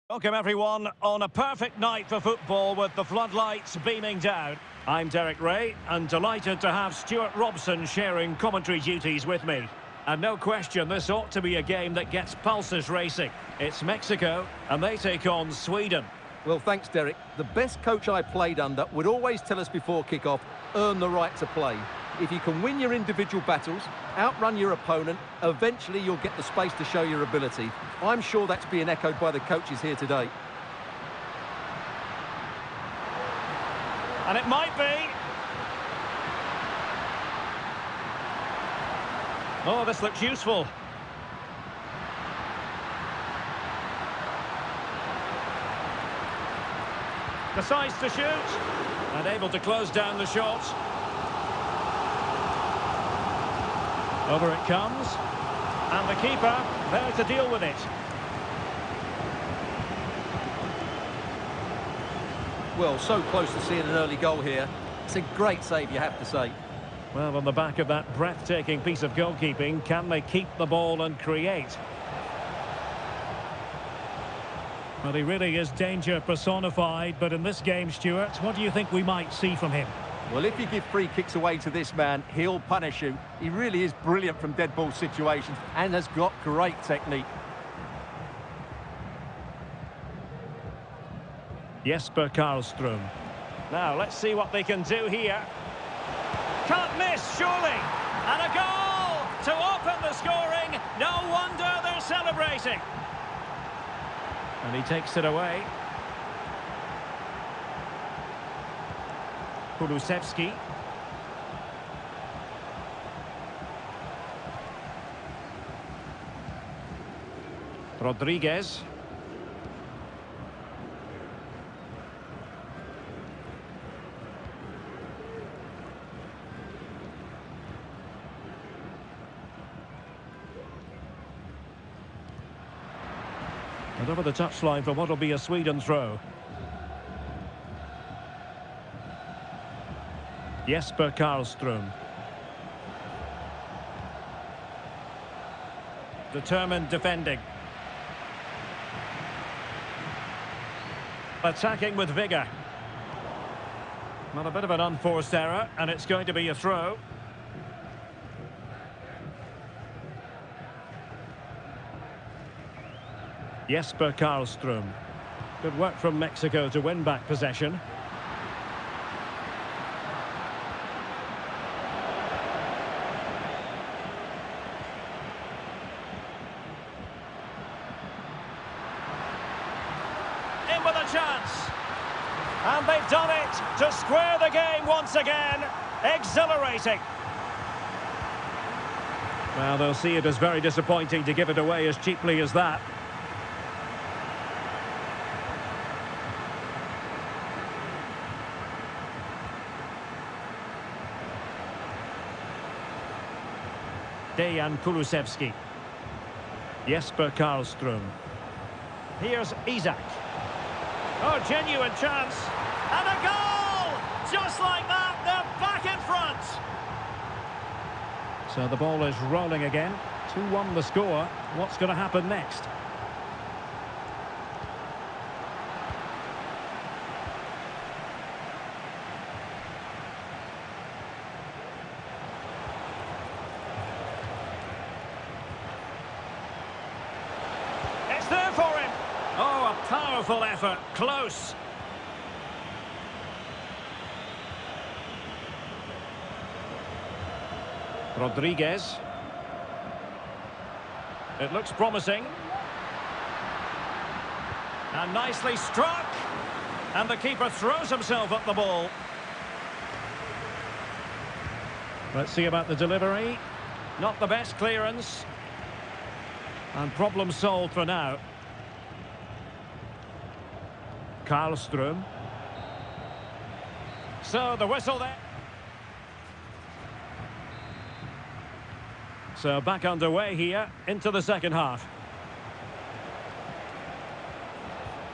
Welcome everyone on a perfect night for football with the floodlights beaming down. I'm Derek Ray and delighted to have Stuart Robson sharing commentary duties with me. And no question, this ought to be a game that gets pulses racing. It's Mexico and they take on Sweden. Well, thanks, Derek. The best coach I played under would always tell us before kick-off, earn the right to play. If you can win your individual battles, outrun your opponent, eventually you'll get the space to show your ability. I'm sure that's being echoed by the coaches here today. And it might be. Oh, this looks useful. Decides to shoot. And able to close down the shot. Over it comes. And the keeper there to deal with it. Well, so close to seeing an early goal here. It's a great save, you have to say. Well, on the back of that breathtaking piece of goalkeeping, can they keep the ball and create? Well, he really is danger personified, but in this game, Stuart, what do you think we might see from him? Well, if you give free kicks away to this man, he'll punish you. He really is brilliant from dead ball situations and has got great technique. Jesper Karlström. Now, let's see what they can do here. Can't miss, surely. And a goal to open the scoring. No wonder they're celebrating. And he takes it away. Kulusevski. Rodriguez. And over the touchline for what will be a Sweden throw. Jesper Karlström. Determined defending. Attacking with vigour. Well, a bit of an unforced error, and it's going to be a throw. Jesper Karlström. Good work from Mexico to win back possession. In with a chance. And they've done it to square the game once again. Exhilarating. Well, they'll see it as very disappointing to give it away as cheaply as that. Dejan Kulusevski. Jesper Karlström. Here's Isak. Oh, genuine chance. And a goal! Just like that, they're back in front. So the ball is rolling again. 2-1 the score. What's going to happen next? There for him. Oh, a powerful effort. Close. Rodriguez. It looks promising. And nicely struck. And the keeper throws himself at the ball. Let's see about the delivery. Not the best clearance. And problem solved for now. Karlström. So the whistle there. So back underway here into the second half.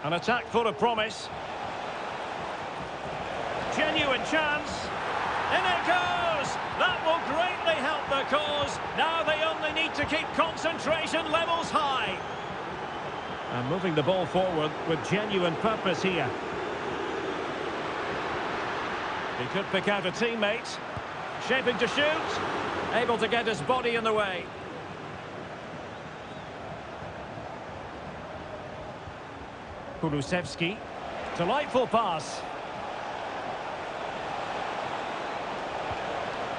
An attack full of promise. Genuine chance. In it goes. That will greatly help the cause. Now they only need to keep concentration levels high. And Moving the ball forward with genuine purpose here. He could pick out a teammate. Shaping to shoot. Able to get his body in the way. Kulusevski. Delightful pass.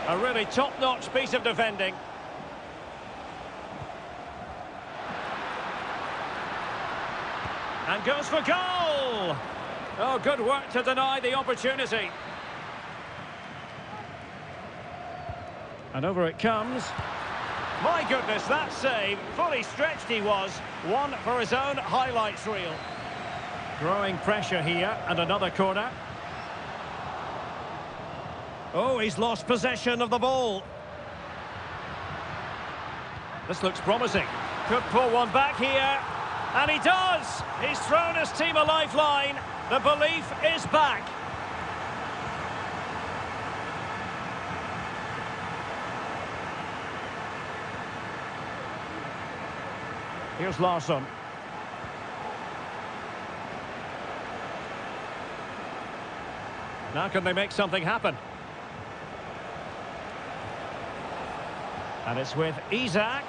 A really top-notch piece of defending. And goes for goal! Oh, good work to deny the opportunity. And over it comes. My goodness, that save. Fully stretched he was. One for his own highlights reel. Growing pressure here, and another corner. Oh, he's lost possession of the ball. This looks promising. Could pull one back here. And he does! He's thrown his team a lifeline. The belief is back. Here's Larsson. Now can they make something happen? And it's with Isak.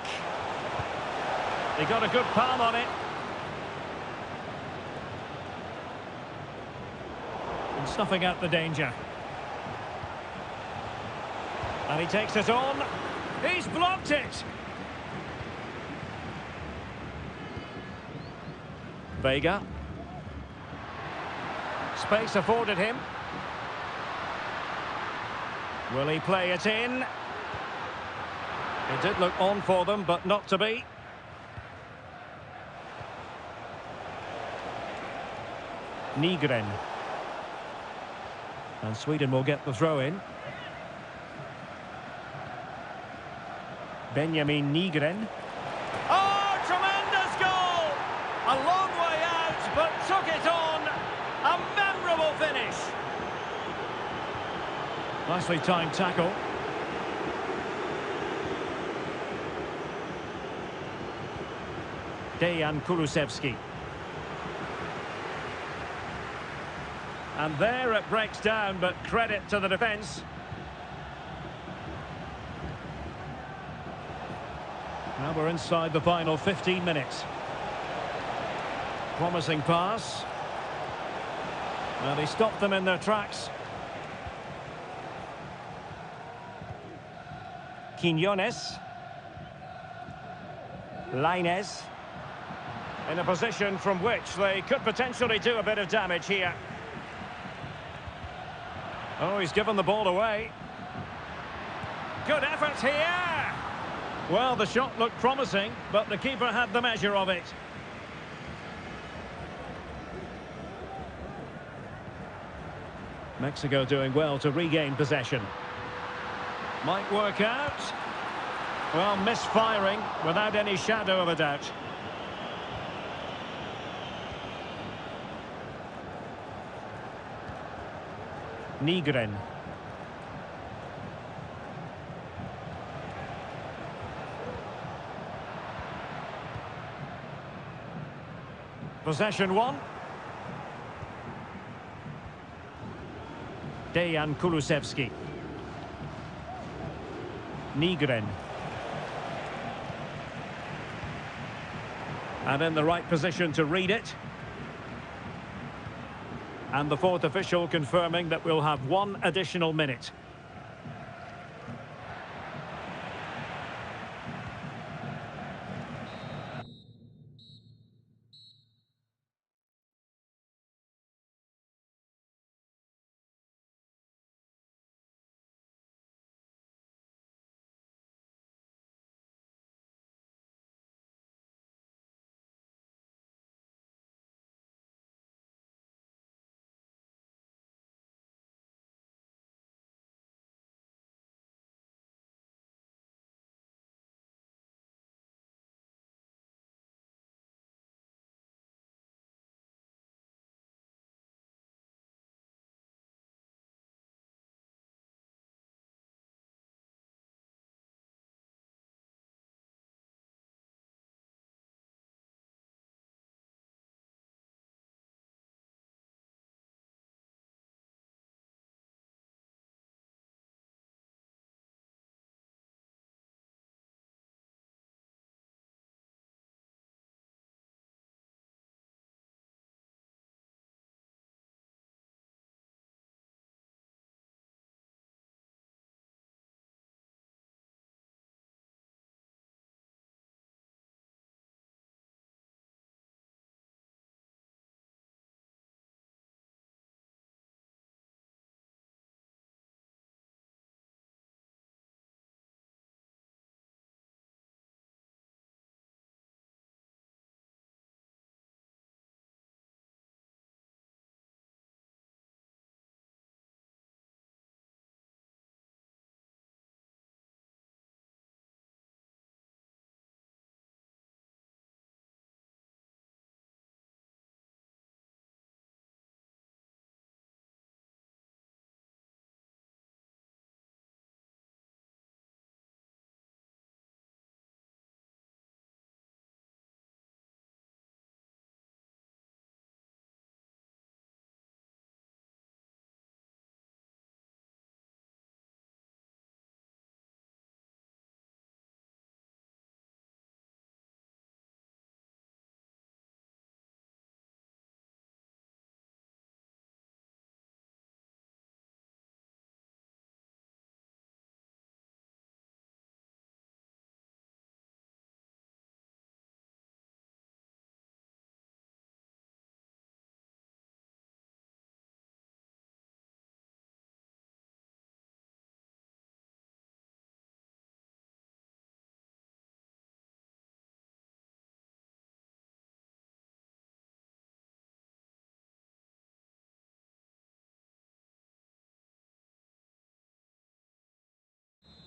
He got a good palm on it. And snuffing out the danger. And he takes it on. He's blocked it. Vega. Space afforded him. Will he play it in? It did look on for them, but not to be. Nygren. And Sweden will get the throw in. Benjamin Nygren. Oh, tremendous goal! A long way out, but took it on. A memorable finish. Nicely timed tackle. Dejan Kulusevski. And there it breaks down, but credit to the defence. Now we're inside the final 15 minutes. Promising pass. Well, he stopped them in their tracks. Quinones. Lainez. In a position from which they could potentially do a bit of damage here. Oh, he's given the ball away. Good effort here. Well, the shot looked promising, but the keeper had the measure of it. Mexico doing well to regain possession. Might work out. Well, misfiring without any shadow of a doubt. Nygren. Possession one. Dejan Kulusevski. Nygren. And in the right position to read it. And the fourth official confirming that we'll have one additional minute.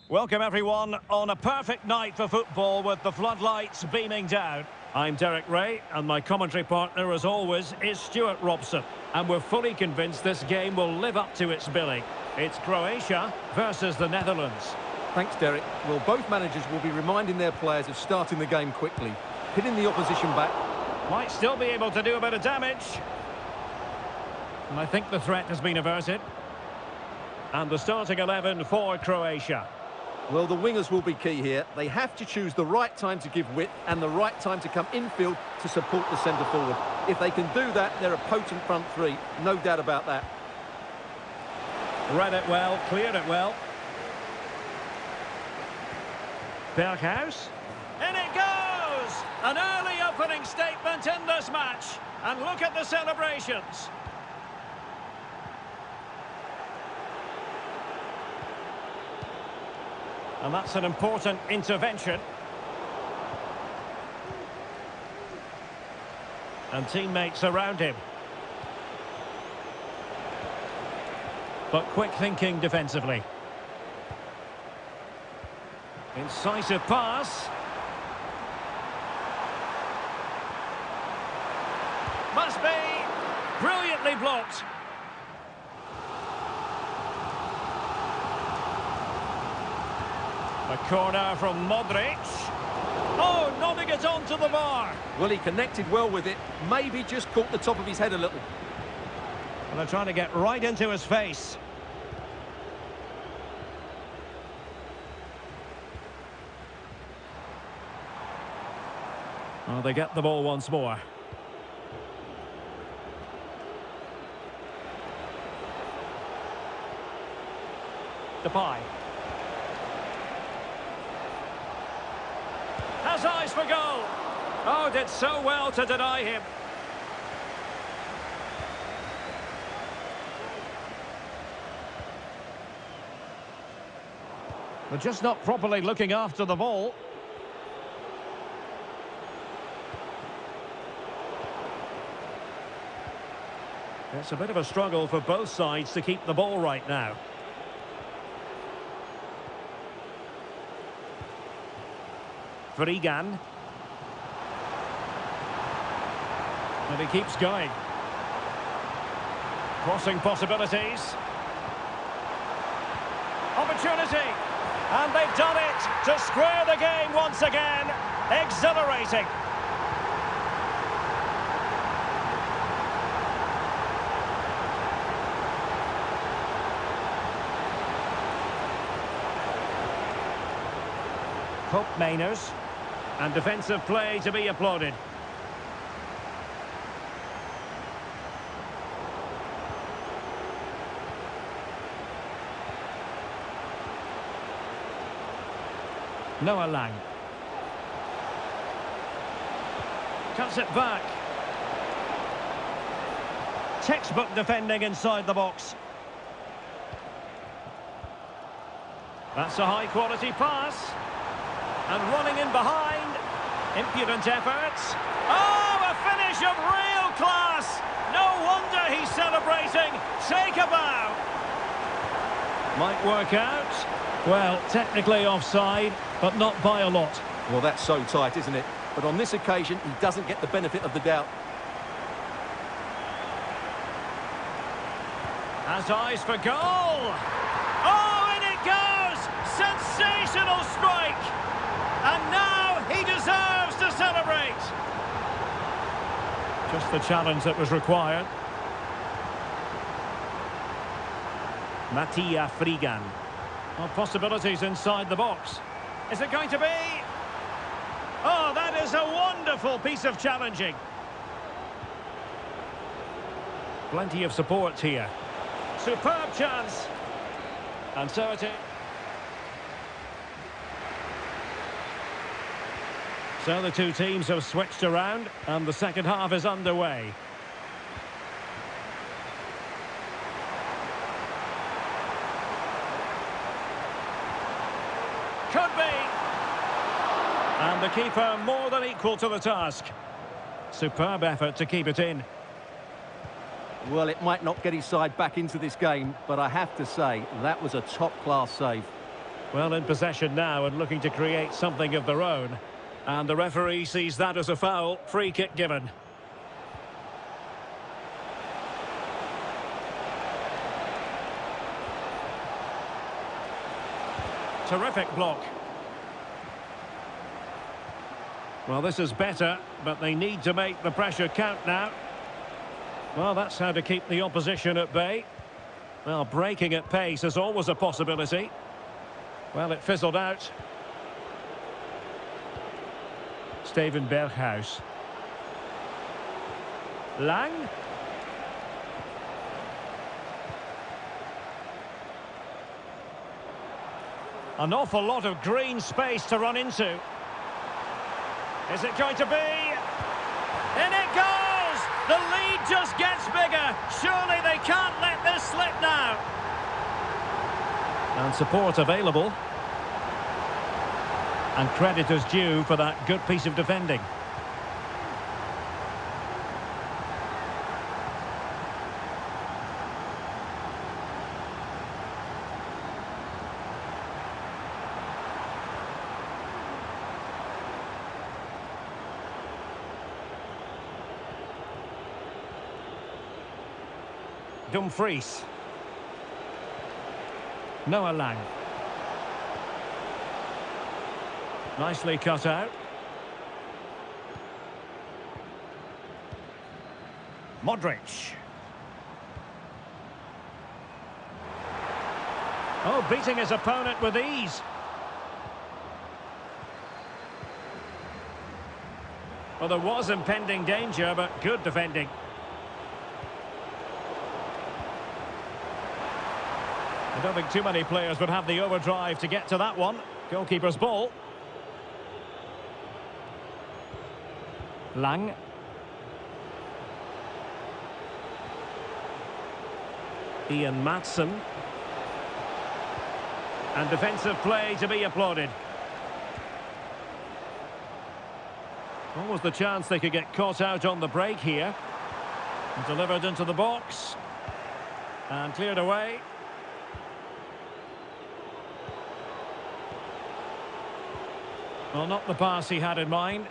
Welcome everyone on a perfect night for football with the floodlights beaming down. I'm Derek Ray and my commentary partner as always is Stuart Robson. And we're fully convinced this game will live up to its billing. It's Croatia versus the Netherlands. Thanks, Derek. Well, both managers will be reminding their players of starting the game quickly, hitting the opposition back. Might still be able to do a bit of damage. And I think the threat has been averted. And the starting 11 for Croatia. Well, the wingers will be key here. They have to choose the right time to give width and the right time to come infield to support the centre forward. If they can do that, they're a potent front three. No doubt about that. Read it well, cleared it well. Berghuis. In it goes! An early opening statement in this match. And look at the celebrations. And that's an important intervention. And teammates around him. But quick thinking defensively. Incisive pass. Must be brilliantly blocked. A corner from Modric. Oh, nodding it onto the bar. Well, he connected well with it. Maybe just caught the top of his head a little. And they're trying to get right into his face. Well, they get the ball once more. Depay. Has eyes for goal. Oh, did so well to deny him. They're just not properly looking after the ball. It's a bit of a struggle for both sides to keep the ball right now. Vrigan. And he keeps going. Crossing possibilities. Opportunity. And they've done it to square the game once again. Exhilarating. Hope Mainers. And defensive play to be applauded. Noah Lang. Cuts it back. Textbook defending inside the box. That's a high-quality pass. And running in behind. Impudent efforts. Oh, a finish of real class. No wonder he's celebrating. Take a bow. Might work out. Well, technically offside, but not by a lot. Well, that's so tight, isn't it? But on this occasion, he doesn't get the benefit of the doubt. Has eyes for goal. Oh, in it goes. Sensational strike. And now he deserves to celebrate. Just the challenge that was required. Mattia Vrigan. Well, possibilities inside the box. Is it going to be? Oh, that is a wonderful piece of challenging. Plenty of support here. Superb chance. And so it is. So the two teams have switched around and the second half is underway. Could be. And the keeper more than equal to the task. Superb effort to keep it in. Well, it might not get his side back into this game, but I have to say, that was a top-class save. Well, in possession now and looking to create something of their own. And the referee sees that as a foul. Free kick given. Terrific block. Well, this is better, but they need to make the pressure count now. Well, that's how to keep the opposition at bay. Well, breaking at pace is always a possibility. Well, it fizzled out. Steven Berghuis. Lang. An awful lot of green space to run into. Is it going to be? In it goes! The lead just gets bigger. Surely they can't let this slip now. And support available. And credit is due for that good piece of defending. Dumfries. Noah Lang. Nicely cut out. Modric. Oh, beating his opponent with ease. Well, there was impending danger, but good defending. I don't think too many players would have the overdrive to get to that one. Goalkeeper's ball. Lang. Ian Maatsen. And defensive play to be applauded. What was the chance they could get caught out on the break here? And delivered into the box. And cleared away. Well, not the pass he had in mind.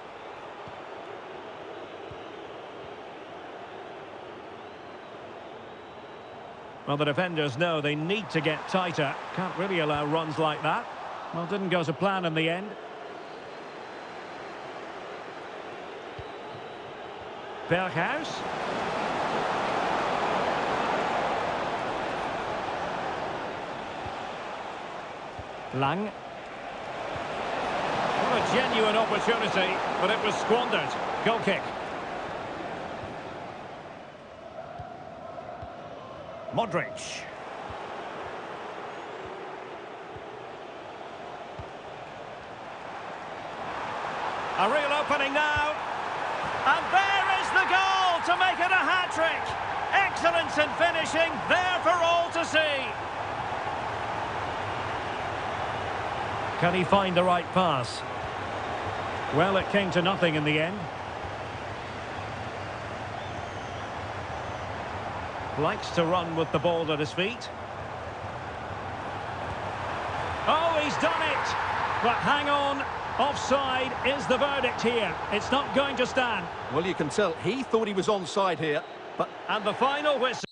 Well, the defenders know they need to get tighter. Can't really allow runs like that. Well, didn't go to plan in the end. Berghuis. Lang. What a genuine opportunity, but it was squandered. Goal kick. Modric. A real opening now. And there is the goal to make it a hat-trick. Excellence in finishing, there for all to see. Can he find the right pass? Well, it came to nothing in the end. Likes to run with the ball at his feet. Oh, he's done it! But hang on, offside is the verdict here. It's not going to stand. Well, you can tell he thought he was onside here, but... And the final whistle.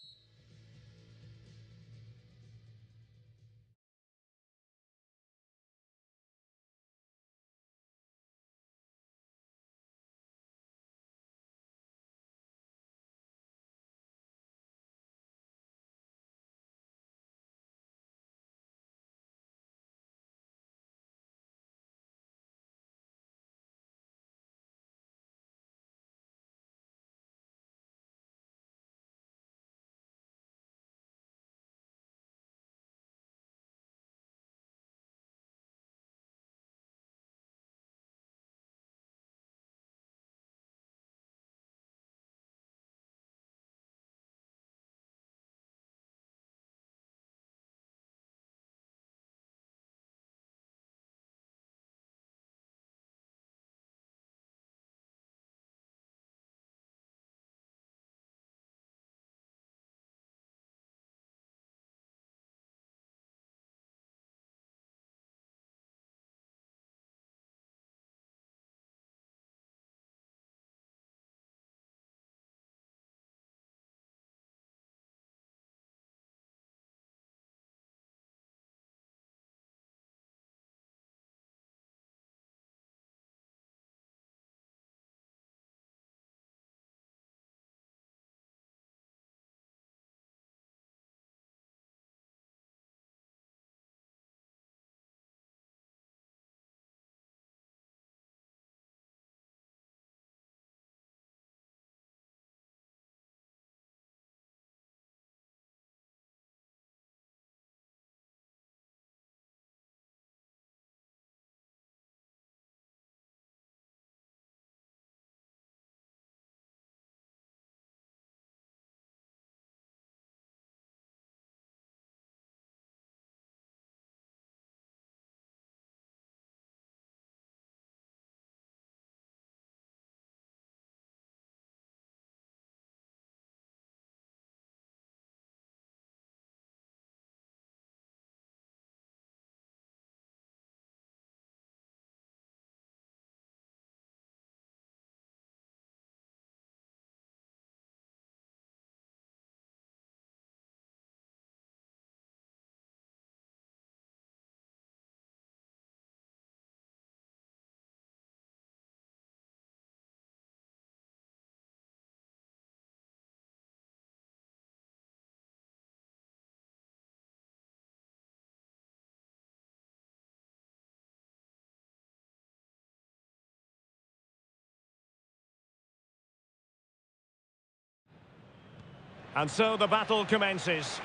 And so the battle commences.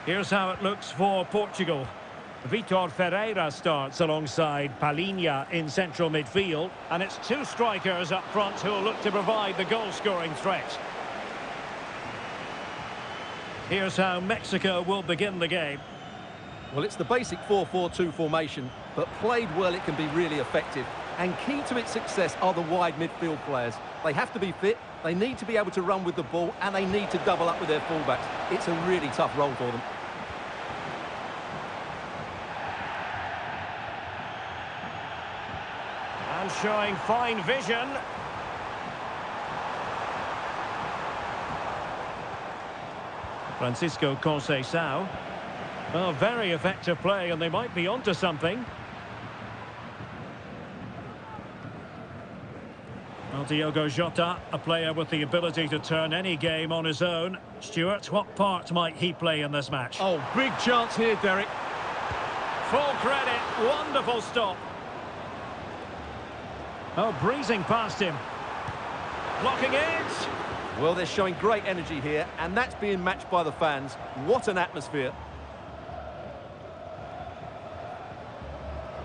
Here's how it looks for Portugal. Vitor Ferreira starts alongside Palhinha in central midfield. And it's two strikers up front who'll look to provide the goal-scoring threat. Here's how Mexico will begin the game. Well, it's the basic 4-4-2 formation, but played well it can be really effective. And key to its success are the wide midfield players. They have to be fit, they need to be able to run with the ball, and they need to double up with their fullbacks. It's a really tough role for them. And showing fine vision. Francisco Conceição. Well, very effective play, and they might be onto something. Well, Diogo Jota, a player with the ability to turn any game on his own. Stuart, what part might he play in this match? Oh, big chance here, Derek. Full credit, wonderful stop. Oh, breezing past him. Blocking it. Well, they're showing great energy here, and that's being matched by the fans. What an atmosphere.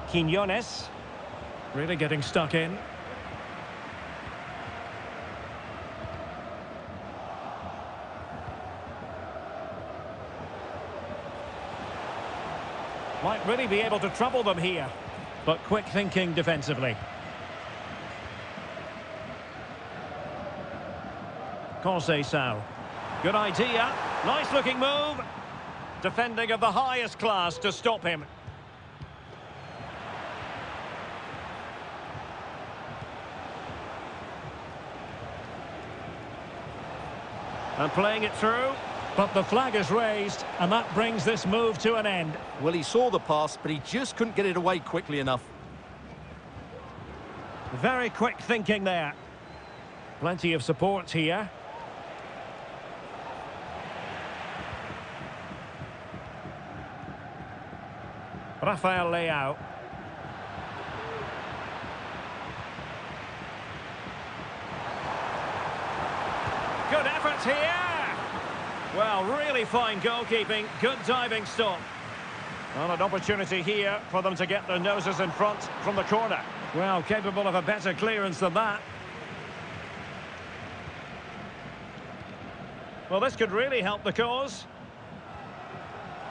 Quiñones. Really getting stuck in. Might really be able to trouble them here. But quick thinking defensively. Conceição. Good idea. Nice looking move. Defending of the highest class to stop him. And playing it through. But the flag is raised, and that brings this move to an end. Well, he saw the pass, but he just couldn't get it away quickly enough. Very quick thinking there. Plenty of support here. Rafael Lyon. Good effort here. Well, really fine goalkeeping, good diving stop. Well, an opportunity here for them to get their noses in front from the corner. Well, capable of a better clearance than that. Well, this could really help the cause.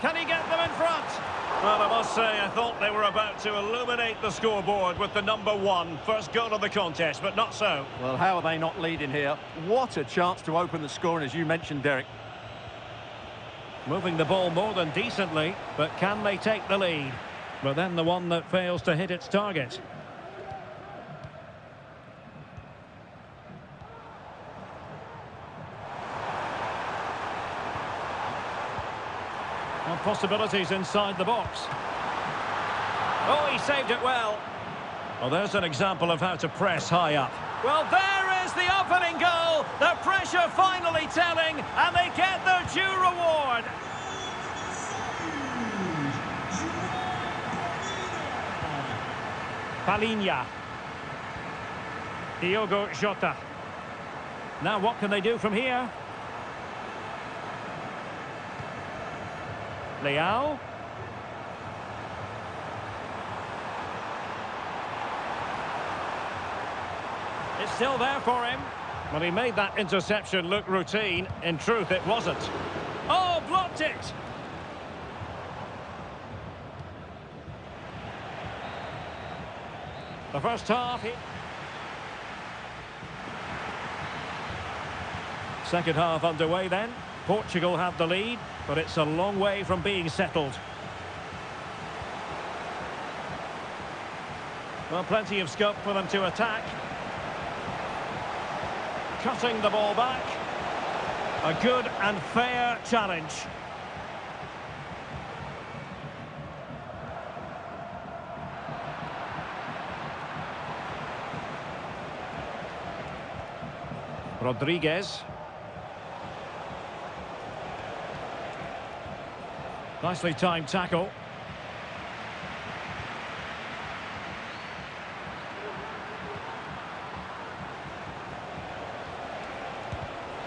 Can he get them in front? Well, I must say, I thought they were about to illuminate the scoreboard with the #1. First goal of the contest, but not so. Well, how are they not leading here? What a chance to open the scoring, as you mentioned, Derek. Moving the ball more than decently, but can they take the lead? But then the one that fails to hit its target. Well, possibilities inside the box. Oh, he saved it well. Well, there's an example of how to press high up. Well, there is the opening goal. The pressure finally telling, and they get their due reward. Palhinha. Diogo Jota. Now what can they do from here? Lyon. It's still there for him. Well, he made that interception look routine. In truth, it wasn't. Oh, blocked it! The first half. Second half underway then. Portugal have the lead, but it's a long way from being settled. Well, plenty of scope for them to attack. Cutting the ball back. A good and fair challenge. Rodriguez. Nicely timed tackle.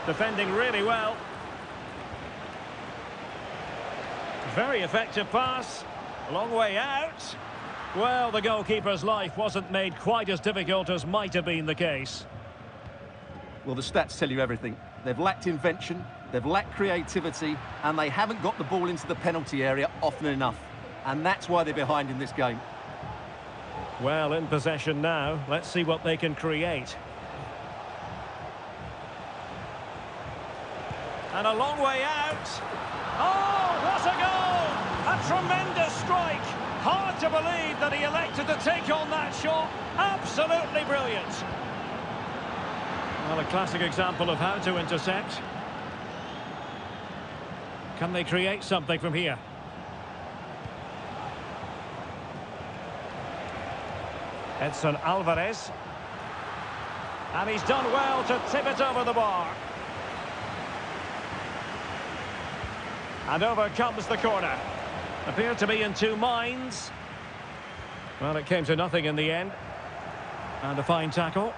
Defending really well. Very effective pass. Long way out. Well, the goalkeeper's life wasn't made quite as difficult as might have been the case. Well, the stats tell you everything. They've lacked invention, they've lacked creativity, and they haven't got the ball into the penalty area often enough. And that's why they're behind in this game. Well, in possession now. Let's see what they can create. And a long way out. Oh, what a goal! A tremendous strike. Hard to believe that he elected to take on that shot. Absolutely brilliant. Well, a classic example of how to intercept. Can they create something from here? Edson Alvarez. And he's done well to tip it over the bar. And over comes the corner. Appeared to be in two minds. Well, it came to nothing in the end. And a fine tackle.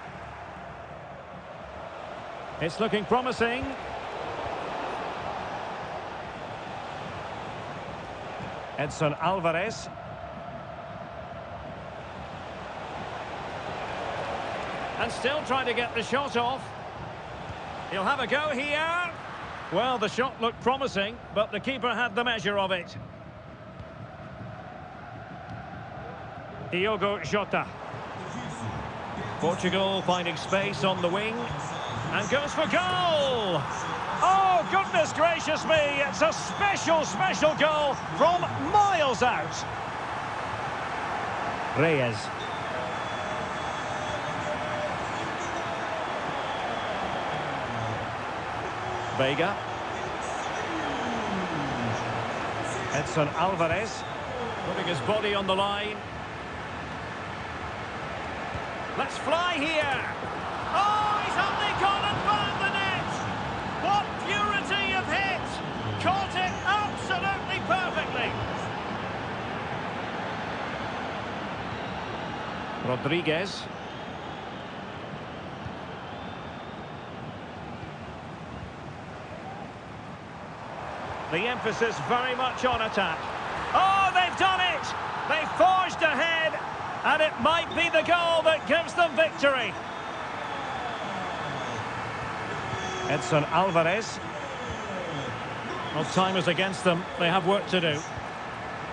It's looking promising. Edson Alvarez. And still trying to get the shot off. He'll have a go here. Well, the shot looked promising, but the keeper had the measure of it. Diogo Jota. Portugal finding space on the wing. And goes for goal! Oh, goodness gracious me! It's a special, special goal from miles out. Reyes. Vega. Edson Alvarez. Putting his body on the line. Let's fly here! Oh, he's only gone and found the net! What purity of hit! Caught it absolutely perfectly! Rodriguez. The emphasis very much on attack. Oh, they've done it! They've forged ahead, and it might be the goal that gives them victory. Edson Alvarez. Well, time is against them. They have work to do.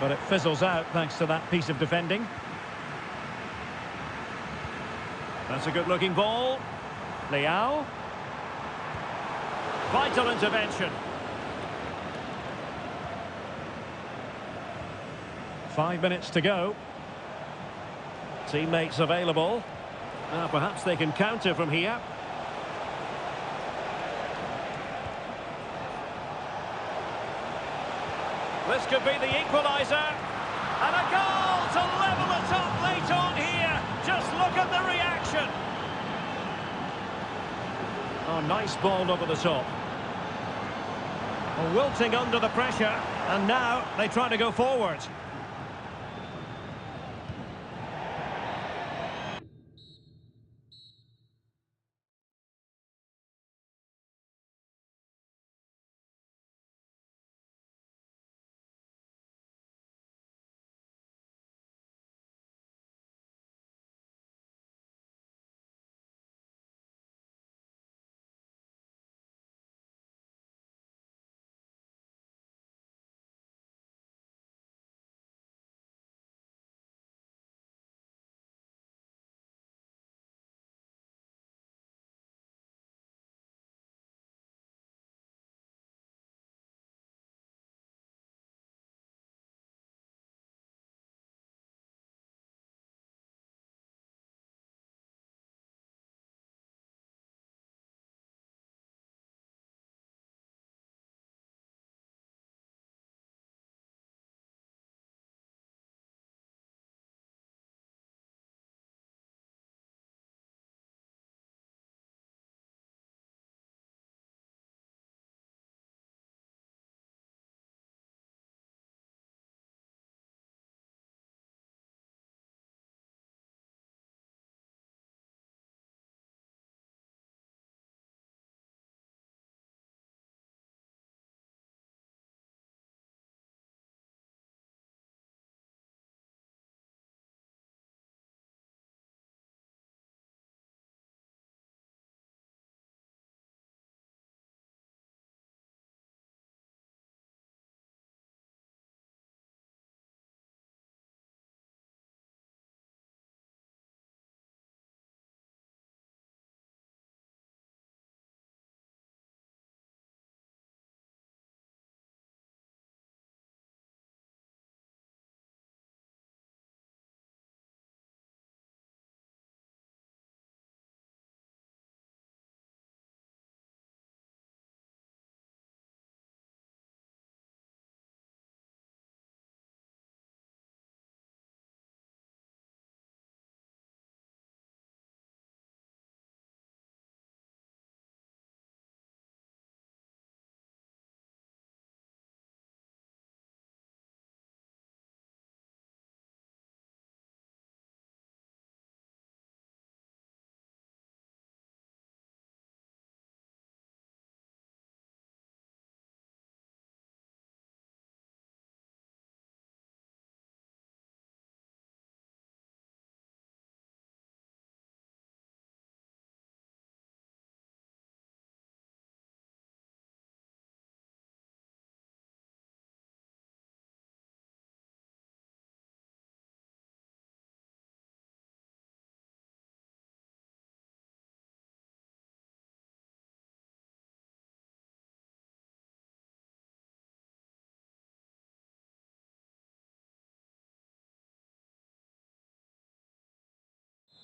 But it fizzles out thanks to that piece of defending. That's a good-looking ball. Lyon. Vital intervention. 5 minutes to go. Teammates available. Now perhaps they can counter from here. This could be the equaliser. And a goal to level it up late on here. Just look at the reaction. Oh, nice ball over the top. Well, wilting under the pressure. And now they try to go forward.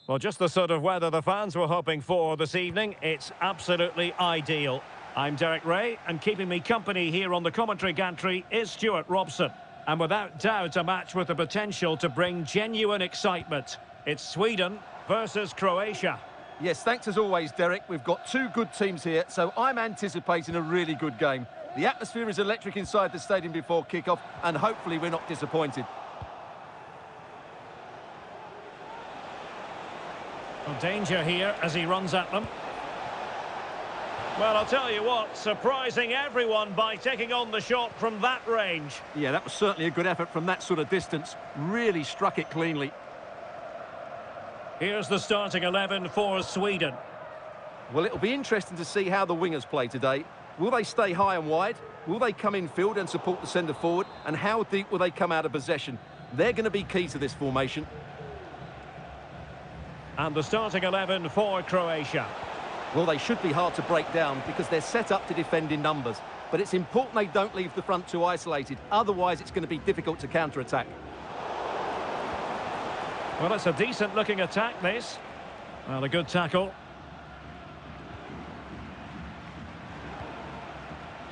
Well, just the sort of weather the fans were hoping for this evening. It's absolutely ideal. I'm Derek Ray, and keeping me company here on the commentary gantry is Stuart Robson. And without doubt, a match with the potential to bring genuine excitement. It's Sweden versus Croatia. Yes, thanks as always, Derek. We've got two good teams here, so I'm anticipating a really good game. The atmosphere is electric inside the stadium before kick-off, and hopefully we're not disappointed. Well, danger here as he runs at them. Well, I'll tell you what, surprising everyone by taking on the shot from that range. Yeah, that was certainly a good effort from that sort of distance. Really struck it cleanly. Here's the starting 11 for Sweden. Well, it'll be interesting to see how the wingers play today. Will they stay high and wide? Will they come in field and support the centre forward? And how deep will they come out of possession? They're going to be key to this formation. And the starting 11 for Croatia. Well, they should be hard to break down because they're set up to defend in numbers. But it's important they don't leave the front too isolated. Otherwise, it's going to be difficult to counter-attack. Well, it's a decent-looking attack, this. Well, a good tackle.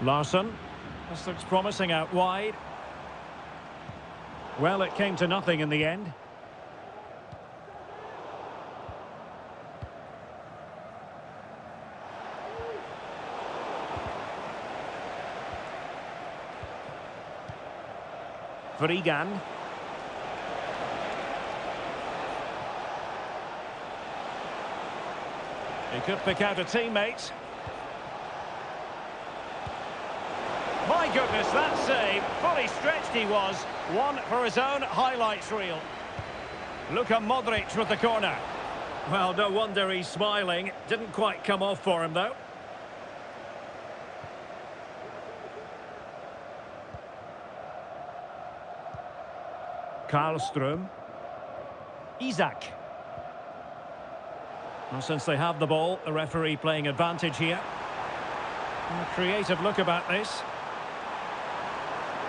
Larsson. This looks promising out wide. Well, it came to nothing in the end. Vrigan. He could pick out a teammate. My goodness, that save. Fully stretched he was. One for his own highlights reel. Luka Modric with the corner. Well, no wonder he's smiling. Didn't quite come off for him, though. Karlström. Isak. Well, since they have the ball, the referee playing advantage here. And a creative look about this.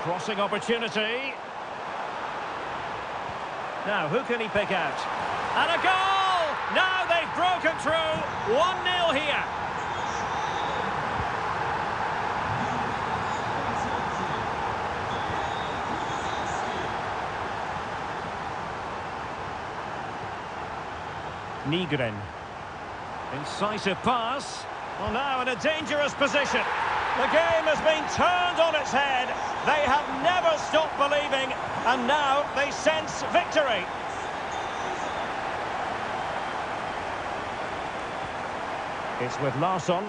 Crossing opportunity. Now, who can he pick out? And a goal! Now they've broken through. 1-0 here. Nygren. Incisive pass. Well, now in a dangerous position. The game has been turned on its head. They have never stopped believing, and now they sense victory. It's with Larsson.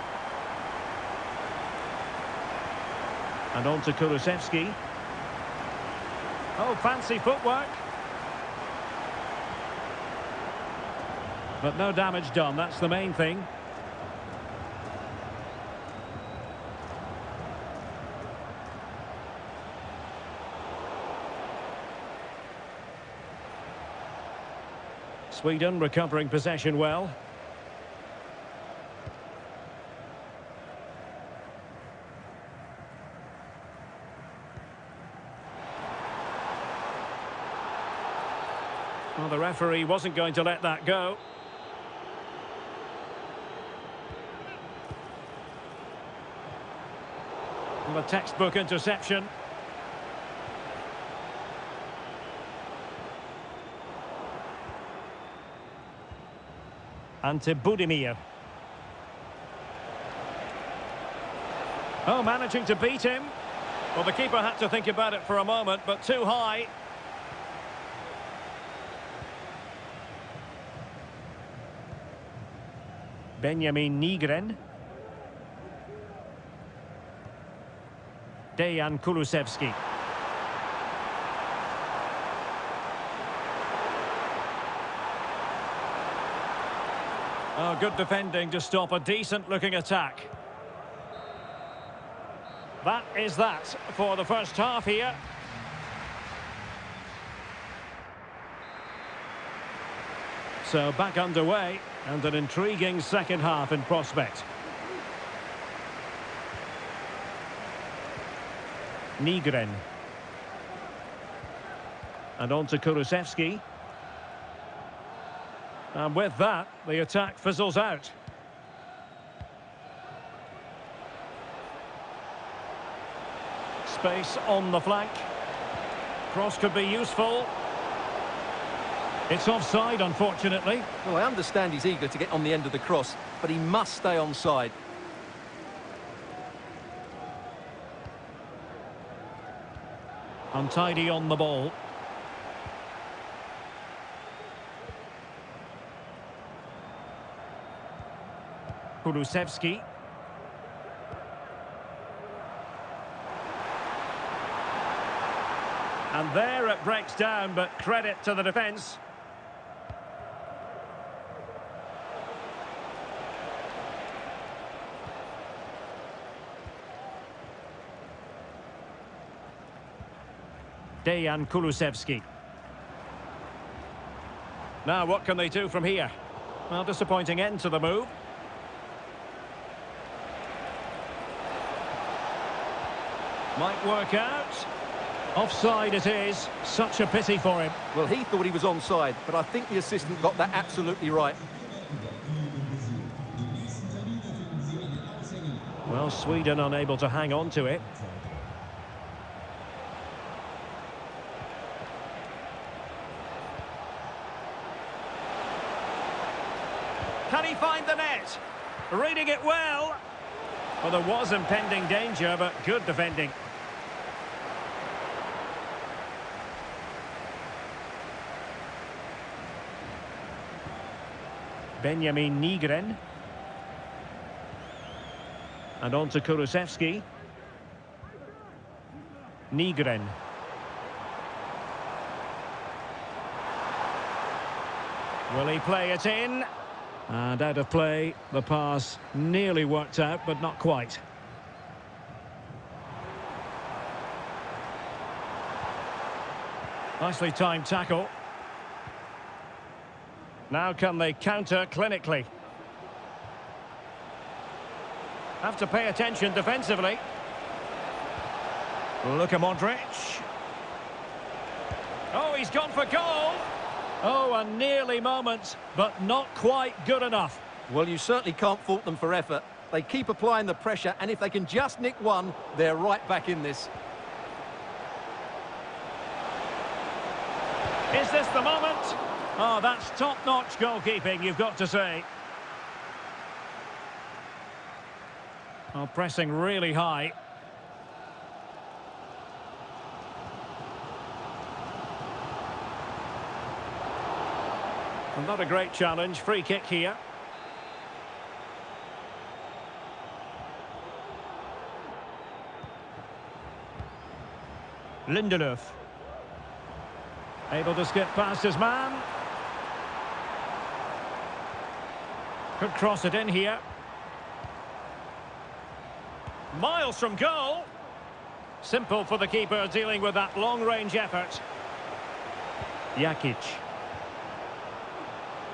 And on to Kulusevski. Oh, fancy footwork. But no damage done, that's the main thing. Sweden recovering possession well. Well, the referee wasn't going to let that go. Well, a textbook interception. Ante Budimir. Oh, managing to beat him. Well, the keeper had to think about it for a moment, but too high. Benjamin Nygren. Dejan Kulusevski. Oh, good defending to stop a decent-looking attack. That is that for the first half here. So back underway, and an intriguing second half in prospect. Nygren. And on to Kulusevski. And with that, the attack fizzles out. Space on the flank. Cross could be useful. It's offside, unfortunately. Well, I understand he's eager to get on the end of the cross, but he must stay onside. Untidy on the ball. Kulusevski. And there it breaks down, but credit to the defence. Dejan Kulusevski. Now what can they do from here? Well, disappointing end to the move. Might work out. Offside it is. Such a pity for him. Well, he thought he was onside, but I think the assistant got that absolutely right. Well, Sweden unable to hang on to it. Can he find the net? Reading it well. Well, there was impending danger, but good defending. Benjamin Nygren. And on to Kulusevski. Nygren. Will he play it in? And out of play, the pass nearly worked out, but not quite. Nicely timed tackle. Now can they counter clinically? Have to pay attention defensively. Luka Modric. Oh, he's gone for goal. Oh, a nearly moment, but not quite good enough. Well, you certainly can't fault them for effort. They keep applying the pressure, and if they can just nick one, they're right back in this. Is this the moment? Oh, that's top-notch goalkeeping, you've got to say. Oh, pressing really high. And not a great challenge. Free kick here. Lindelöf. Able to skip past his man. Could cross it in here. Miles from goal. Simple for the keeper dealing with that long-range effort. Jakic.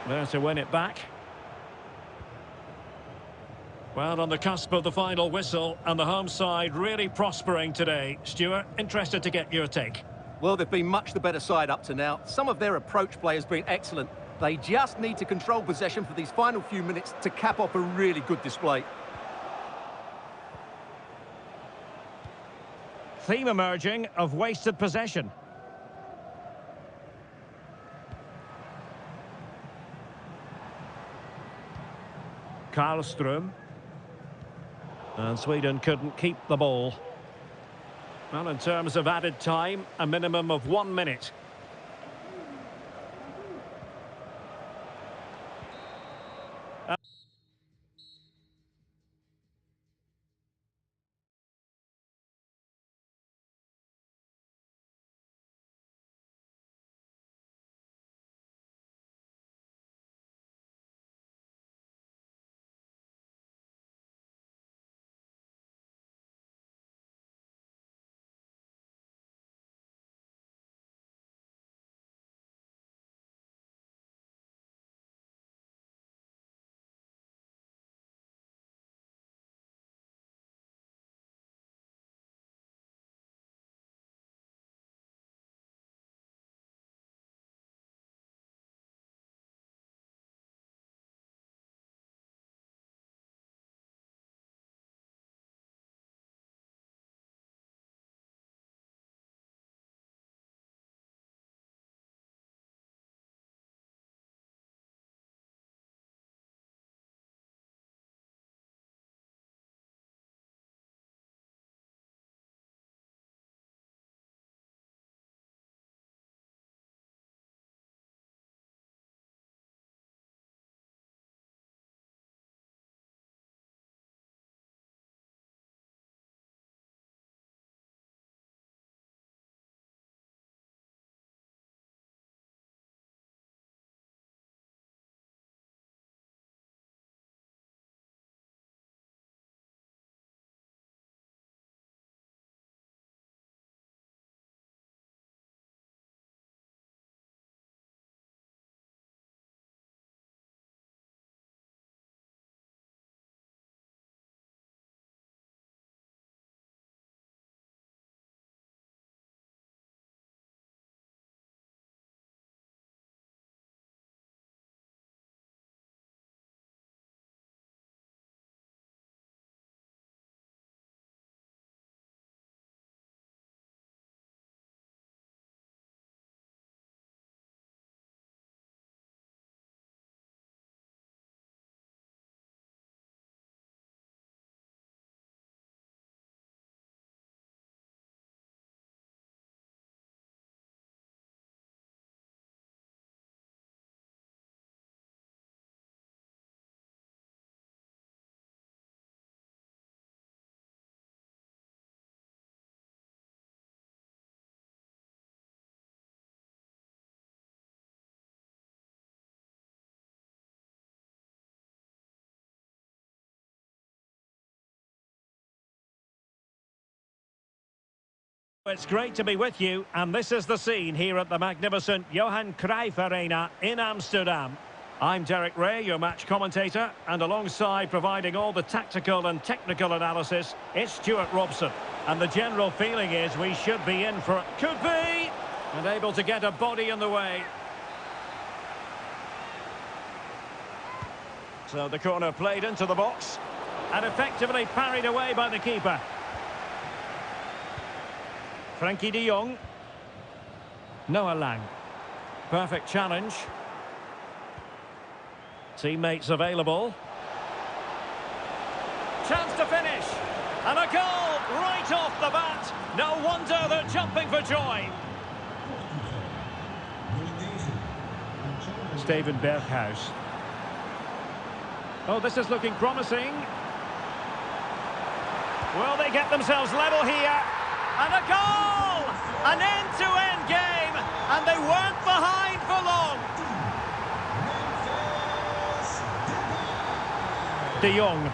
There to win it back. Well, on the cusp of the final whistle, and the home side really prospering today. Stuart, interested to get your take. Well, they've been much the better side up to now. Some of their approach play has been excellent. They just need to control possession for these final few minutes to cap off a really good display. Theme emerging of wasted possession. Karlström. And Sweden couldn't keep the ball. Well, in terms of added time, a minimum of 1 minute. It's great to be with you, and this is the scene here at the magnificent Johan Cruyff Arena in Amsterdam. I'm Derek Ray, your match commentator, and alongside providing all the tactical and technical analysis, it's Stuart Robson. And the general feeling is we should be in for it. Could be! And able to get a body in the way. So the corner played into the box, and effectively parried away by the keeper. Frankie de Jong. Noah Lang. Perfect challenge. Teammates available. Chance to finish. And a goal right off the bat. No wonder they're jumping for joy. Steven Berghuis. Oh, this is looking promising. Will they get themselves level here? And a goal! An end-to-end game, and they weren't behind for long. De Jong.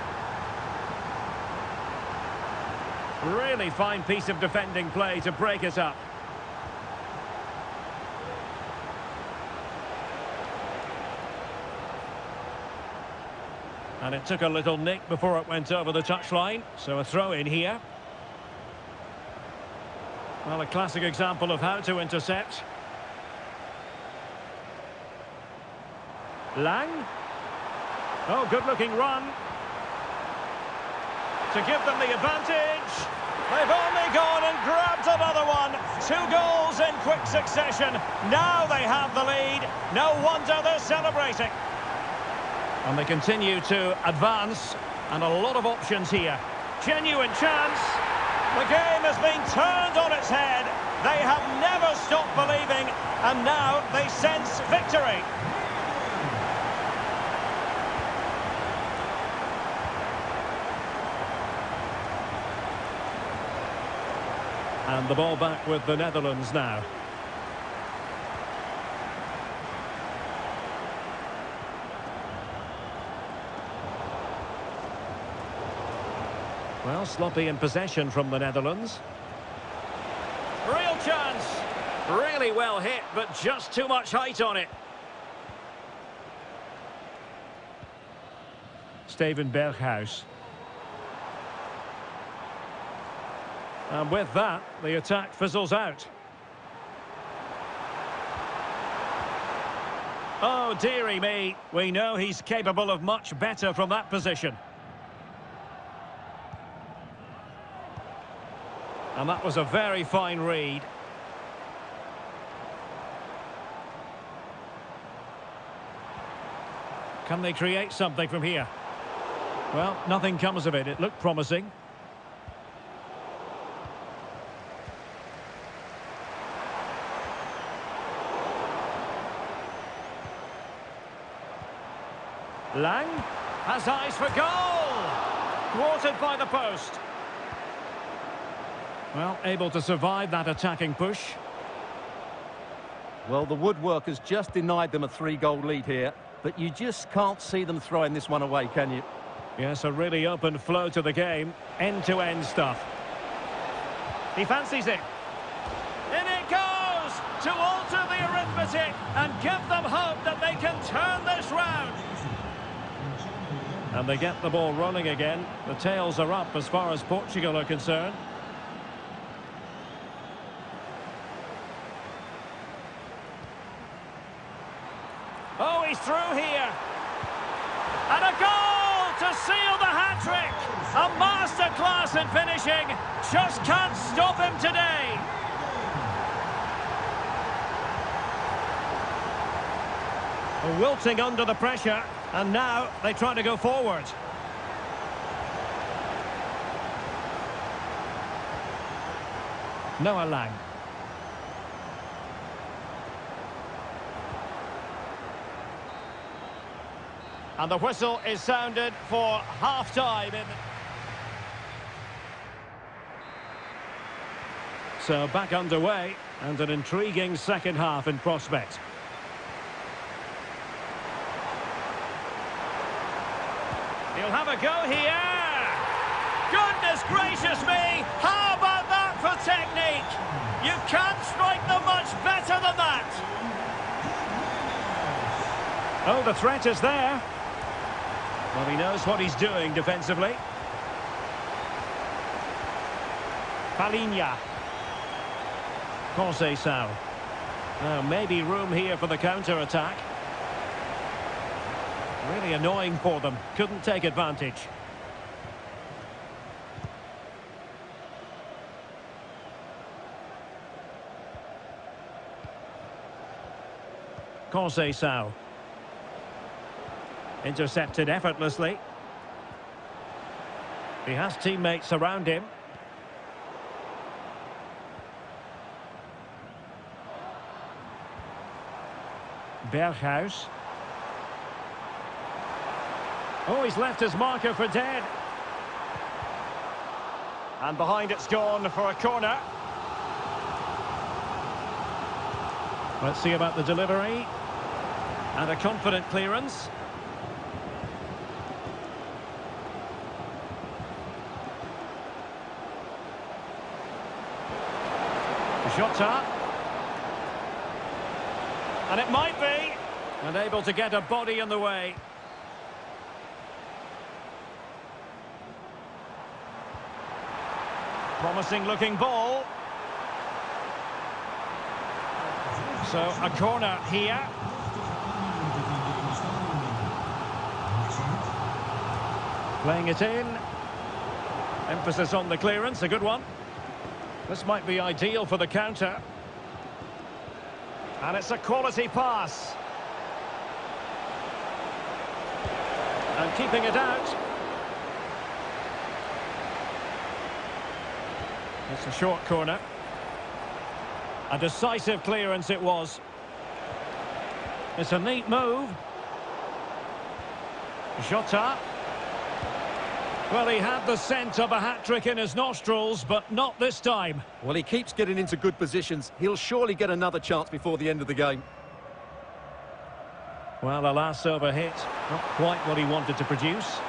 Really fine piece of defending play to break it up. And it took a little nick before it went over the touchline, so a throw in here. Well, a classic example of how to intercept. Lang. Oh, good-looking run. To give them the advantage. They've only gone and grabbed another one. 2 goals in quick succession. Now they have the lead. No wonder they're celebrating. And they continue to advance. And a lot of options here. Genuine chance. The game has been turned on its head. They have never stopped believing, and now they sense victory. And the ball back with the Netherlands now. Well, sloppy in possession from the Netherlands. Real chance. Really well hit, but just too much height on it. Steven Berghuis. And with that, the attack fizzles out. Oh, dearie me. We know he's capable of much better from that position. And that was a very fine read. Can they create something from here? Well, nothing comes of it. It looked promising. Lang has eyes for goal. Thwarted by the post. Well, able to survive that attacking push. Well, the woodwork has just denied them a 3-goal lead here, but you just can't see them throwing this one away, can you? Yes, a really open flow to the game. End-to-end stuff. He fancies it. In it goes! To alter the arithmetic and give them hope that they can turn this round. And they get the ball rolling again. The tails are up as far as Portugal are concerned. Oh, he's through here. And a goal to seal the hat-trick. A masterclass in finishing. Just can't stop him today. Wilting under the pressure. And now they try to go forward. Noah Lang. And the whistle is sounded for half-time. So back underway, and an intriguing second half in prospect. He'll have a go here. Goodness gracious me! How about that for technique. You can't strike them much better than that. Oh, the threat is there. Well, he knows what he's doing defensively. Palinha. Conceição. Now, maybe room here for the counter-attack. Really annoying for them. Couldn't take advantage. Conceição. Intercepted effortlessly. He has teammates around him. Berghuis. Oh, he's left his marker for dead. And behind it's gone for a corner. Let's see about the delivery. And a confident clearance. Jota. And it might be. And able to get a body in the way. Promising looking ball. So a corner here. Playing it in. Emphasis on the clearance, a good one. This might be ideal for the counter. And it's a quality pass. And keeping it out. It's a short corner. A decisive clearance it was. It's a neat move. Jota. Well, he had the scent of a hat-trick in his nostrils, but not this time. Well, he keeps getting into good positions. He'll surely get another chance before the end of the game. Well, a last over hit. Not quite what he wanted to produce.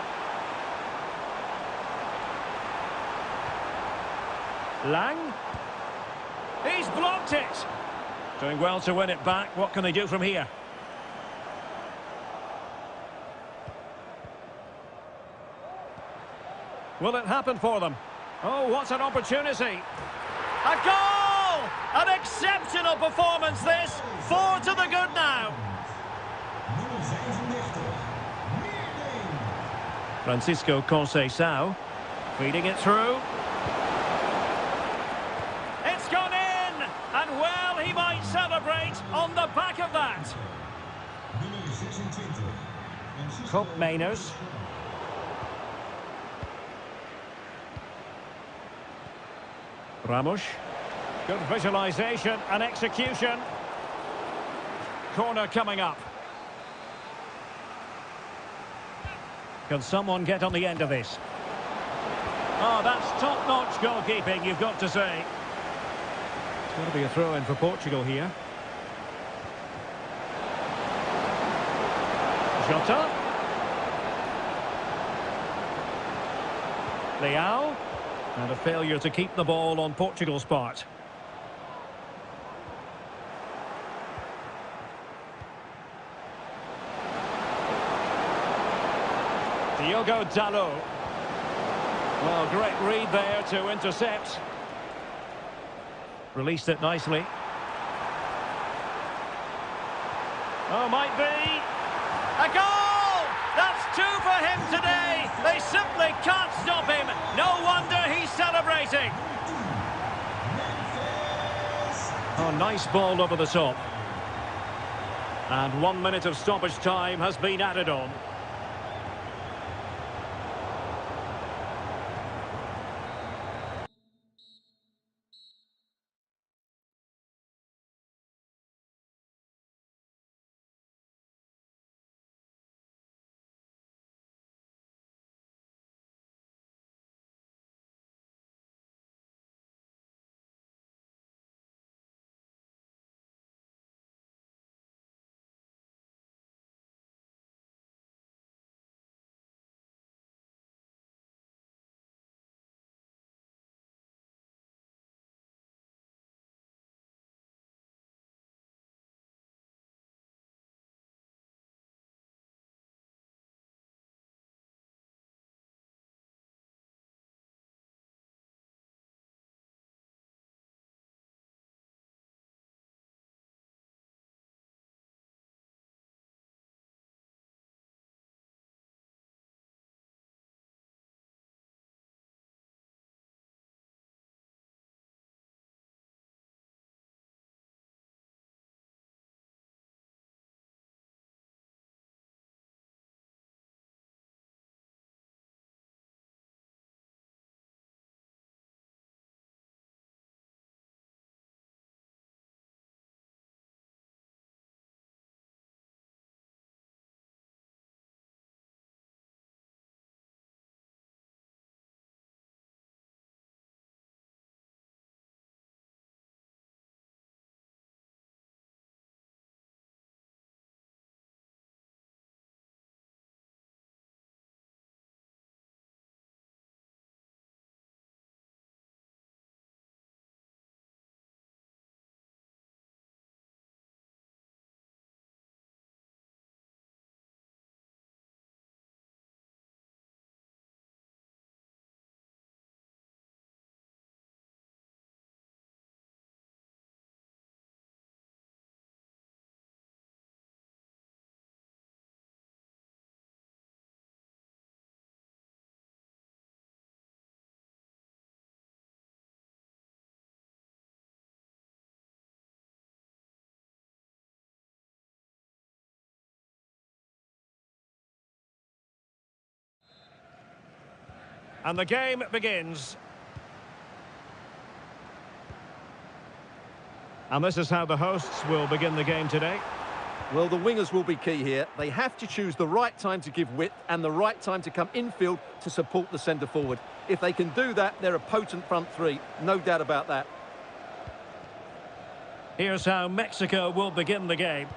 Lang. He's blocked it. Doing well to win it back. What can they do from here? Will it happen for them? Oh, what an opportunity. A goal! An exceptional performance this. 4 to the good now. Francisco Conceição. Feeding it through. It's gone in! And well, he might celebrate on the back of that. Cup Mainers. Ramos. Good visualisation and execution. Corner coming up. Can someone get on the end of this? Oh, that's top-notch goalkeeping, you've got to say. It's going to be a throw-in for Portugal here. Jota. Lyon. And a failure to keep the ball on Portugal's part. Diogo Dalot. Well, great read there to intercept. Released it nicely. Oh, might be. A goal! That's 2 for him today. They simply can't stop him. No wonder he's celebrating. Oh, nice ball over the top. And 1 minute of stoppage time has been added on. And the game begins. And this is how the hosts will begin the game today. Well, the wingers will be key here. They have to choose the right time to give width and the right time to come infield to support the centre forward. If they can do that, they're a potent front three. No doubt about that. Here's how Mexico will begin the game.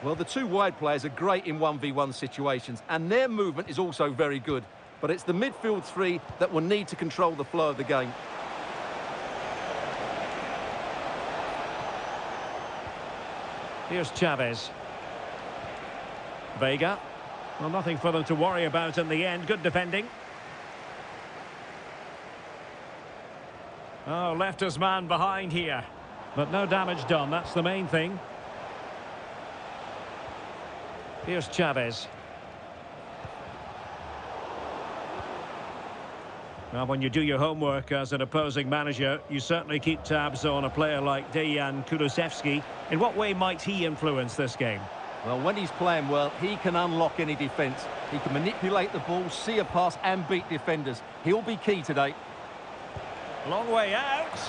Well, the two wide players are great in 1v1 situations, and their movement is also very good. But it's the midfield three that will need to control the flow of the game. Here's Chavez. Vega. Well, nothing for them to worry about in the end. Good defending. Oh, left his man behind here. But no damage done, that's the main thing. Here's Chavez. Now, when you do your homework as an opposing manager, you certainly keep tabs on a player like Dejan Kulusevski. In what way might he influence this game? Well, when he's playing well, he can unlock any defence. He can manipulate the ball, see a pass and beat defenders. He'll be key today. Long way out.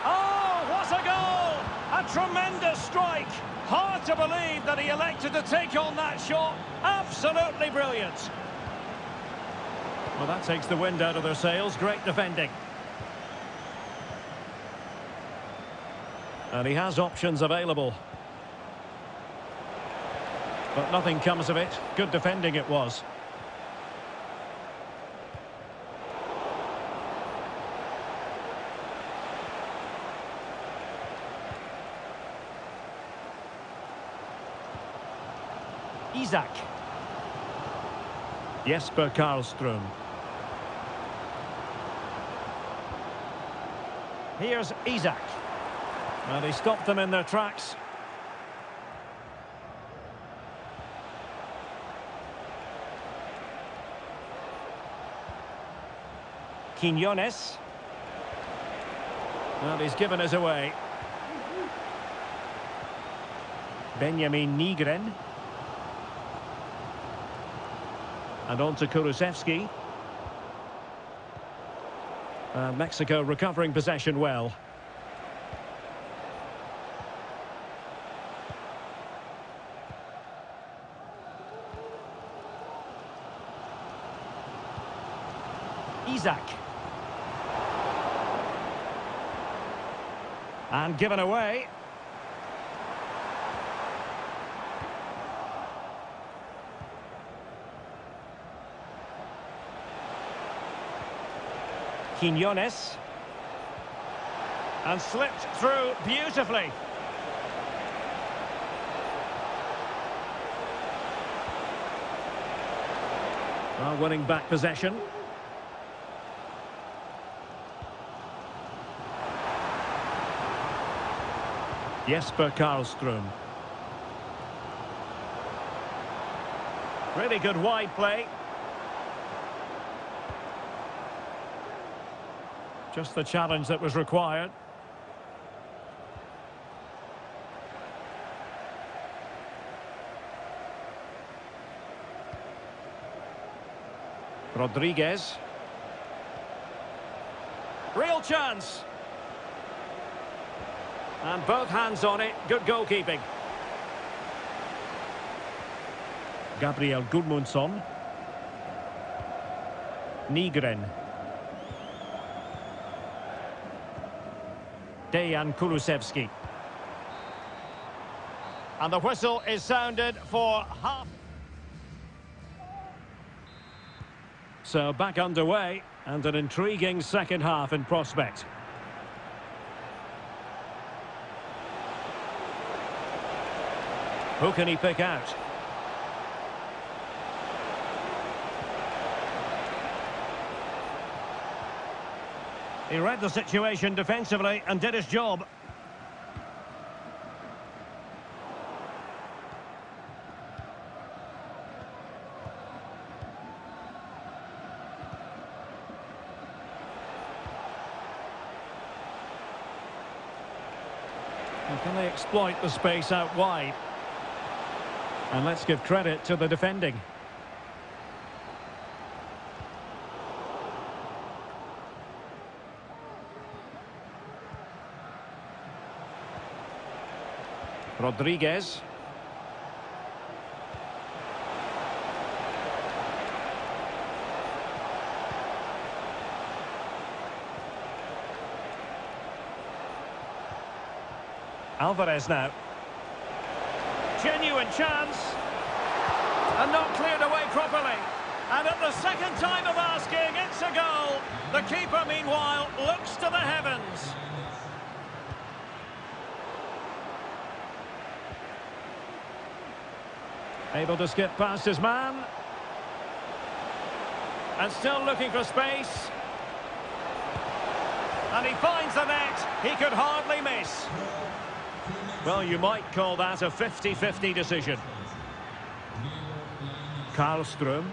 Oh, what a goal! A tremendous strike. Hard to believe that he elected to take on that shot. Absolutely brilliant. Well, that takes the wind out of their sails. Great defending. And he has options available. But nothing comes of it. Good defending it was. Isak. Jesper Karlström. Here's Isak. And he stopped them in their tracks. Quiñones. Well, he's given us away. Benjamin Nygren. And on to Kulusevski. Mexico recovering possession well. Isak. And given away. Quiñones. And slipped through beautifully. Well, winning back possession. Jesper Karlström. Really good wide play. Just the challenge that was required. Rodriguez. Real chance. And both hands on it. Good goalkeeping. Gabriel Gudmundsson. Nygren. Dejan Kulusevski. And the whistle is sounded for half. So back underway, and an intriguing second half in prospect. Who can he pick out? He read the situation defensively and did his job. And can they exploit the space out wide? And let's give credit to the defending. Rodriguez. Alvarez now. Genuine chance. And not cleared away properly. And at the second time of asking, it's a goal. The keeper, meanwhile, looks to the heavens. Able to skip past his man. And still looking for space. And he finds the net. He could hardly miss. Well, you might call that a 50-50 decision. Karlström.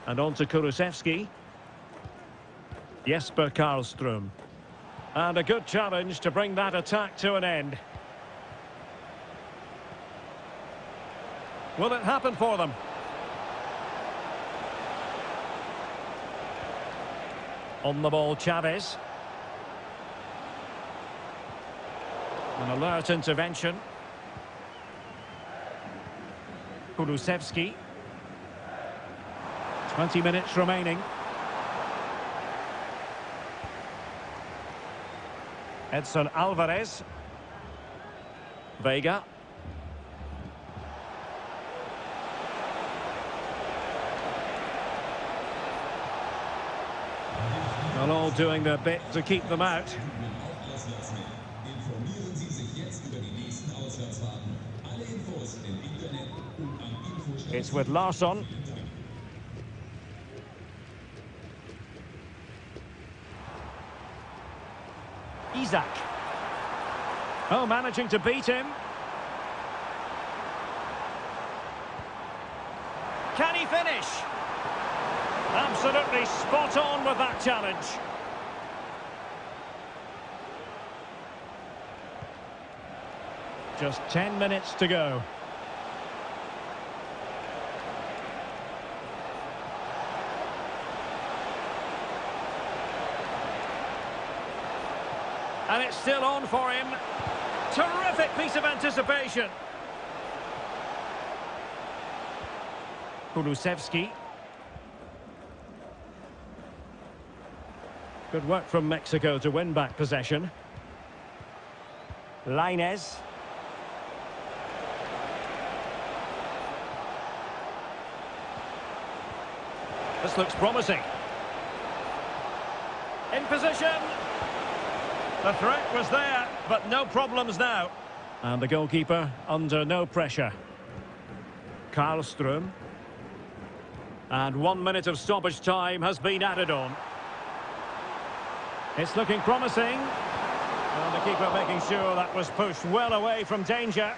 And on to Kulusevski. Jesper Karlström. And a good challenge to bring that attack to an end. Will it happen for them? On the ball, Chavez. An alert intervention. Kulusevski. 20 minutes remaining. Edson Alvarez. Vega. Well, all doing their bit to keep them out. It's with Larsson. Isak. Oh, managing to beat him. Can he finish? Absolutely spot on with that challenge. Just 10 minutes to go. And it's still on for him. Terrific piece of anticipation. Kulusevski. Good work from Mexico to win back possession. Lainez. This looks promising. In position. The threat was there, but no problems now. And the goalkeeper under no pressure. Karlström. And 1 minute of stoppage time has been added on. It's looking promising. And the keeper making sure that was pushed well away from danger.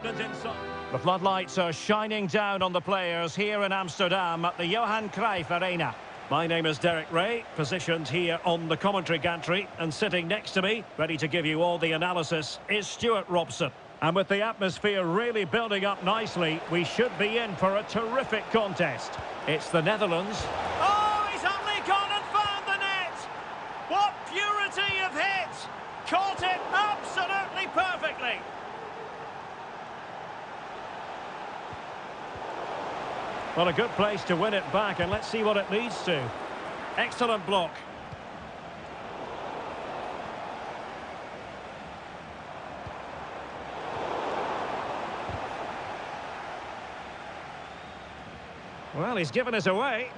The floodlights are shining down on the players here in Amsterdam at the Johan Cruyff Arena. My name is Derek Ray, positioned here on the commentary gantry, and sitting next to me, ready to give you all the analysis, is Stuart Robson. And with the atmosphere really building up nicely, we should be in for a terrific contest. It's the Netherlands. Oh, he's only gone and found the net! What purity of hit! Caught it absolutely perfectly! Well, a good place to win it back, and let's see what it leads to. Excellent block. Well, he's given us away.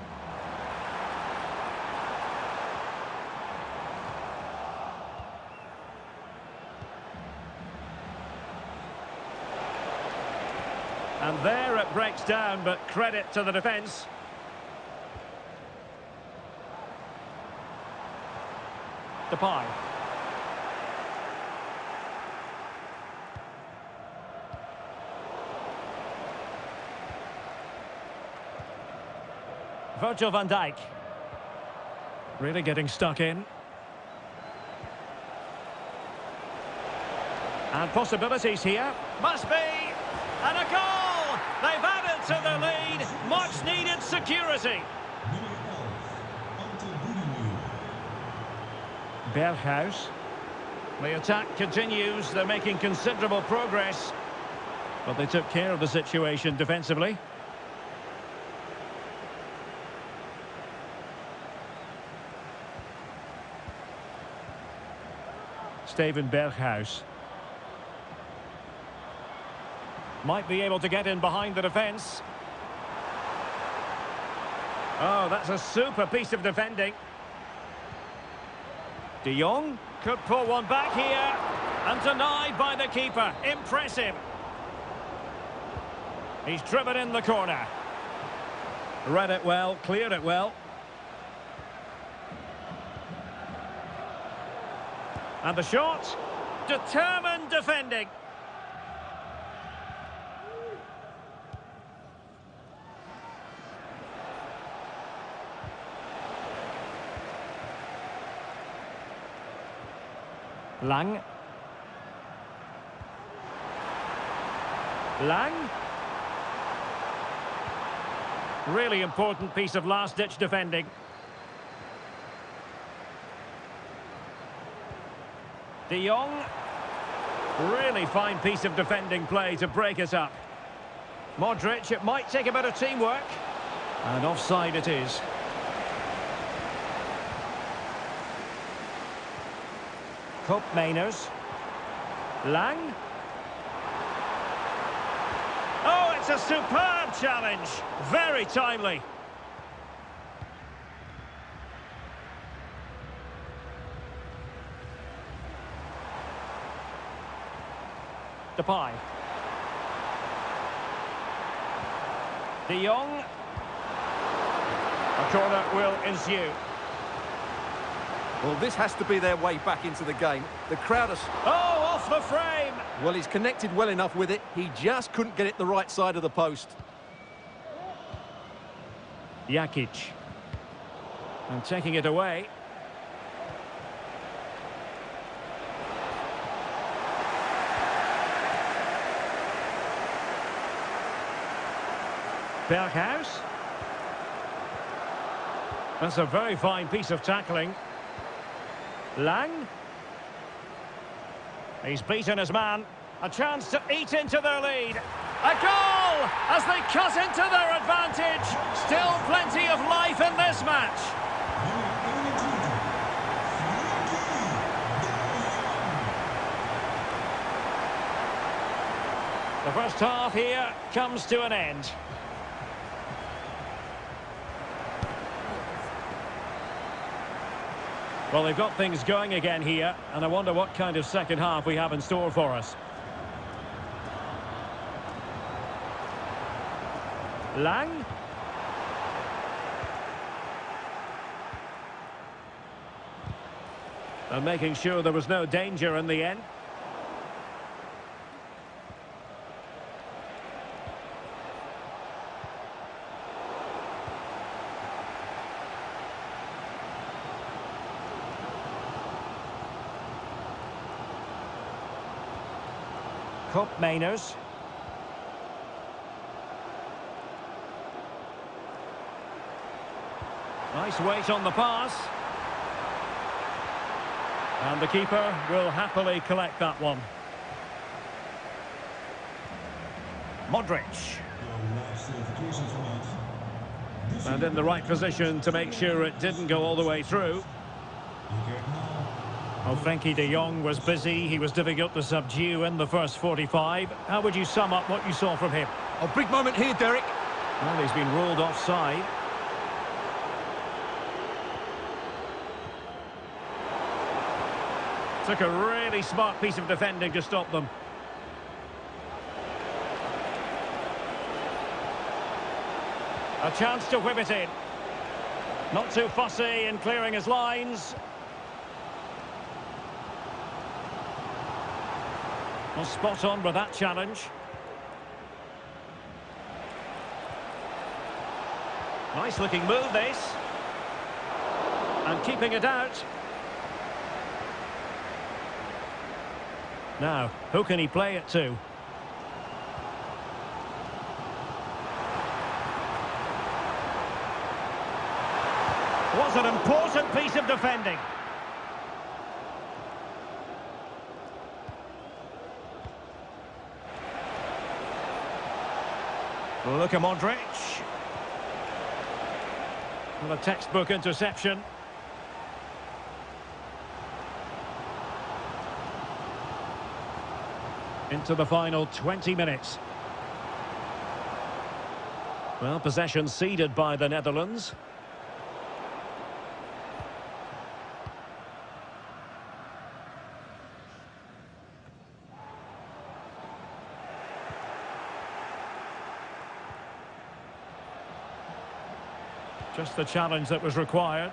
And there it breaks down, but credit to the defence. Depay. Virgil van Dijk. Really getting stuck in. And possibilities here. Must be! And a goal! They've added to the lead. Much needed security. Berghuis. The attack continues. They're making considerable progress. But they took care of the situation defensively. Steven Berghuis. Might be able to get in behind the defence. Oh, that's a super piece of defending. De Jong could pull one back here. And denied by the keeper. Impressive. He's driven in the corner. Read it well, cleared it well. And the shot. Determined defending. Lang. Really important piece of last-ditch defending. De Jong. Really fine piece of defending play to break us up. Modric, it might take a bit of teamwork. And offside it is. Koopmeiners. Lang. Oh, it's a superb challenge. Very timely. Depay. De Jong. A corner will ensue. Well, this has to be their way back into the game. The crowd is... Oh, off the frame! Well, he's connected well enough with it. He just couldn't get it the right side of the post. Jakic. And taking it away. Berghuis. That's a very fine piece of tackling. Lang. He's beaten his man. A chance to eat into their lead. A goal as they cut into their advantage. Still plenty of life in this match. The first half here comes to an end. Well, they've got things going again here, and I wonder what kind of second half we have in store for us. Lang. And making sure there was no danger in the end. Mainers. Nice weight on the pass. And the keeper will happily collect that one. Modric. And in the right position to make sure it didn't go all the way through. Well, Frenkie de Jong was busy. He was difficult to subdue in the first 45. How would you sum up what you saw from him? Oh, big moment here, Derek. Well, he's been ruled offside. Took a really smart piece of defending to stop them. A chance to whip it in. Not too fussy in clearing his lines. Well, spot on with that challenge. Nice looking move, this. And keeping it out. Now, who can he play it to? Was an important piece of defending. Look at Modric. Well, a textbook interception. Into the final 20 minutes. Well, possession ceded by the Netherlands. Just the challenge that was required.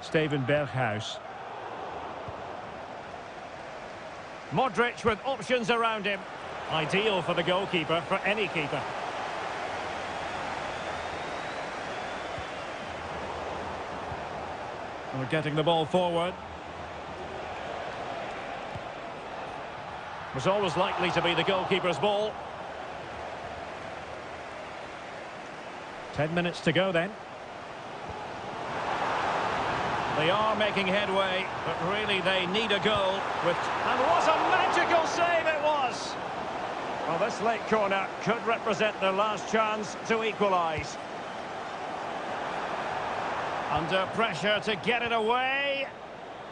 Steven Berghuis. Modric with options around him. Ideal for the goalkeeper, for any keeper. We're getting the ball forward. Was always likely to be the goalkeeper's ball. 10 minutes to go then. They are making headway, but really they need a goal. And what a magical save it was! Well, this late corner could represent their last chance to equalise. Under pressure to get it away.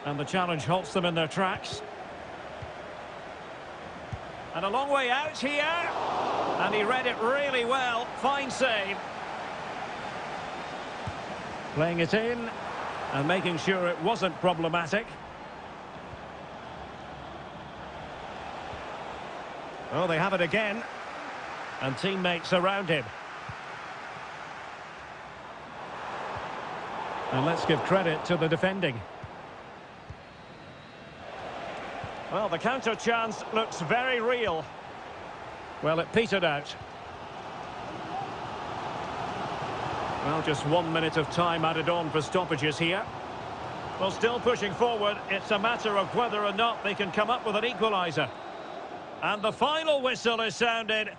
And the challenge halts them in their tracks. And a long way out here. And he read it really well. Fine save. Playing it in. And making sure it wasn't problematic. Oh, they have it again. And teammates around him. And let's give credit to the defending. Well, the counter chance looks very real. Well, it petered out. Well, just 1 minute of time added on for stoppages here. Well, still pushing forward. It's a matter of whether or not they can come up with an equaliser. And the final whistle is sounded.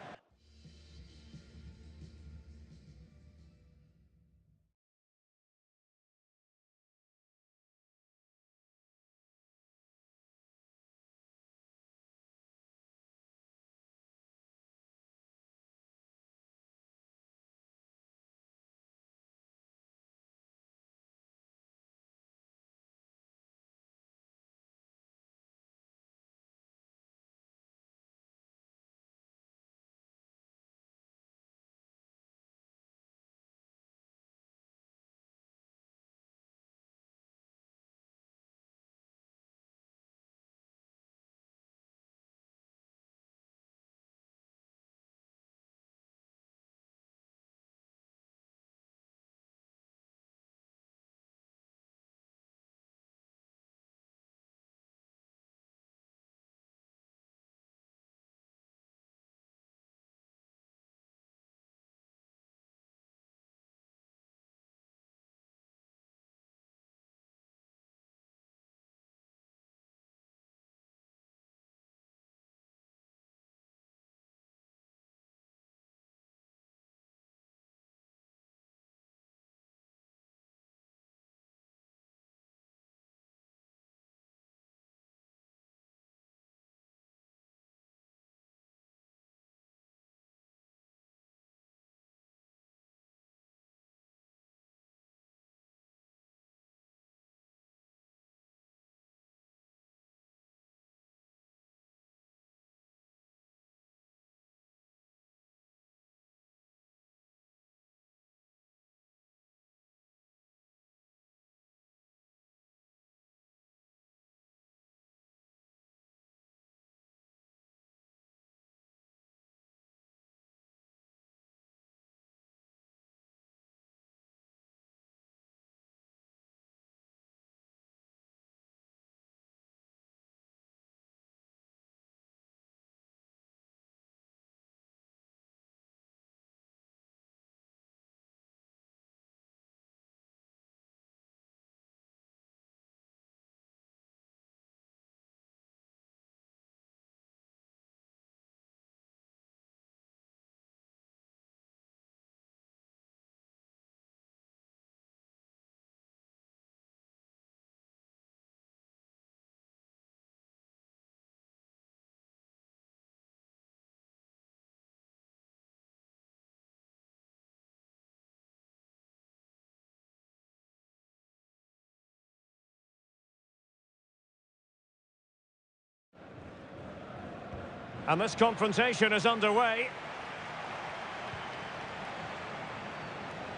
And this confrontation is underway.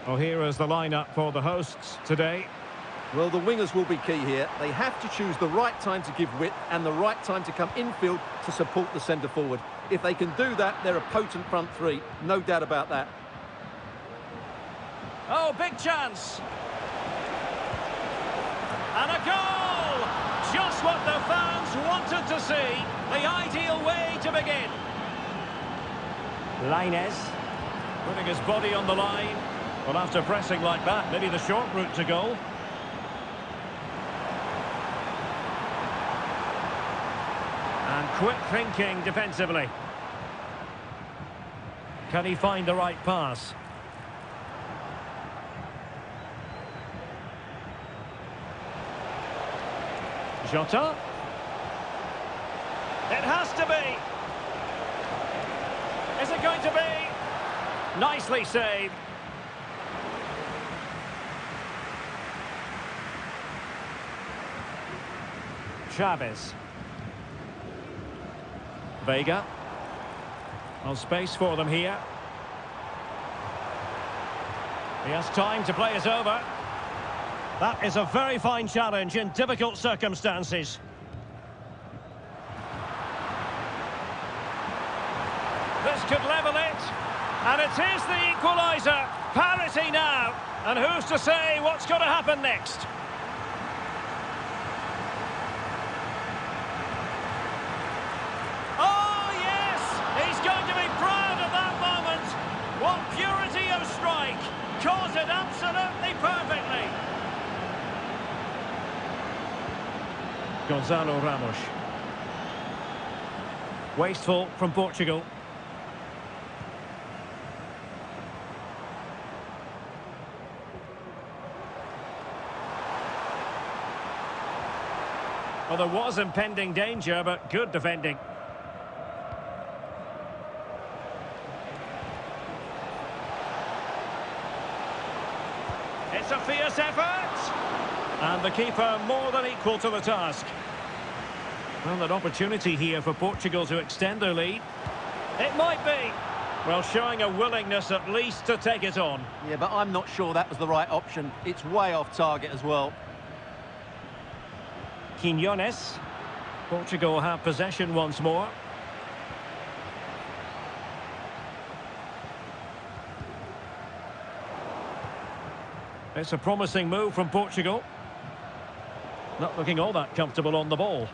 Well, here is the lineup for the hosts today. Well, the wingers will be key here. They have to choose the right time to give width and the right time to come infield to support the centre forward. If they can do that, they're a potent front three. No doubt about that. Oh, big chance. And a goal! Just what the fans wanted to see. The ideal way to begin. Lainez putting his body on the line. Well, after pressing like that, maybe the short route to goal. And quick thinking defensively. Can he find the right pass? Jota. It has to be. Is it going to be? Nicely saved. Chavez. Vega. No space for them here. He has time to play it over. That is a very fine challenge in difficult circumstances. This could level it. And it is the equaliser. Parity now. And who's to say what's going to happen next? Oh, yes! He's going to be proud of that moment. What purity of strike. Caught it absolutely perfectly. Gonzalo Ramos. Wasteful from Portugal. Well, there was impending danger, but good defending. It's a fierce effort. And the keeper more than equal to the task. Well, an opportunity here for Portugal to extend their lead. It might be. Well, showing a willingness at least to take it on. Yeah, but I'm not sure that was the right option. It's way off target as well. Quinones. Portugal have possession once more. It's a promising move from Portugal. Not looking all that comfortable on the ball.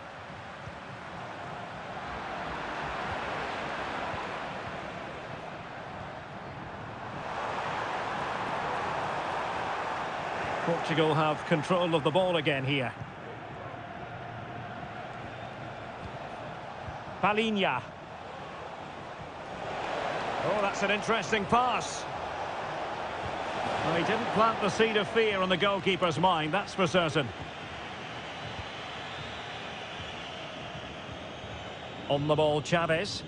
Portugal have control of the ball again here. Palinha. Oh, that's an interesting pass. Well, he didn't plant the seed of fear on the goalkeeper's mind, that's for certain. On the ball, Chavez.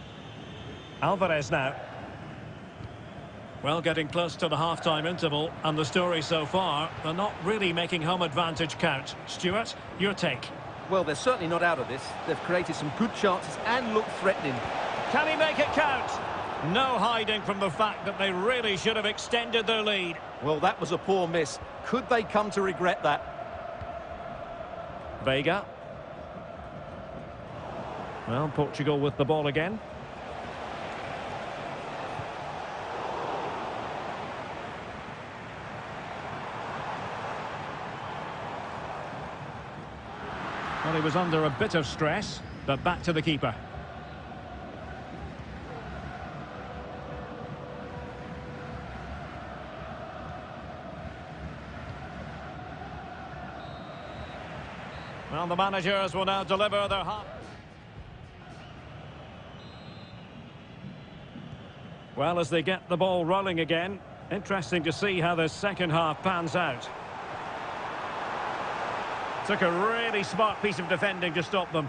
Alvarez now. Well, getting close to the half-time interval, and the story so far, they're not really making home advantage count. Stuart, your take? Well, they're certainly not out of this. They've created some good chances and look threatening. Can he make it count? No hiding from the fact that they really should have extended their lead. Well, that was a poor miss. Could they come to regret that? Vega. Well, Portugal with the ball again. Well, he was under a bit of stress, but back to the keeper. Well, the managers will now deliver their half. Well, as they get the ball rolling again, interesting to see how the second half pans out. Took a really smart piece of defending to stop them.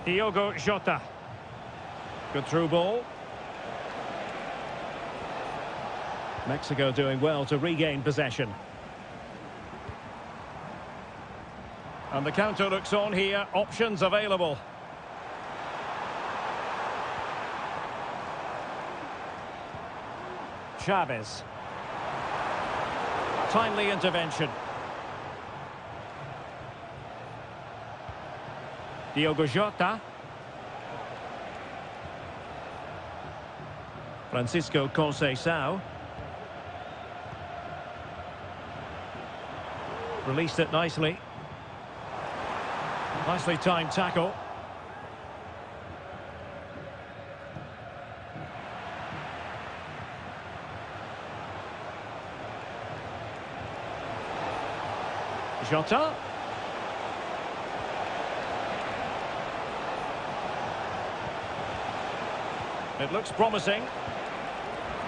Diogo Jota. Good through ball. Mexico doing well to regain possession. And the counter looks on here. Options available. Chavez. Timely intervention. Diogo Jota. Francisco Conceição. Released it nicely. Nicely timed tackle. Jota. It looks promising.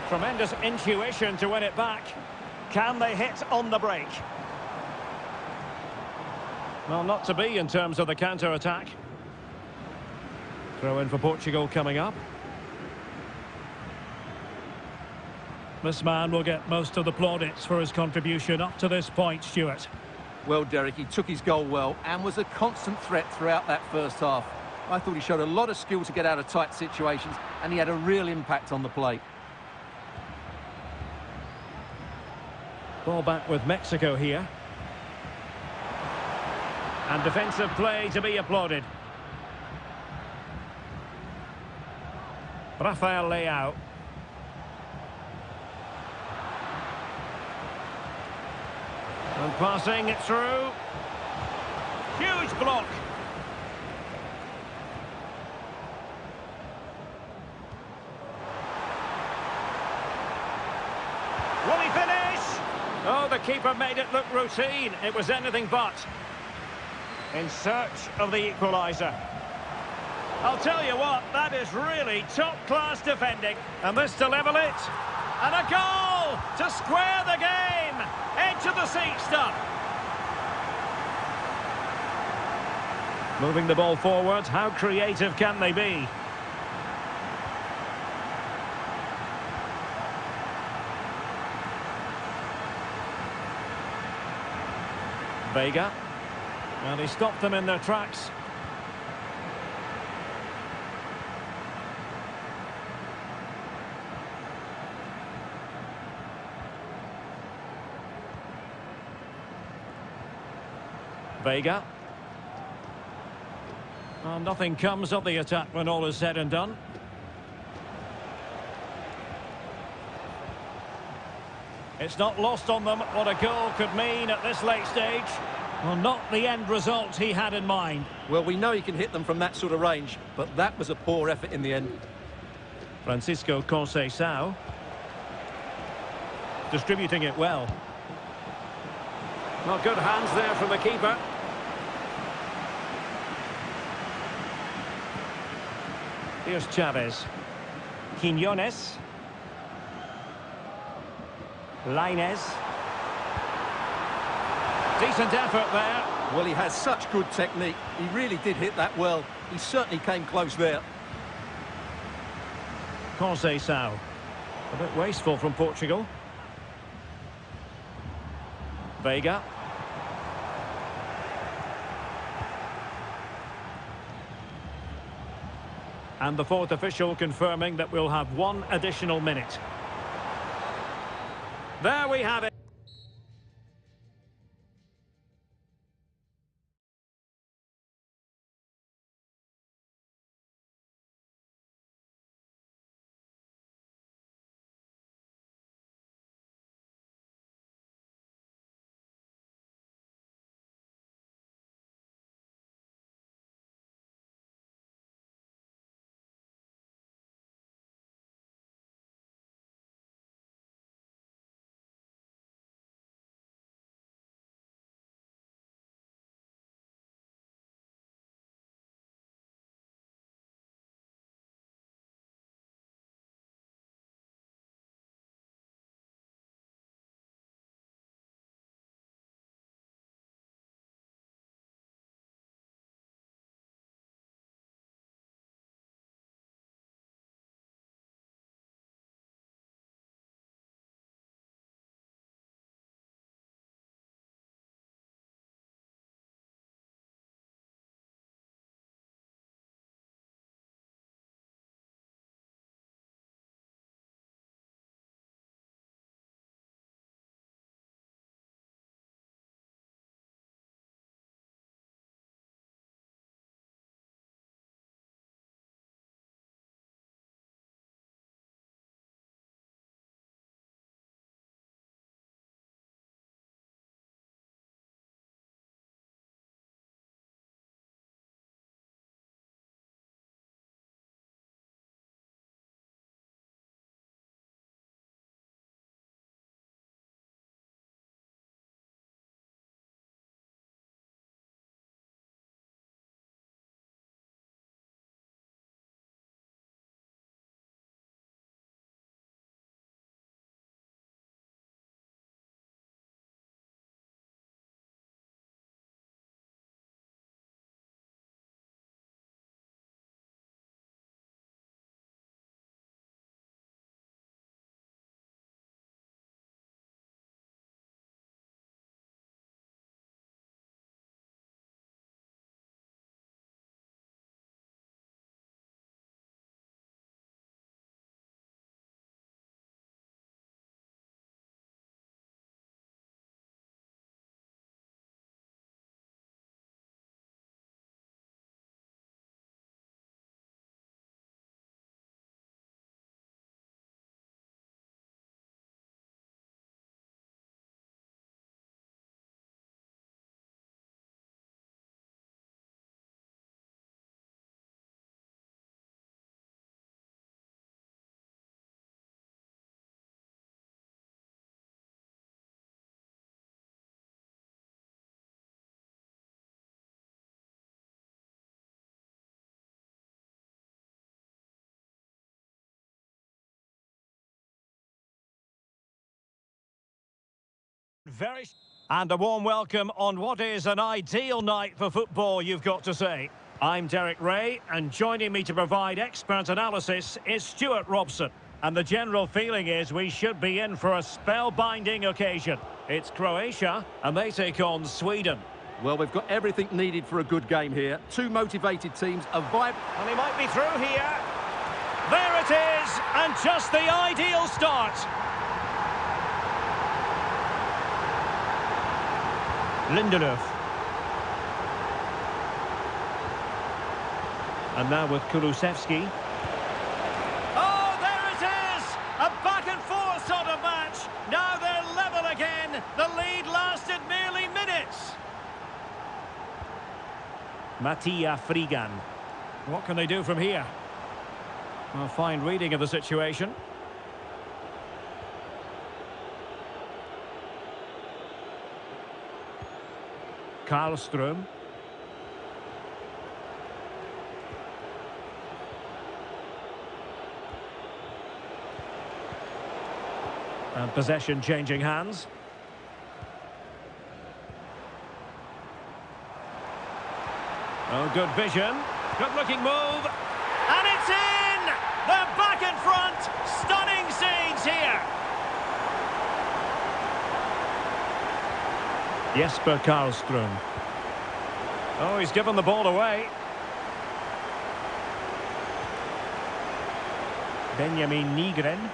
Tremendous intuition to win it back. Can they hit on the break? Well, not to be in terms of the counter-attack. Throw in for Portugal coming up. This man will get most of the plaudits for his contribution up to this point, Stuart. Well, Derek, he took his goal well and was a constant threat throughout that first half. I thought he showed a lot of skill to get out of tight situations, and he had a real impact on the play. Ball back with Mexico here. And defensive play to be applauded. Rafael Lyon. And passing it through. Huge block. Will he finish? Oh, the keeper made it look routine. It was anything but. In search of the equaliser. I'll tell you what, that is really top-class defending. And this to level it. And a goal to square the game. Edge of the seat stuff. Moving the ball forward, how creative can they be? Vega. And he stopped them in their tracks. Vega. Well, nothing comes of the attack when all is said and done. It's not lost on them what a goal could mean at this late stage. Well, not the end result he had in mind. Well, we know he can hit them from that sort of range, but that was a poor effort in the end. Francisco Conceição. Distributing it well. Well, good hands there from the keeper. Here's Chavez. Quiñones. Lainez. Decent effort there. Well, he has such good technique. He really did hit that well. He certainly came close there. Conceição. A bit wasteful from Portugal. Vega. And the fourth official confirming that we'll have one additional minute. There we have it. Very... And a warm welcome on what is an ideal night for football, you've got to say. I'm Derek Ray, and joining me to provide expert analysis is Stuart Robson. And the general feeling is we should be in for a spellbinding occasion. It's Croatia, and they take on Sweden. Well, we've got everything needed for a good game here. Two motivated teams, a vibe... And he might be through here. There it is, and just the ideal start. Lindelöf. And now with Kulusevski. Oh, there it is! A back and forth sort of match. Now they're level again. The lead lasted merely minutes. Mattia Frigan. What can they do from here? A fine reading of the situation. Karlström. And possession changing hands. Oh, good vision. Good looking move. And it's in! They're back in front. Stunning scenes here. Jesper Karlström. Oh, he's given the ball away. Benjamin Nygren.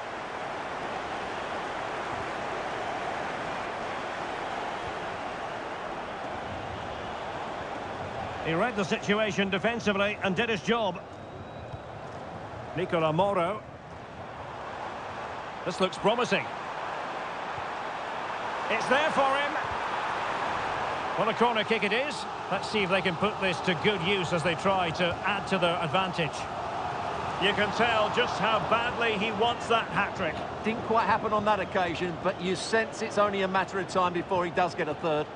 He read the situation defensively and did his job. Nicola Moro. This looks promising. It's there for him. What a corner kick it is. Let's see if they can put this to good use as they try to add to their advantage. You can tell just how badly he wants that hat-trick. Didn't quite happen on that occasion, but you sense it's only a matter of time before he does get a third.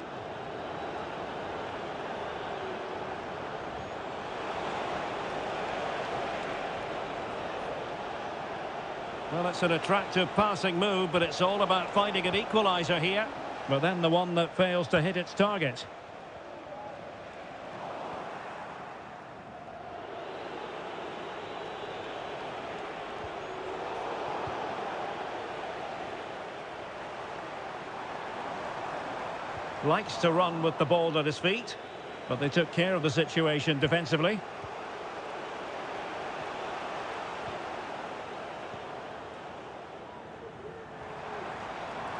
Well, it's an attractive passing move, but it's all about finding an equaliser here. But then the one that fails to hit its target. Likes to run with the ball at his feet, but they took care of the situation defensively.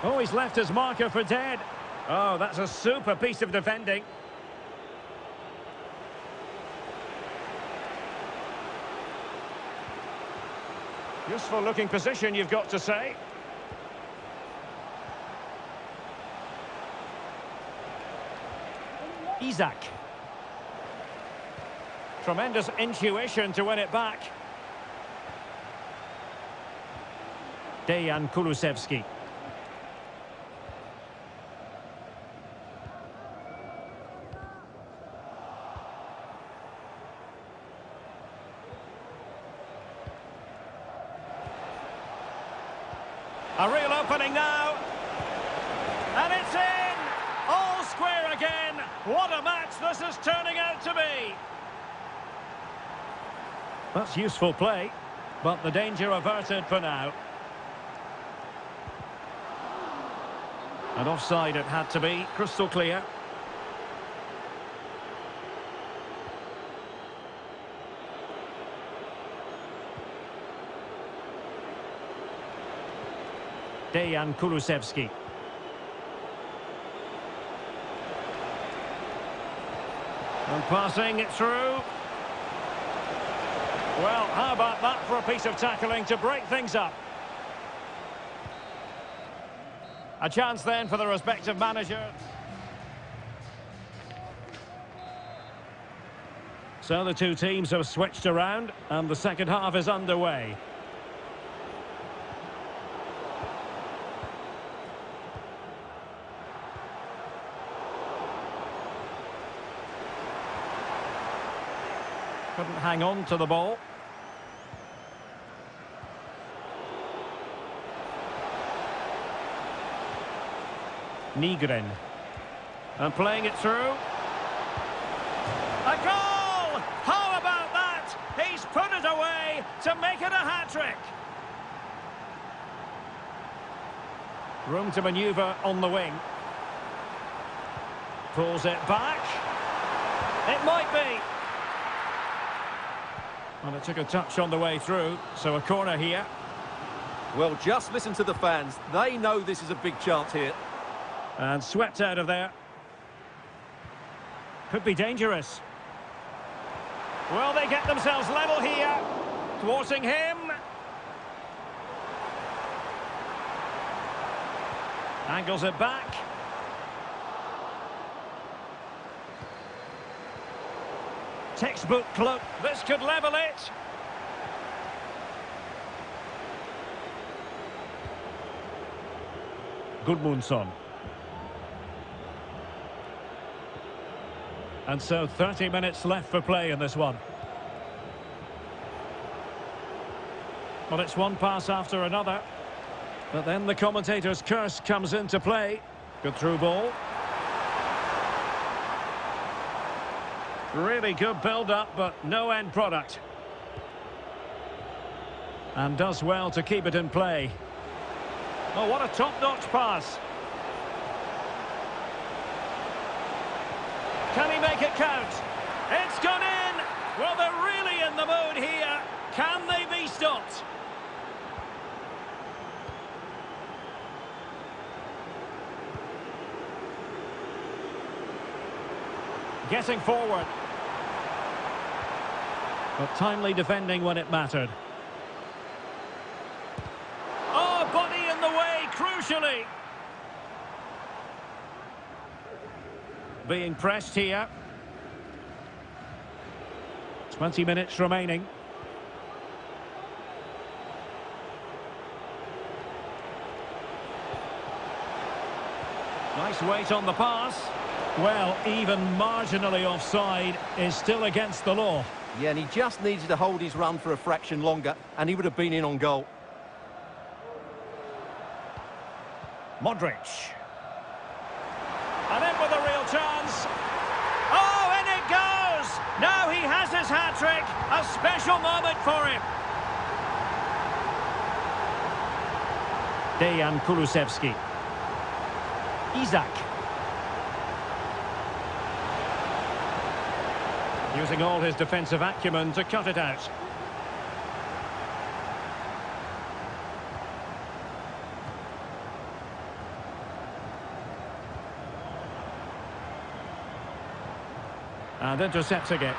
Oh, he's left his marker for dead. Oh, that's a super piece of defending. Useful looking position, you've got to say. Isak. Tremendous intuition to win it back. Dejan Kulusevski. A real opening now. And it's in! All square again. What a match this is turning out to be. That's useful play, but the danger averted for now. And offside it had to be, crystal clear. Dejan Kulusevski. And passing it through. Well, how about that for a piece of tackling to break things up? A chance then for the respective managers. So the two teams have switched around and the second half is underway. Couldn't hang on to the ball. Nygren. And playing it through. A goal! How about that? He's put it away to make it a hat-trick. Room to manoeuvre on the wing. Pulls it back. It might be. Well, it took a touch on the way through, so a corner here. Well, just listen to the fans. They know this is a big chance here. And swept out of there. Could be dangerous. Well, they get themselves level here. Thwarting him. Angles it back. Textbook cloak. This could level it. Gudmundsson. And so 30 minutes left for play in this one. Well, it's one pass after another. But then the commentator's curse comes into play. Good through ball. Really good build-up, but no end product. And does well to keep it in play. Oh, what a top-notch pass. Can he make it count? It's gone in! Well, they're really in the mood here. Can they be stopped? Getting forward. But timely defending when it mattered. Oh, body in the way, crucially. Being pressed here. 20 minutes remaining. Nice weight on the pass. Well, even marginally offside is still against the law. Yeah, and he just needed to hold his run for a fraction longer, and he would have been in on goal. Modric. And in with a real chance. Oh, in it goes! Now he has his hat-trick. A special moment for him. Dejan Kulusevski. Isak. Using all his defensive acumen to cut it out. And intercepting it.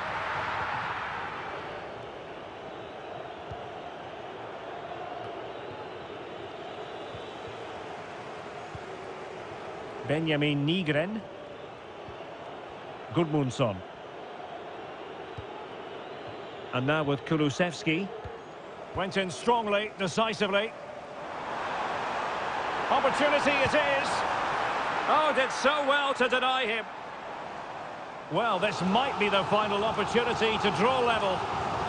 Benjamin Nygren. Gudmundsson. And now with Kulusevski. Went in strongly, decisively. Opportunity it is. Oh, did so well to deny him. Well, this might be the final opportunity to draw level.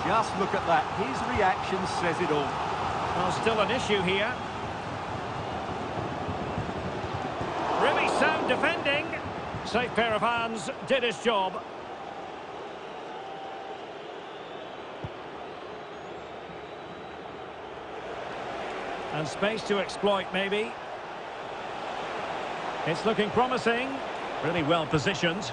Just look at that. His reaction says it all. Well, still an issue here. Really sound defending. Safe pair of hands, did his job. And space to exploit, maybe. It's looking promising. Really well positioned.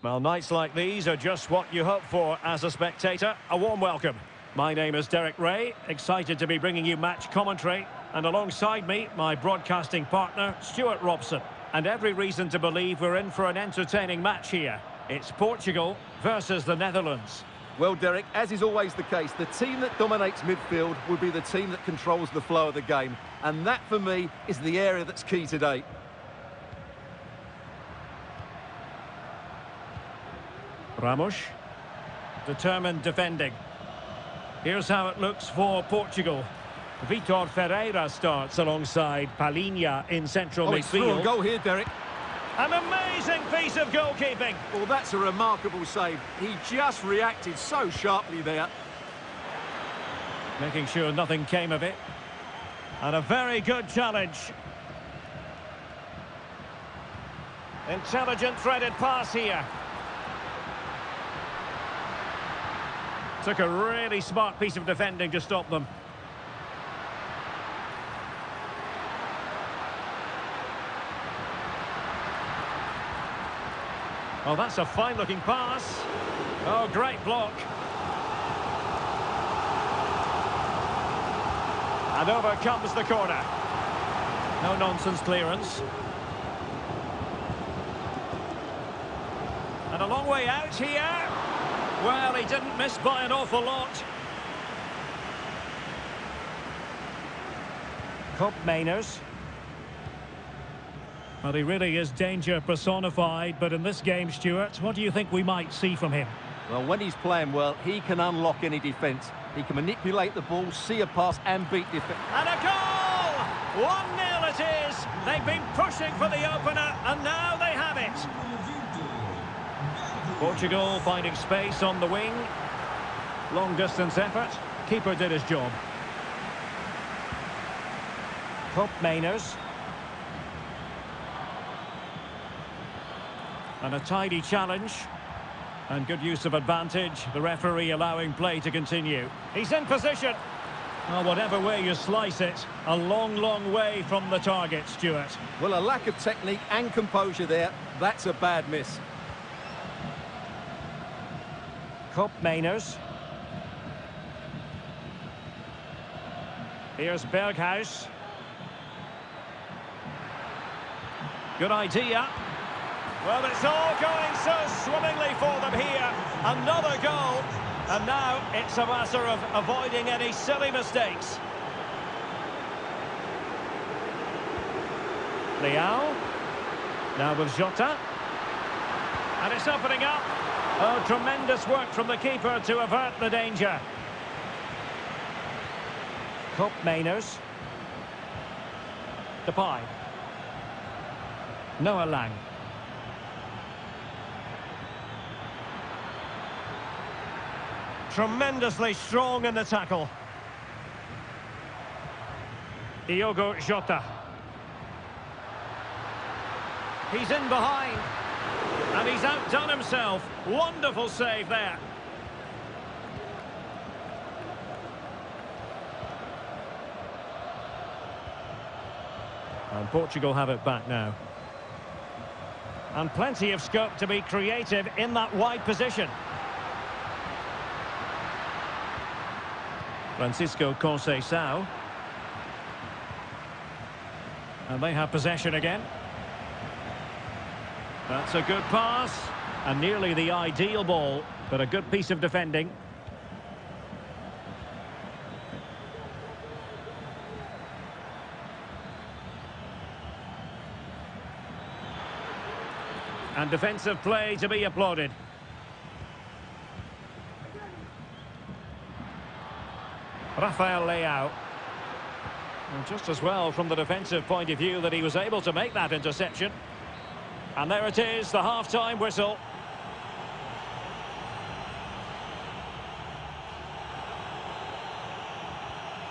Well, nights like these are just what you hope for as a spectator. A warm welcome. My name is Derek Ray, excited to be bringing you match commentary. And alongside me, my broadcasting partner, Stuart Robson. And every reason to believe we're in for an entertaining match here. It's Portugal versus the Netherlands. Well, Derek, as is always the case, the team that dominates midfield will be the team that controls the flow of the game. And that, for me, is the area that's key today. Ramos. Determined defending. Here's how it looks for Portugal. Vitor Ferreira starts alongside Palhinha in central midfield. He's through a goal here, Derek. An amazing piece of goalkeeping. Well, that's a remarkable save. He just reacted so sharply there. Making sure nothing came of it. And a very good challenge. Intelligent threaded pass here. Took a really smart piece of defending to stop them. Oh, that's a fine-looking pass. Oh, great block. And over comes the corner. No-nonsense clearance. And a long way out here. Well, he didn't miss by an awful lot. Cup Mainers. Well, he really is danger personified, but in this game, Stuart, what do you think we might see from him? Well, when he's playing well, he can unlock any defence. He can manipulate the ball, see a pass and beat defence. And a goal! 1-0 it is. They've been pushing for the opener, and now they have it. Portugal finding space on the wing. Long-distance effort. Keeper did his job. Cup Mainers. And a tidy challenge. And good use of advantage. The referee allowing play to continue. He's in position. Well, whatever way you slice it, a long, long way from the target, Stuart. Well, a lack of technique and composure there. That's a bad miss. Cup Mainers. Here's Berghuis. Good idea. Well, it's all going so swimmingly for them here. Another goal. And now it's a matter of avoiding any silly mistakes. Lyon. Now with Jota. And it's opening up. Oh, tremendous work from the keeper to avert the danger. Cup Mainers. Depay. Noah Lang. Tremendously strong in the tackle. Diogo Jota. He's in behind. And he's outdone himself. Wonderful save there. And Portugal have it back now. And plenty of scope to be creative in that wide position. Francisco Conceição. And they have possession again. That's a good pass. And nearly the ideal ball, but a good piece of defending. And defensive play to be applauded. Rafael Leão. And just as well from the defensive point of view that he was able to make that interception. And there it is, the half-time whistle.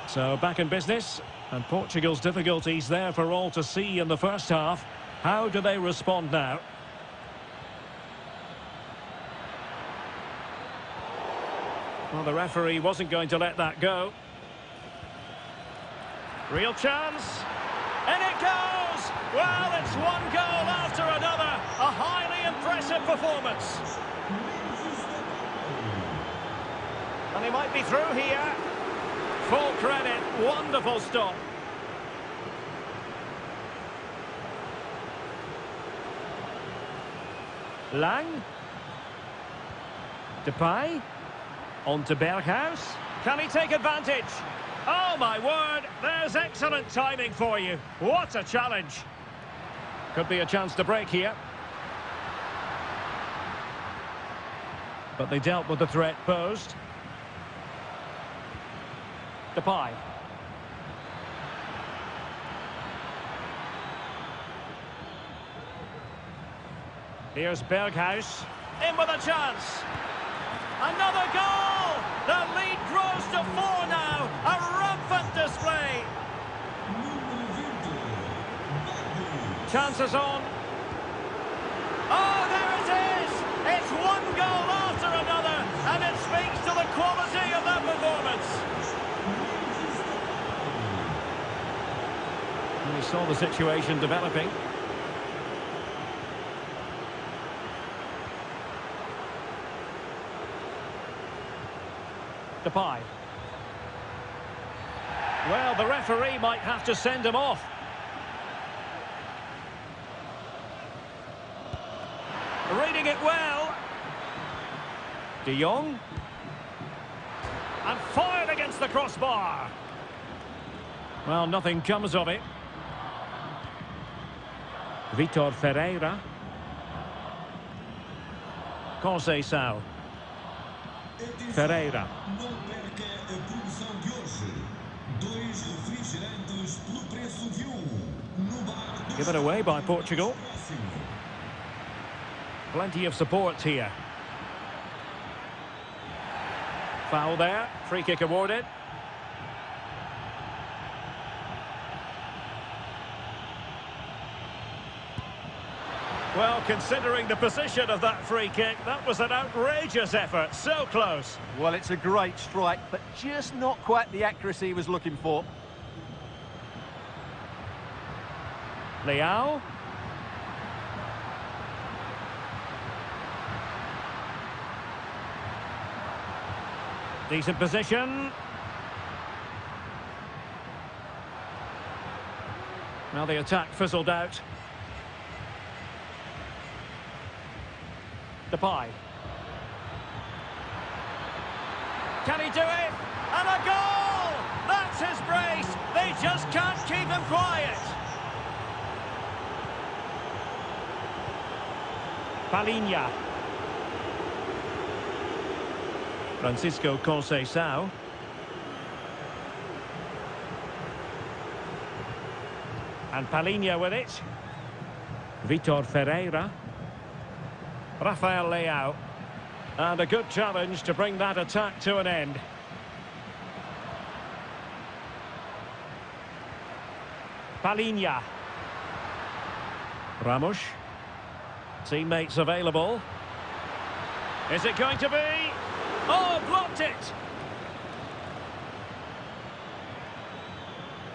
So back in business, and Portugal's difficulties there for all to see in the first half. How do they respond now? Well, the referee wasn't going to let that go. Real chance. In it goes! Well, it's one goal after another. A highly impressive performance. And he might be through here. Full credit, wonderful stop. Lang. Depay. On to Berghuis. Can he take advantage? Oh, my word, there's excellent timing for you. What a challenge. Could be a chance to break here. But they dealt with the threat posed. Depay. Here's Berghuis. In with a chance. Another goal! The lead grows to 4 now. A rampant display. Chances on. Oh, there it is! It's one goal after another, and it speaks to the quality of that performance. We saw the situation developing. Depay. Well, the referee might have to send him off. Reading it well. De Jong. And fired against the crossbar. Well, nothing comes of it. Vitor Ferreira. Conceição. Ferreira. Given away by Portugal. Plenty of support here. Foul there. Free kick awarded. Well, considering the position of that free kick, that was an outrageous effort. So close. Well, it's a great strike, but just not quite the accuracy he was looking for. Lyon. Decent position. Now the attack fizzled out. Depay. Can he do it? And a goal! That's his brace. They just can't keep him quiet. Palinha. Francisco Conceição. And Palinha with it. Vitor Ferreira. Rafael Leao. And a good challenge to bring that attack to an end. Palinha. Ramos. Teammates available. Is it going to be? Oh, blocked it!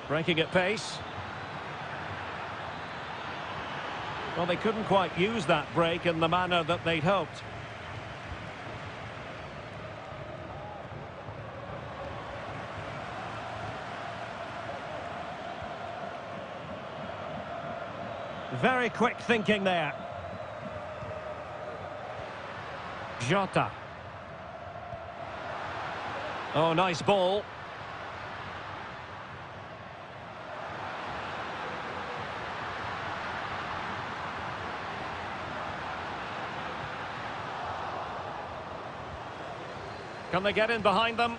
Breaking at pace. Well, they couldn't quite use that break in the manner that they'd hoped. Very quick thinking there. Jota. Oh, nice ball. Can they get in behind them?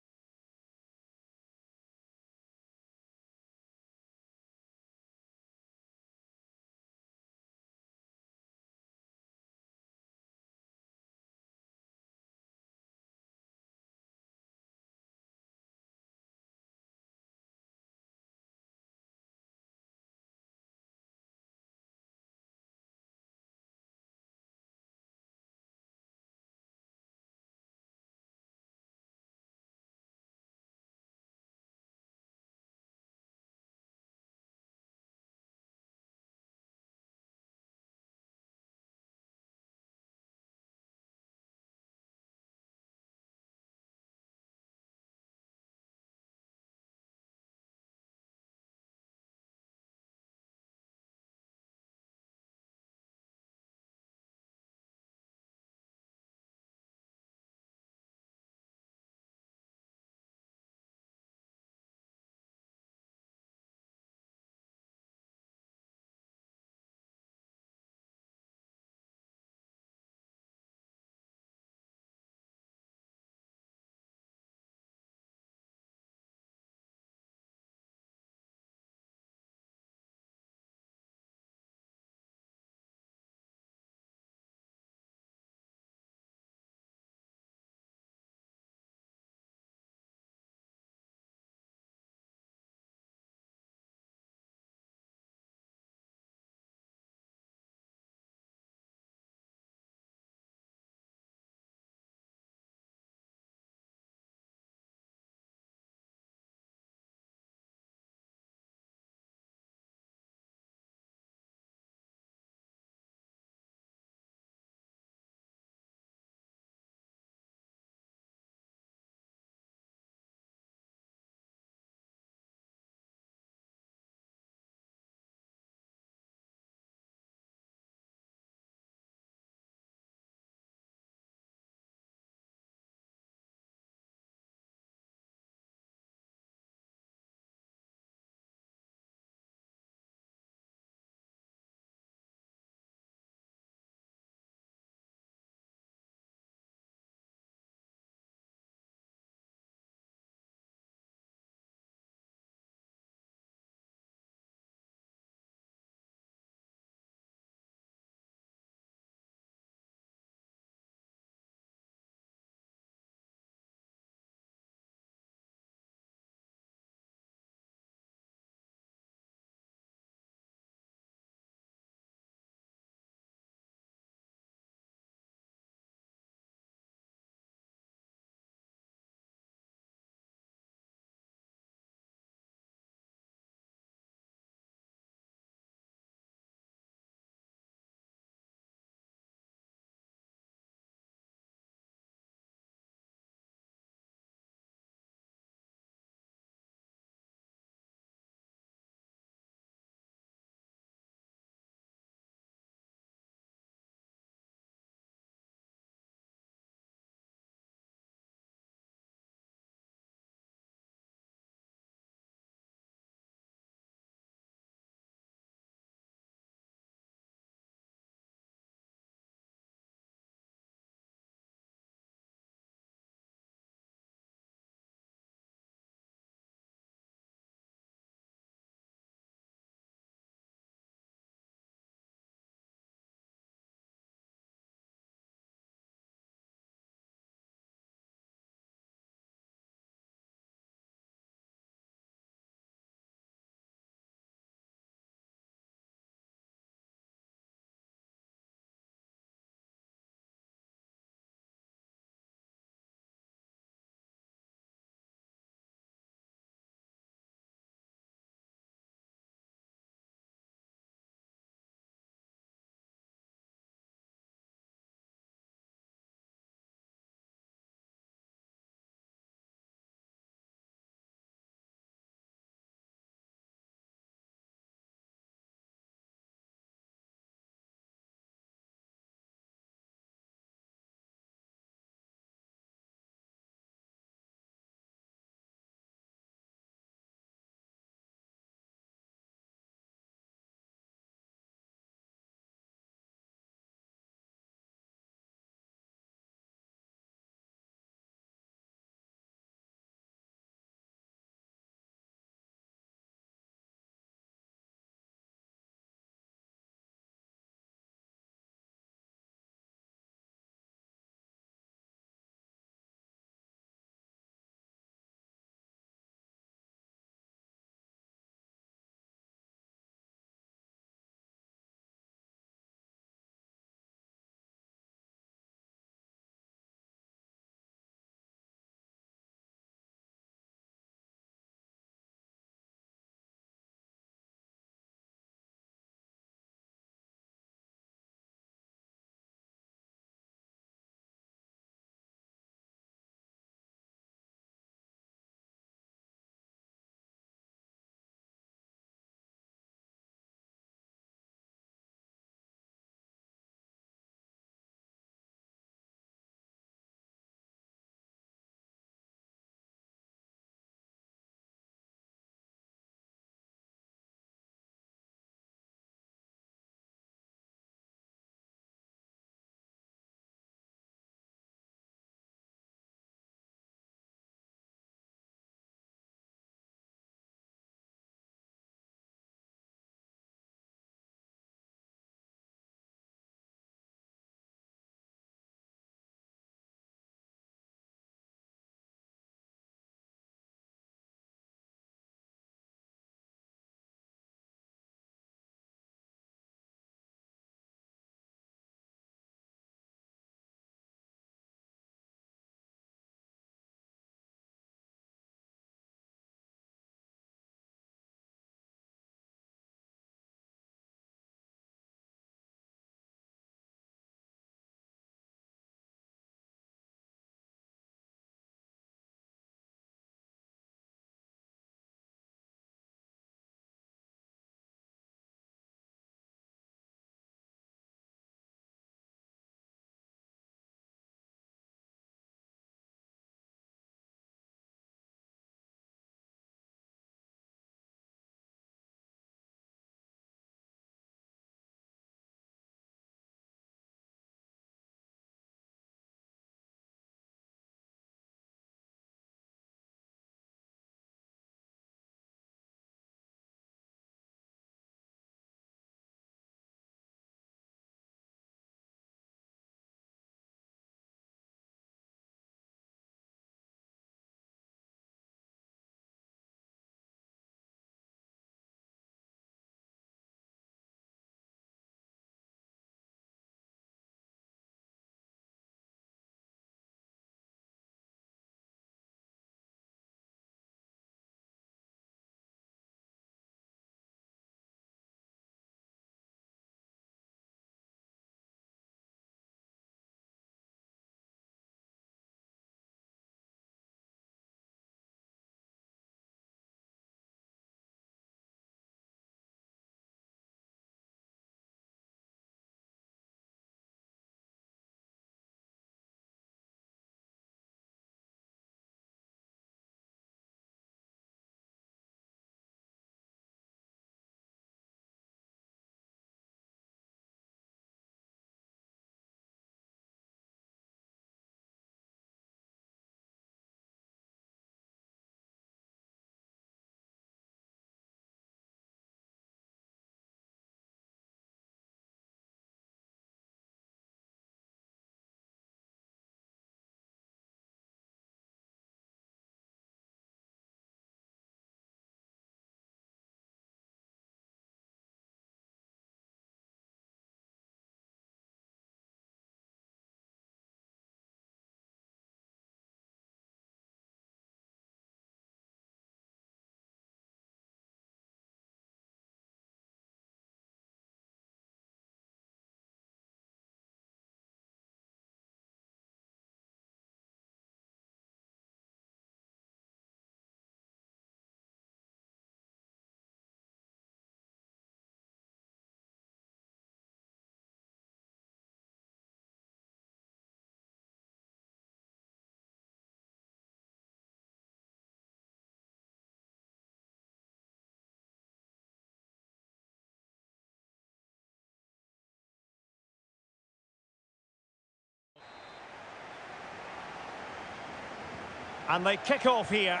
And they kick off here.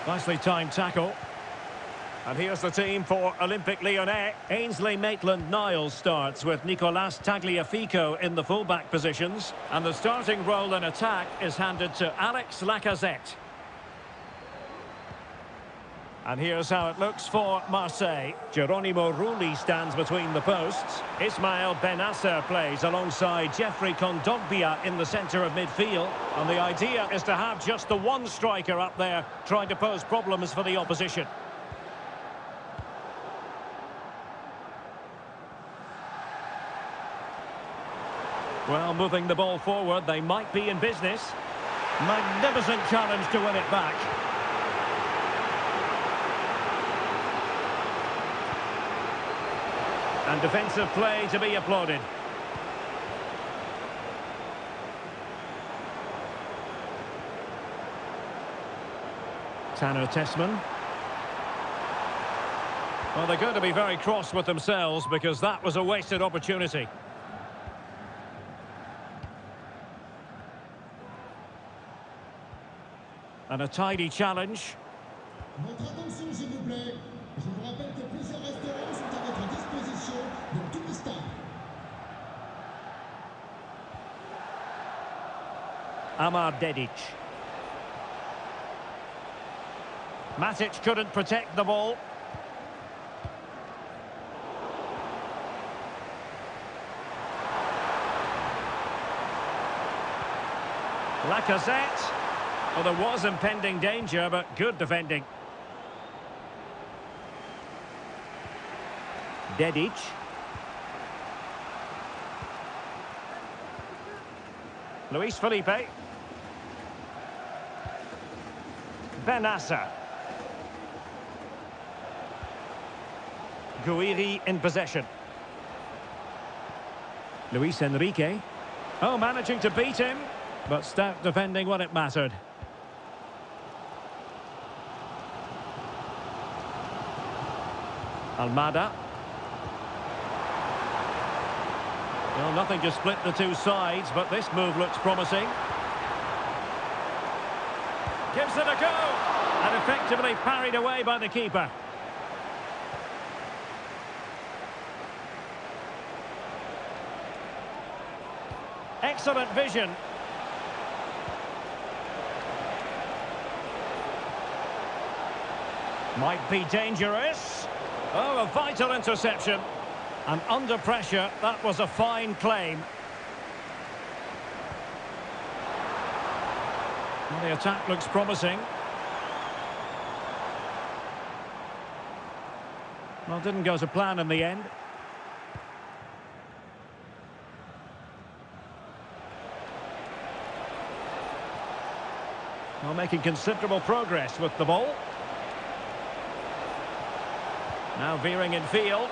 Nicely timed tackle. And here's the team for Olympique Lyonnais. Ainsley Maitland-Niles starts with Nicolas Tagliafico in the fullback positions. And the starting role in attack is handed to Alex Lacazette. And here's how it looks for Marseille. Geronimo Rulli stands between the posts. Ismail Benasser plays alongside Jeffrey Kondogbia in the centre of midfield. And the idea is to have just the one striker up there trying to pose problems for the opposition. Well, moving the ball forward, they might be in business. Magnificent challenge to win it back. And defensive play to be applauded. Tanner Tessman. Well, they're going to be very cross with themselves because that was a wasted opportunity. And a tidy challenge. Votre attention, s'il vous plaît. Je vous rappelle que plusieurs restaurants sont à votre disposition dans tout le stade. Amar Dedic. Matic couldn't protect the ball. Lacazette. Well, there was impending danger, but good defending. Dedic. Luis Felipe. Benasser. Guiri in possession. Luis Enrique. Oh, managing to beat him, but stout defending when it mattered. Almada. Well, nothing to split the two sides, but this move looks promising. Gives it a go, and effectively parried away by the keeper. Excellent vision. Might be dangerous. Oh, a vital interception. And under pressure, that was a fine claim. Well, the attack looks promising. Well, didn't go to plan in the end. Well, making considerable progress with the ball. Now veering in field.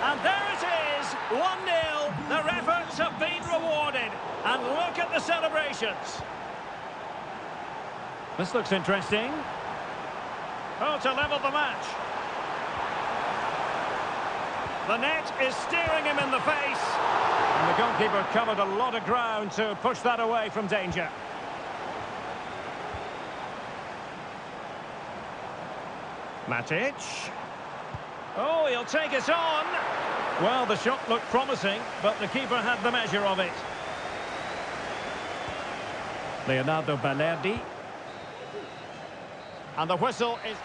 And there it is, 1-0. Their efforts have been rewarded. And look at the celebrations. This looks interesting. Oh, to level the match. The net is steering him in the face. And the goalkeeper covered a lot of ground to push that away from danger. Matic. Oh, he'll take it on. Well, the shot looked promising, but the keeper had the measure of it. Leonardo Balerdi. And the whistle is...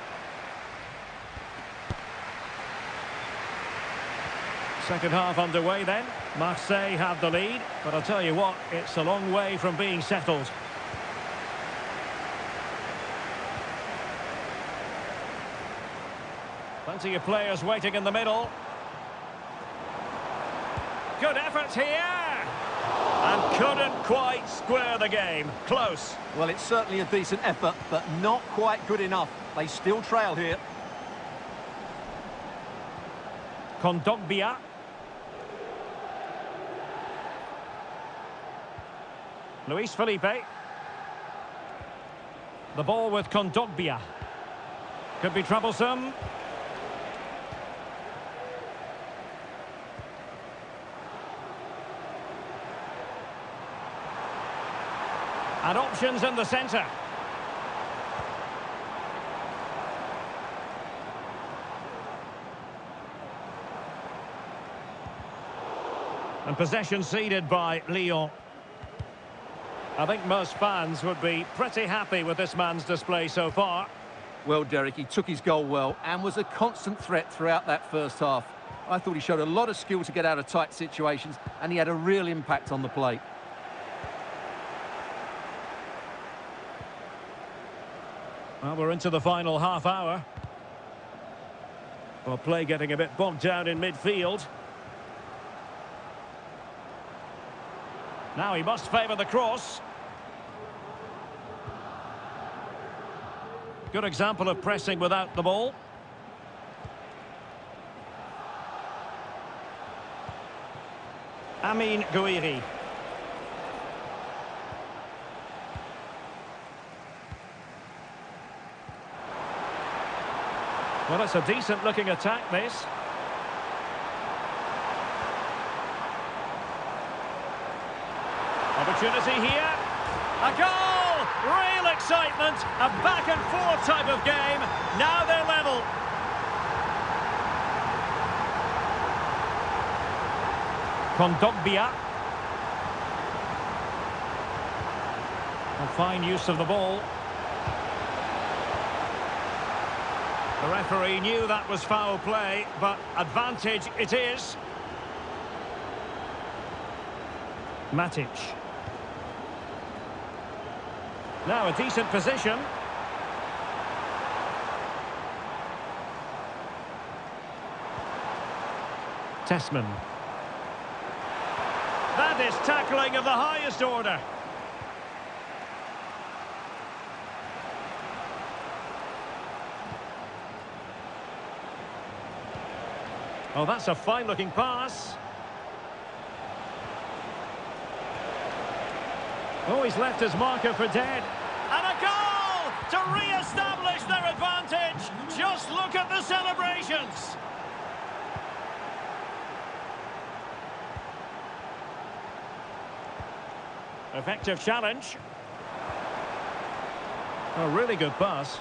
Second half underway then. Marseille have the lead, but I'll tell you what, it's a long way from being settled. Plenty of players waiting in the middle. Good effort here. And couldn't quite square the game. Close. Well, it's certainly a decent effort, but not quite good enough. They still trail here. Kondogbia. Luis Felipe. The ball with Kondogbia. Could be troublesome. And options in the centre. And possession ceded by Lyon. I think most fans would be pretty happy with this man's display so far. Well, Derek, he took his goal well and was a constant threat throughout that first half. I thought he showed a lot of skill to get out of tight situations, and he had a real impact on the play. Well, we're into the final half hour. Well, play getting a bit bogged down in midfield. Now he must favour the cross. Good example of pressing without the ball. Amin Gouiri. Well, it's a decent-looking attack, this. Opportunity here. A goal! Real excitement. A back-and-forth type of game. Now they're level. Kondogbia. A fine use of the ball. The referee knew that was foul play, but advantage it is. Matic. Now a decent position. Tessman. That is tackling of the highest order. Oh, that's a fine-looking pass. Oh, he's left his marker for dead. And a goal to re-establish their advantage. Just look at the celebrations. Effective challenge. A really good pass.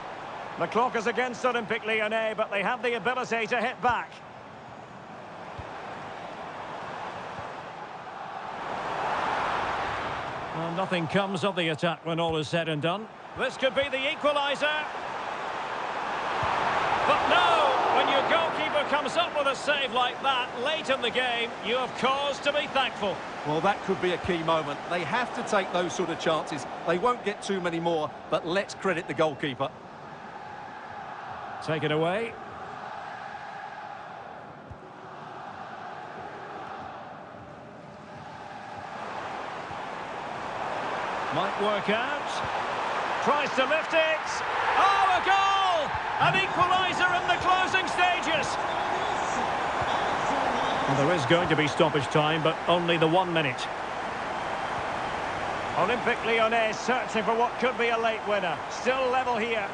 The clock is against Olympique Lyonnais, but they have the ability to hit back. Well, nothing comes of the attack when all is said and done. This could be the equaliser. But no, when your goalkeeper comes up with a save like that late in the game, you have cause to be thankful. Well, that could be a key moment. They have to take those sort of chances. They won't get too many more, but let's credit the goalkeeper. Take it away. Might work out. Tries to lift it. Oh, a goal! An equaliser in the closing stages. Well, there is going to be stoppage time, but only the 1 minute. Olympique Lyonnais searching for what could be a late winner. Still level here.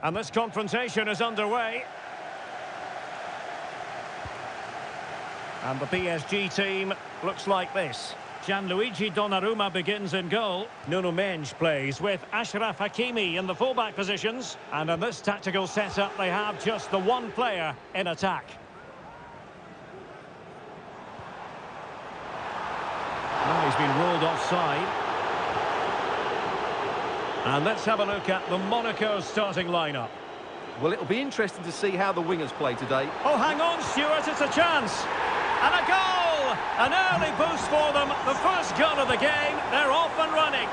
And this confrontation is underway. And the PSG team looks like this. Gianluigi Donnarumma begins in goal. Nuno Mendes plays with Achraf Hakimi in the fullback positions. And in this tactical setup, they have just the one player in attack. Well, he's been ruled offside. And let's have a look at the Monaco starting lineup. Well, it'll be interesting to see how the wingers play today. Oh, hang on, Stuart, it's a chance. And a goal! An early boost for them. The first goal of the game. They're off and running.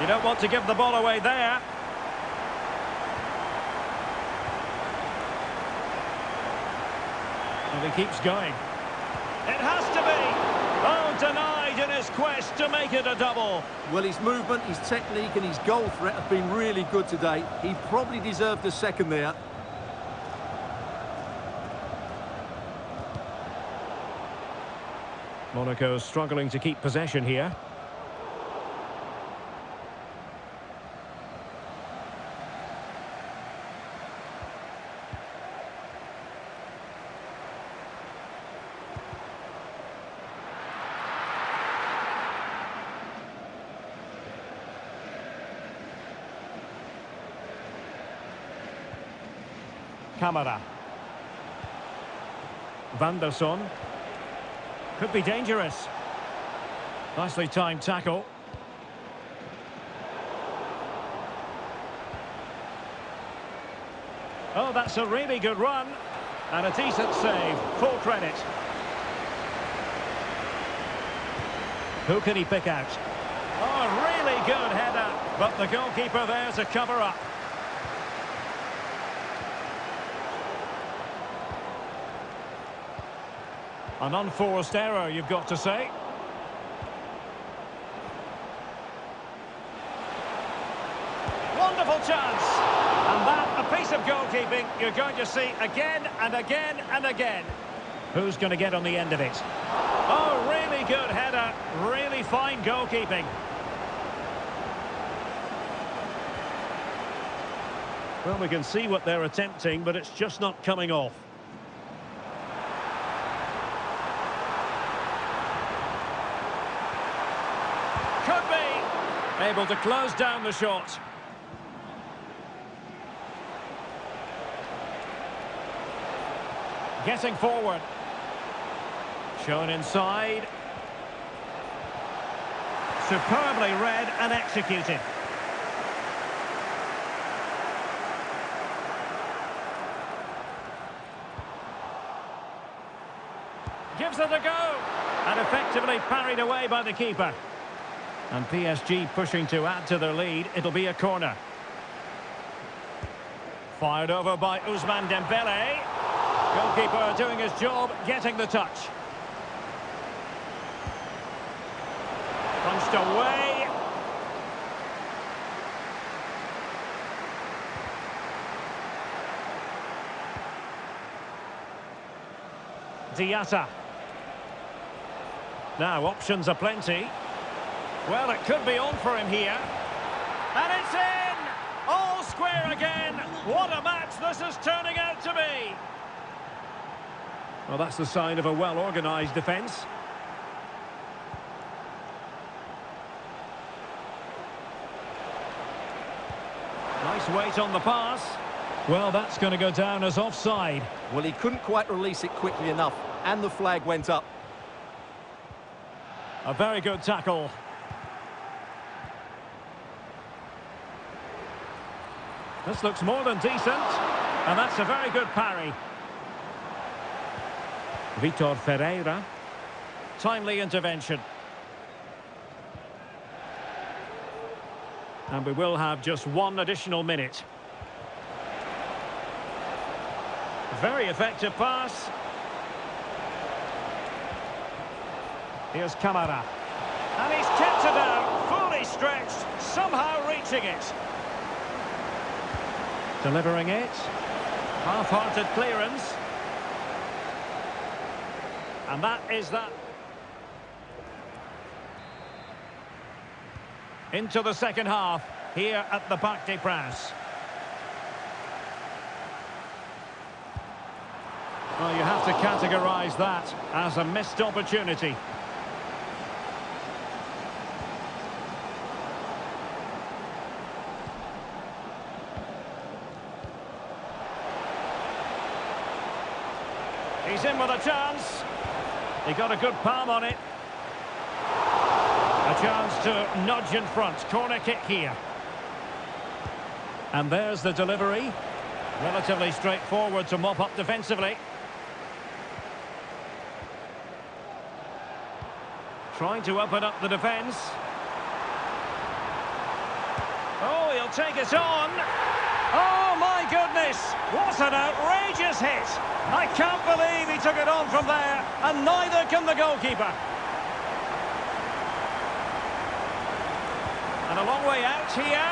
You don't want to give the ball away there. And he keeps going. It has to be. Oh, denied in his quest to make it a double. Well, his movement, his technique and his goal threat have been really good today. He probably deserved a second there. Monaco struggling to keep possession here. Camara. Van der Son. Could be dangerous. Nicely timed tackle. Oh, that's a really good run. And a decent save. Full credit. Who can he pick out? Oh, really good header. But the goalkeeper there to cover up. An unforced error, you've got to say. Wonderful chance. And that, a piece of goalkeeping you're going to see again and again and again. Who's going to get on the end of it? Oh, really good header. Really fine goalkeeping. Well, we can see what they're attempting, but it's just not coming off. Could be able to close down the shot. Getting forward. Shown inside. Superbly read and executed. Gives it a go. And effectively parried away by the keeper. And PSG pushing to add to their lead. It'll be a corner. Fired over by Ousmane Dembele. Goalkeeper doing his job, getting the touch. Punched away. Diatta. Now options are plenty. Well, it could be on for him here. And it's in! All square again. What a match this is turning out to be. Well, that's the sign of a well-organised defence. Nice weight on the pass. Well, that's going to go down as offside. Well, he couldn't quite release it quickly enough, and the flag went up. A very good tackle. This looks more than decent, and that's a very good parry. Vitor Ferreira. Timely intervention. And we will have just one additional minute. Very effective pass. Here's Camara. And he's kept it out, fully stretched, somehow reaching it. Delivering it. Half-hearted clearance. And that is that. Into the second half, here at the Parc des Princes. Well, you have to categorise that as a missed opportunity. He's in with a chance. He got a good palm on it. A chance to nudge in front. Corner kick here. And there's the delivery. Relatively straightforward to mop up defensively. Trying to open up the defence. Oh, he'll take it on. Oh, my goodness. What an outrageous hit. I can't believe he took it on from there, and neither can the goalkeeper. And a long way out here.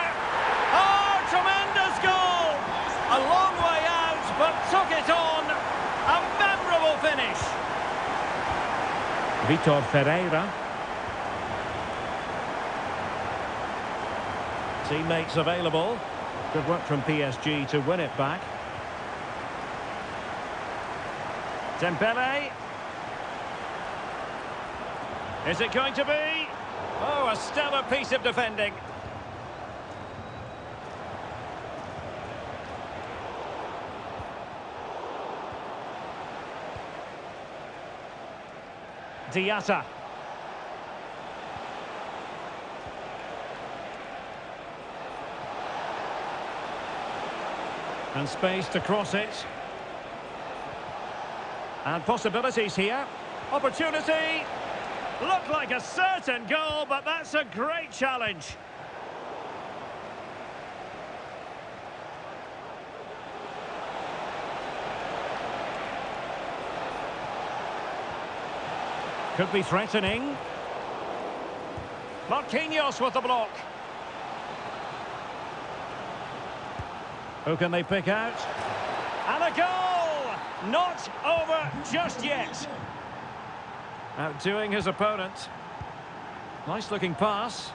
Oh, tremendous goal! A long way out, but took it on. A memorable finish. Vitor Ferreira. Teammates available. Good work from PSG to win it back. Dembele. Is it going to be? Oh, a stellar piece of defending. Diatta. And space to cross it. And possibilities here. Opportunity. Looked like a certain goal, but that's a great challenge. Could be threatening. Marquinhos with the block. Who can they pick out? And a goal! Not over just yet. Outdoing his opponent. Nice looking pass.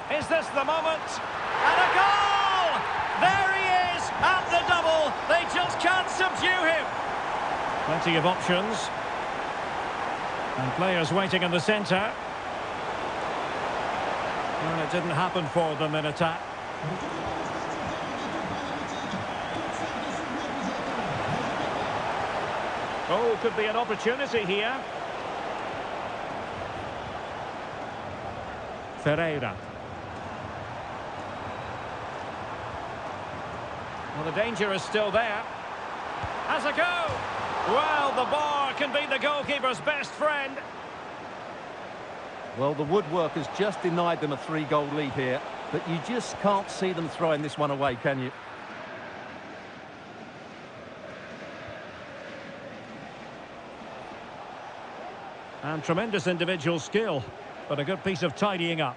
Is this the moment? And a goal! There he is at the double. They just can't subdue him. Plenty of options. And players waiting in the centre. Well, it didn't happen for them in attack. Oh, could be an opportunity here. Ferreira. Well, the danger is still there. Has a go. Well, the bar can be the goalkeeper's best friend. Well, the woodwork has just denied them a 3-goal lead here, but you just can't see them throwing this one away, can you? And tremendous individual skill, but a good piece of tidying up.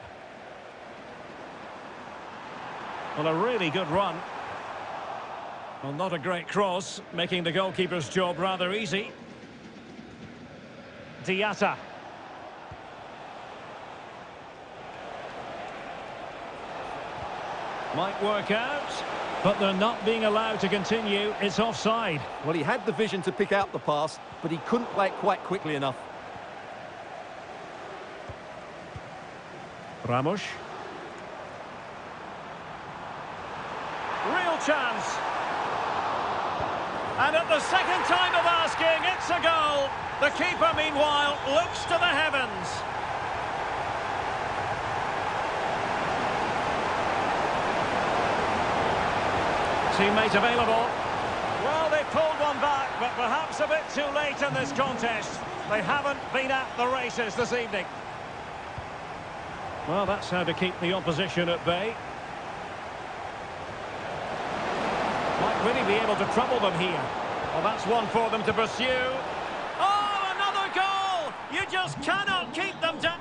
Well, a really good run. Well, not a great cross, making the goalkeeper's job rather easy. Diatta. Might work out, but they're not being allowed to continue. It's offside. Well, he had the vision to pick out the pass, but he couldn't play it quite quickly enough. Ramos. Real chance. And at the second time of asking, it's a goal. The keeper, meanwhile, looks to the heavens. Teammate available. Well, they pulled one back, but perhaps a bit too late in this contest. They haven't been at the races this evening. Well, that's how to keep the opposition at bay. Might really be able to trouble them here. Well, that's one for them to pursue. Oh, another goal! You just cannot keep them down.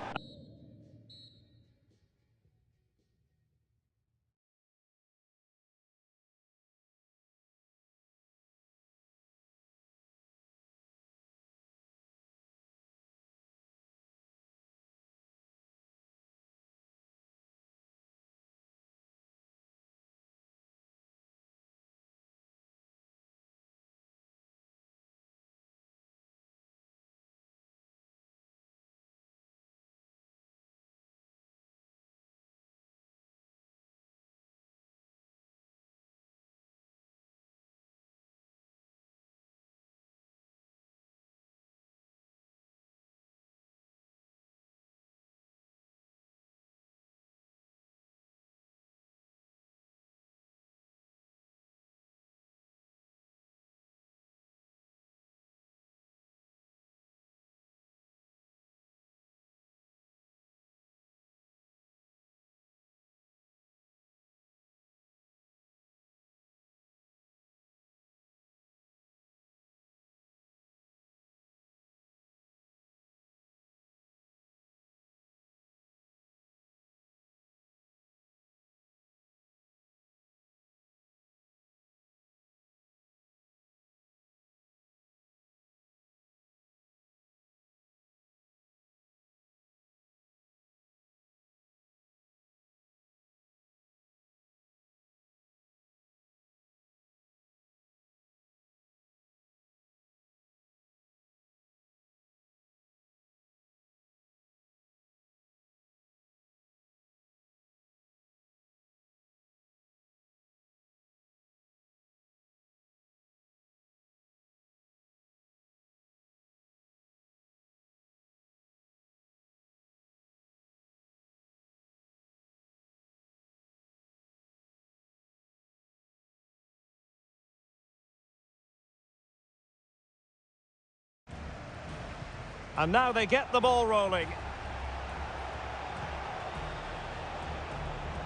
And now they get the ball rolling.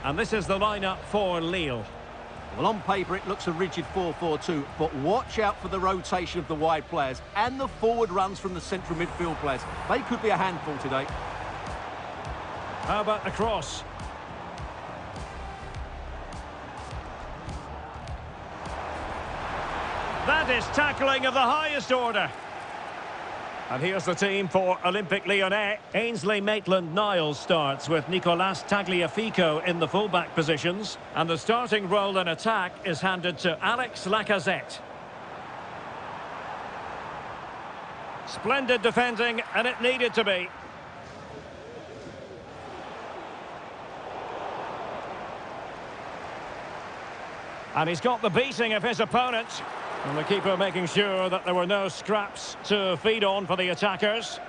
And this is the lineup for Lille. Well, on paper, it looks a rigid 4-4-2, but watch out for the rotation of the wide players and the forward runs from the central midfield players. They could be a handful today. How about the cross? That is tackling of the highest order. And here's the team for Olympique Lyonnais. Ainsley Maitland-Niles starts with Nicolas Tagliafico in the fullback positions. And the starting role in attack is handed to Alex Lacazette. Splendid defending, and it needed to be. And he's got the beating of his opponent. And the keeper making sure that there were no scraps to feed on for the attackers.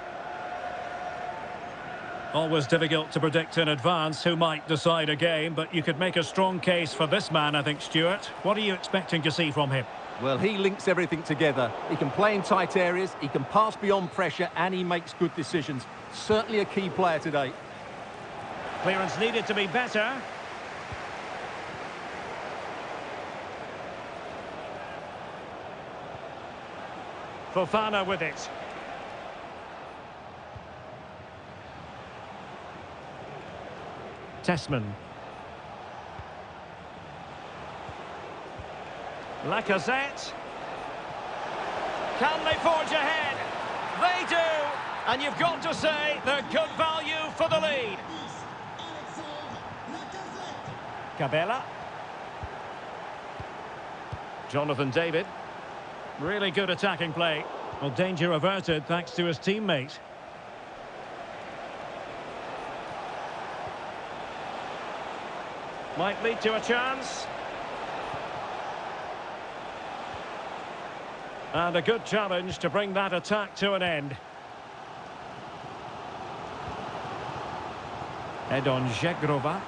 Always difficult to predict in advance who might decide a game, but you could make a strong case for this man, I think, Stuart. What are you expecting to see from him? Well, he links everything together. He can play in tight areas, he can pass beyond pressure, and he makes good decisions. Certainly a key player today. Clearance needed to be better. Fofana with it. Tessman. Lacazette. Can they forge ahead? They do! And you've got to say they're good value for the lead. Cabela. Jonathan David. Really good attacking play. Well, danger averted thanks to his teammate. Might lead to a chance. And a good challenge to bring that attack to an end. Edon Žegrova.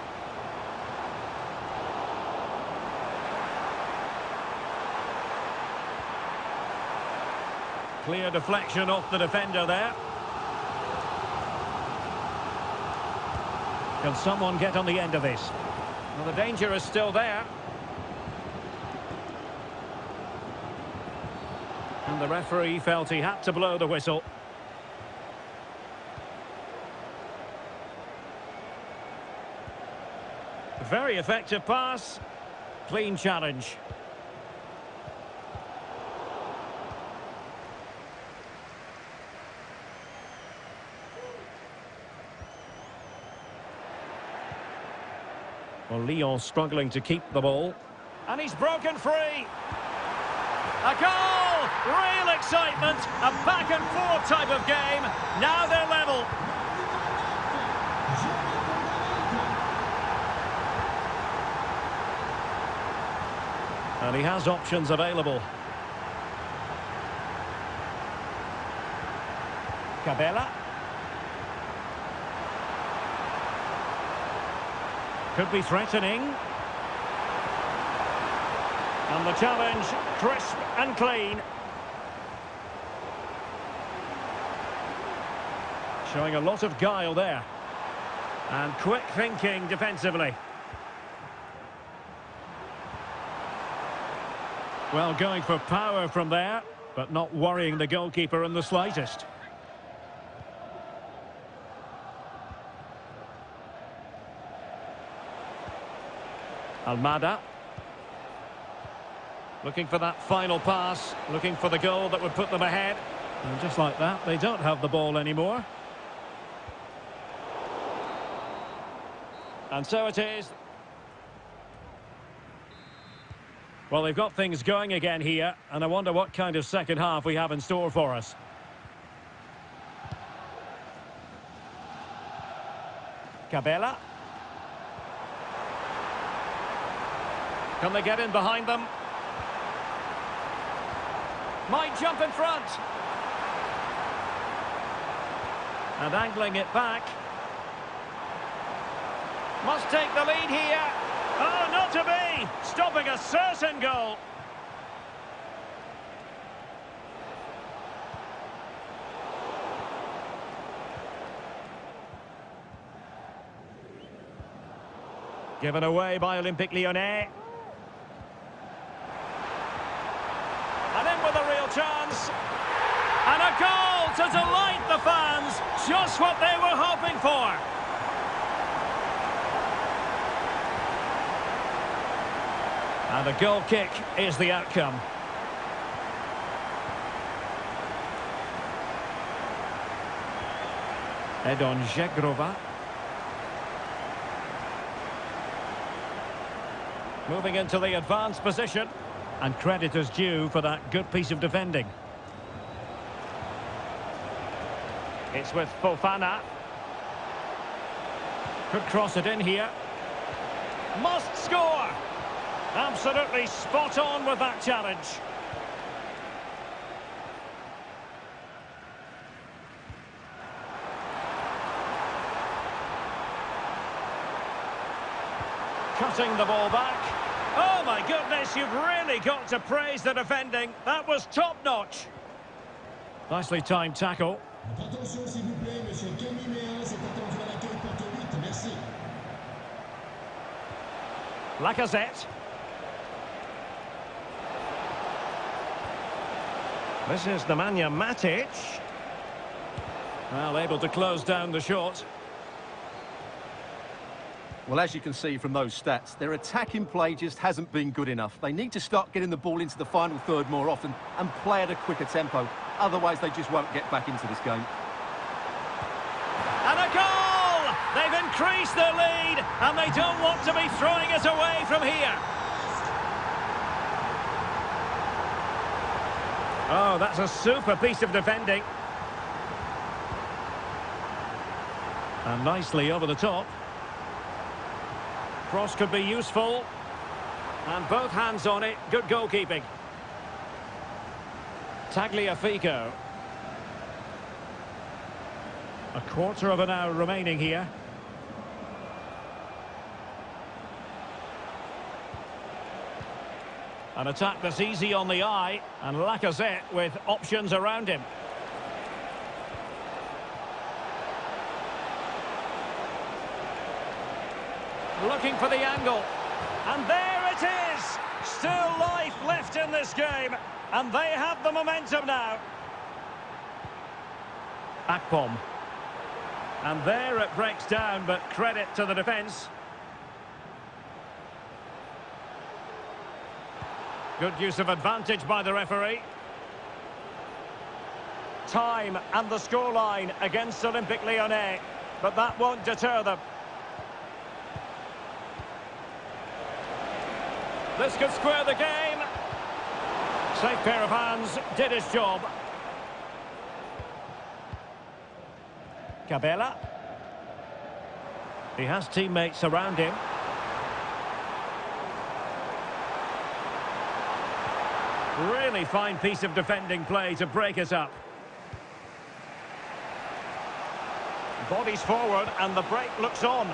Clear deflection off the defender there. Can someone get on the end of this? Well, the danger is still there. And the referee felt he had to blow the whistle. Very effective pass. Clean challenge. Well, Lyon struggling to keep the ball. And he's broken free. A goal! Real excitement. A back-and-forth type of game. Now they're level. And he has options available. Cabela. Could be threatening. And the challenge, crisp and clean. Showing a lot of guile there. And quick thinking defensively. Well, going for power from there, but not worrying the goalkeeper in the slightest. Almada. Looking for that final pass, looking for the goal that would put them ahead. And just like that, they don't have the ball anymore. And so it is. Well, they've got things going again here, and I wonder what kind of second half we have in store for us. Cabela. Can they get in behind them? Might jump in front. And angling it back. Must take the lead here. Oh, not to be! Stopping a certain goal. Given away by Olympique Lyonnais. And in with a real chance. And a goal to delight the fans. Just what they were hoping for. And a goal kick is the outcome. Edon Žegrova. Moving into the advanced position. And credit is due for that good piece of defending. It's with Fofana. Could cross it in here. Must score! Absolutely spot on with that challenge. Cutting the ball back. Oh my goodness, you've really got to praise the defending. That was top-notch. Nicely timed tackle. Attention s'il vous plaît, monsieur. Quel numéro s'est attendu à l'accueil porte 8? Merci. Lacazette. This is Nemanja Matic. Well, able to close down the shot. Well, as you can see from those stats, their attacking play just hasn't been good enough. They need to start getting the ball into the final third more often and play at a quicker tempo. Otherwise, they just won't get back into this game. And a goal! They've increased their lead, and they don't want to be throwing it away from here. Oh, that's a super piece of defending. And nicely over the top. Cross could be useful. And both hands on it. Good goalkeeping. Tagliafico. A quarter of an hour remaining here. An attack that's easy on the eye, and Lacazette with options around him. Looking for the angle. And there it is! Still life left in this game, and they have the momentum now. Akpom. And there it breaks down, but credit to the defence. Good use of advantage by the referee. Time and the scoreline against Olympique Lyonnais, but that won't deter them. This could square the game. Safe pair of hands, did his job. Cabela. He has teammates around him. Really fine piece of defending play to break us up. Bodies forward and the break looks on.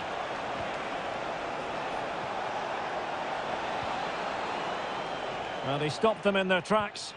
Well, he stopped them in their tracks.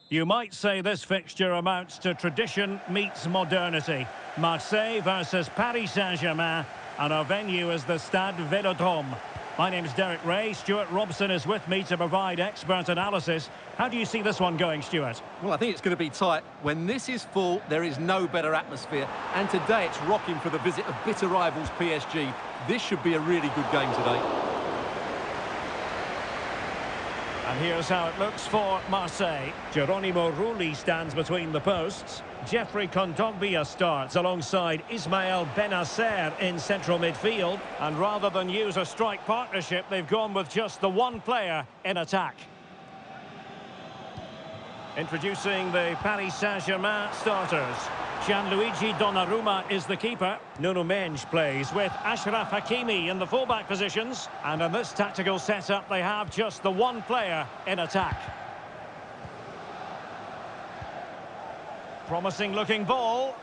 You might say this fixture amounts to tradition meets modernity. Marseille versus Paris Saint-Germain, and our venue is the Stade Vélodrome. My name's Derek Ray. Stuart Robson is with me to provide expert analysis. How do you see this one going, Stuart? Well, I think it's going to be tight. When this is full, there is no better atmosphere. And today it's rocking for the visit of bitter rivals PSG. This should be a really good game today. And here's how it looks for Marseille. Geronimo Rulli stands between the posts. Jeffrey Kondogbia starts alongside Ismael Benacer in central midfield. And rather than use a strike partnership, they've gone with just the one player in attack. Introducing the Paris Saint-Germain starters. Gianluigi Donnarumma is the keeper. Nuno Mendes plays with Achraf Hakimi in the fullback positions. And in this tactical setup, they have just the one player in attack. Promising looking ball.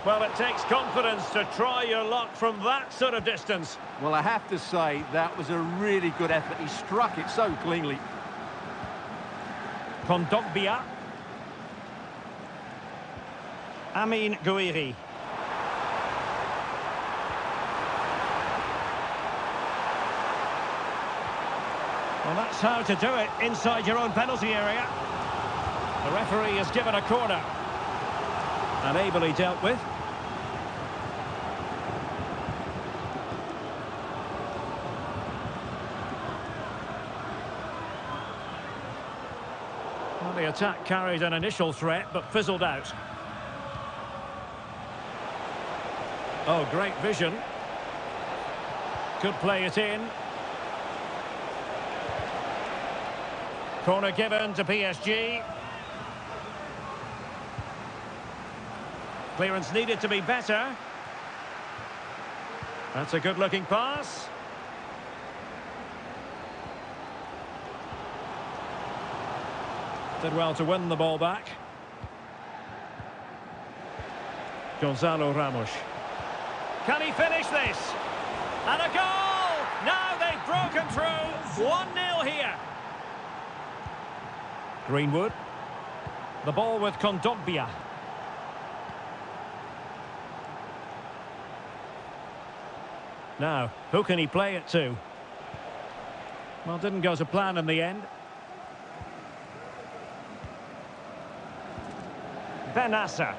Well, it takes confidence to try your luck from that sort of distance. Well, I have to say, that was a really good effort. He struck it so cleanly. Kondogbia. Amin Gouiri. Well, that's how to do it inside your own penalty area. The referee has given a corner. And ably dealt with. Well, the attack carried an initial threat, but fizzled out. Oh, great vision. Could play it in. Corner given to PSG. Clearance needed to be better. That's a good-looking pass. Did well to win the ball back. Gonzalo Ramos. Can he finish this? And a goal! Now they've broken through. 1-0 here. Greenwood. The ball with Kondogbia. Now, who can he play it to? Well, didn't go to plan in the end. Benacer.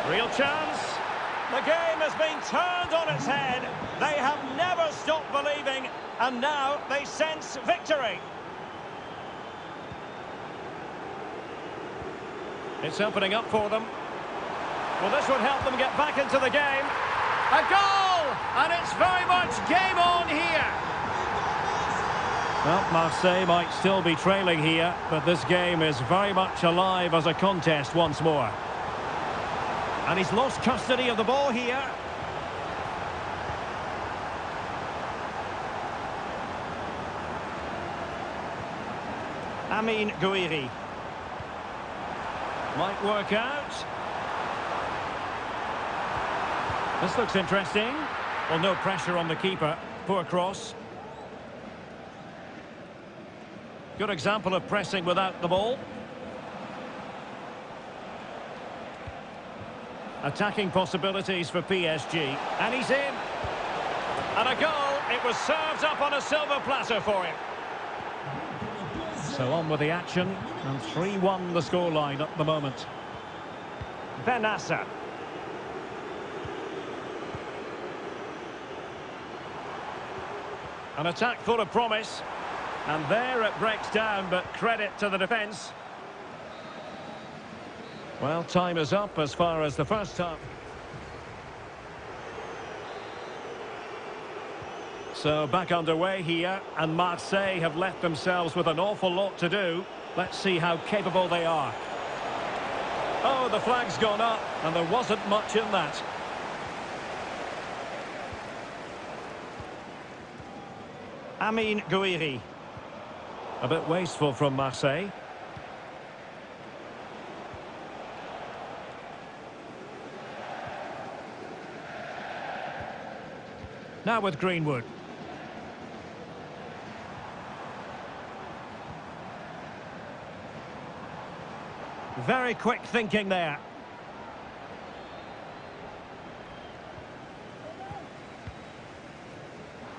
Real chance. The game has been turned on its head. They have never stopped believing, and now they sense victory. It's opening up for them. Well, this would help them get back into the game. A goal! And it's very much game on here. Well, Marseille might still be trailing here, but this game is very much alive as a contest once more. And he's lost custody of the ball here. Amin Gouiri. Might work out. This looks interesting. Well, no pressure on the keeper. Poor cross. Good example of pressing without the ball. Attacking possibilities for PSG. And he's in. And a goal. It was served up on a silver platter for him. So on with the action. And 3-1 the scoreline at the moment. Benacer. An attack full of promise. And there it breaks down, but credit to the defence. Well, time is up as far as the first half. So back underway here, and Marseille have left themselves with an awful lot to do. Let's see how capable they are. Oh, the flag's gone up, and there wasn't much in that. Amin Gouiri. A bit wasteful from Marseille. Now with Greenwood. Very quick thinking there.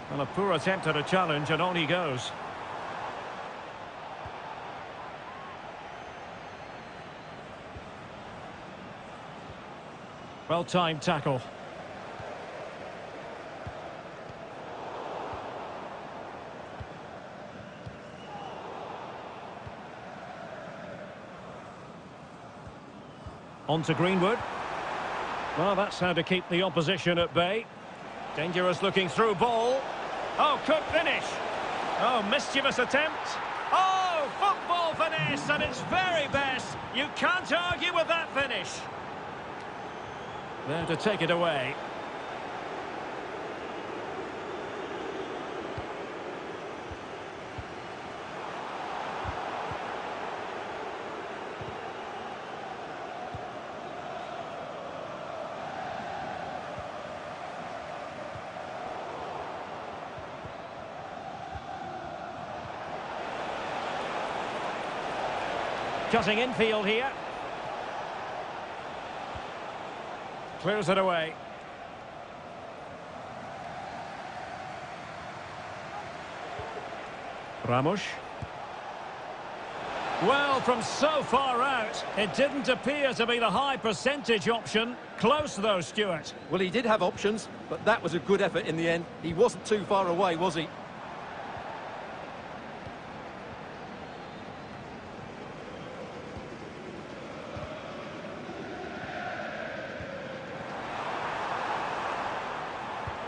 Well, a poor attempt at a challenge, and on he goes. Well-timed tackle. On to Greenwood. Well, that's how to keep the opposition at bay. Dangerous looking through ball. Oh, could finish. Oh, mischievous attempt. Oh, football finesse at its very best. You can't argue with that finish. There to take it away. Cutting infield here. Clears it away. Ramos. Well, from so far out, it didn't appear to be the high percentage option. Close though, Stuart. Well, he did have options, but that was a good effort in the end. He wasn't too far away, was he?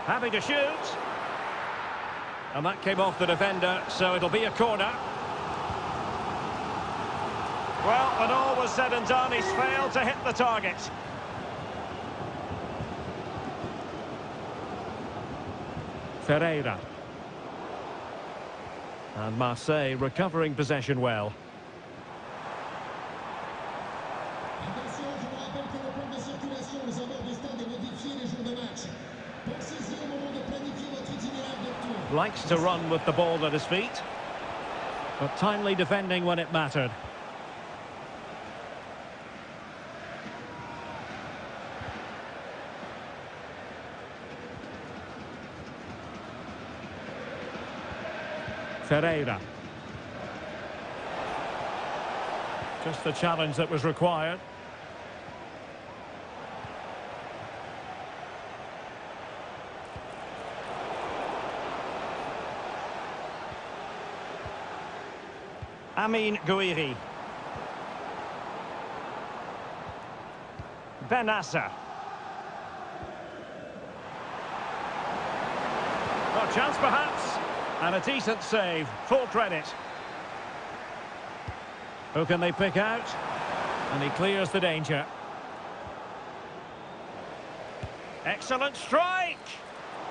Happy to shoot. And that came off the defender, so it'll be a corner. Well, when all was said and done, he's failed to hit the target. Ferreira. And Marseille recovering possession well. Attention, je vous rappelle que le plan de circulation aux abords du stade est modifié les jours de match. Pensez-y au moment de planifier votre itinéraire de tour. Likes to run with the ball at his feet, but timely defending when it mattered. Ferreira. Just the challenge that was required. Amin Gouiri. Benassa. Oh, chance perhaps. And a decent save. Full credit. Who can they pick out? And he clears the danger. Excellent strike!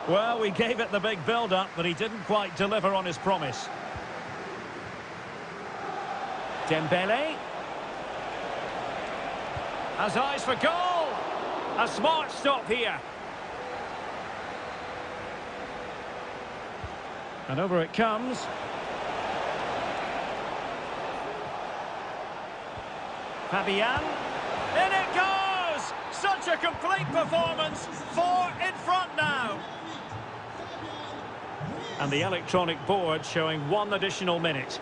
Well, we gave it the big build-up, but he didn't quite deliver on his promise. Dembele. Has eyes for goal. A smart stop here. And over it comes. Fabian. In it goes! Such a complete performance. 4 in front now. And the electronic board showing 1 additional minute.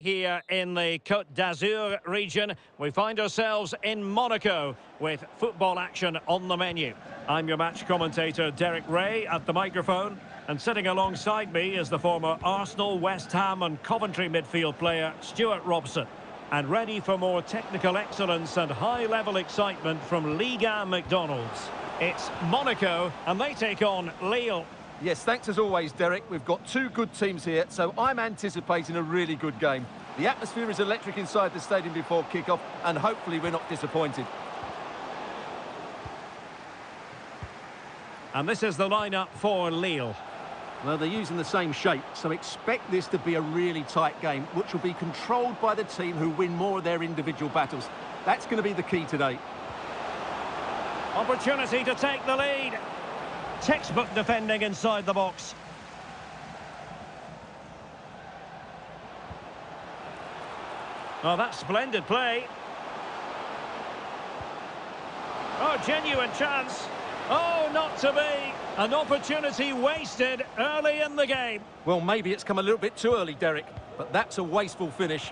Here in the Côte d'Azur region, we find ourselves in Monaco with football action on the menu. I'm your match commentator, Derek Ray, at the microphone. And sitting alongside me is the former Arsenal, West Ham and Coventry midfield player, Stuart Robson. And ready for more technical excellence and high-level excitement from Liga McDonald's. It's Monaco, and they take on Lyon. Yes, thanks as always, Derek. We've got two good teams here, so I'm anticipating a really good game. The atmosphere is electric inside the stadium before kick-off, and hopefully we're not disappointed. And this is the lineup for Lille. Well, they're using the same shape, so expect this to be a really tight game, which will be controlled by the team who win more of their individual battles. That's going to be the key today. Opportunity to take the lead. Textbook defending inside the box. Oh, that's splendid play. Oh, genuine chance. Oh, not to be. An opportunity wasted early in the game. Well, maybe it's come a little bit too early, Derek, but that's a wasteful finish.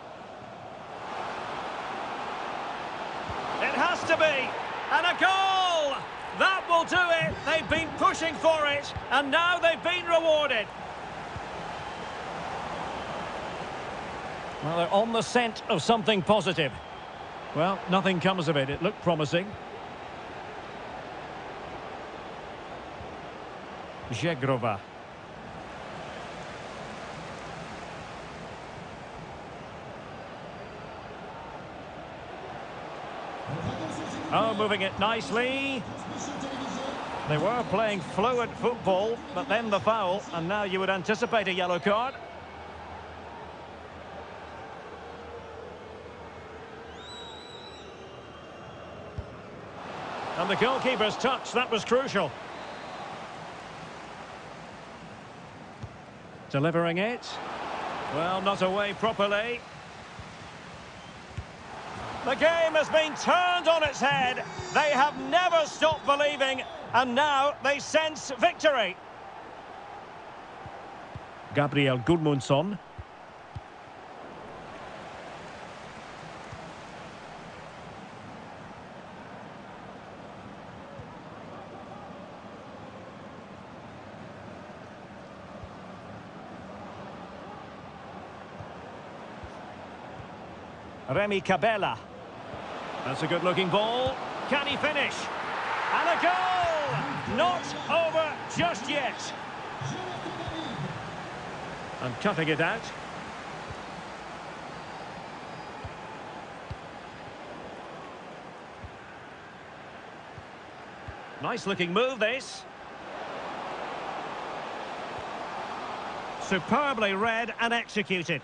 It has to be. And a goal! That will do it. They've been pushing for it, and now they've been rewarded. Well, they're on the scent of something positive. Well, nothing comes of it. It looked promising. Zegrova. Oh, moving it nicely. They were playing fluid football, but then the foul, and now you would anticipate a yellow card. And the goalkeeper's touch, that was crucial. Delivering it. Well, not away properly. The game has been turned on its head. They have never stopped believing, and now they sense victory. Gabriel Gudmundsson. Remy Cabella. That's a good-looking ball. Can he finish? And a goal! Not over just yet. And cutting it out. Nice-looking move, this. Superbly read and executed.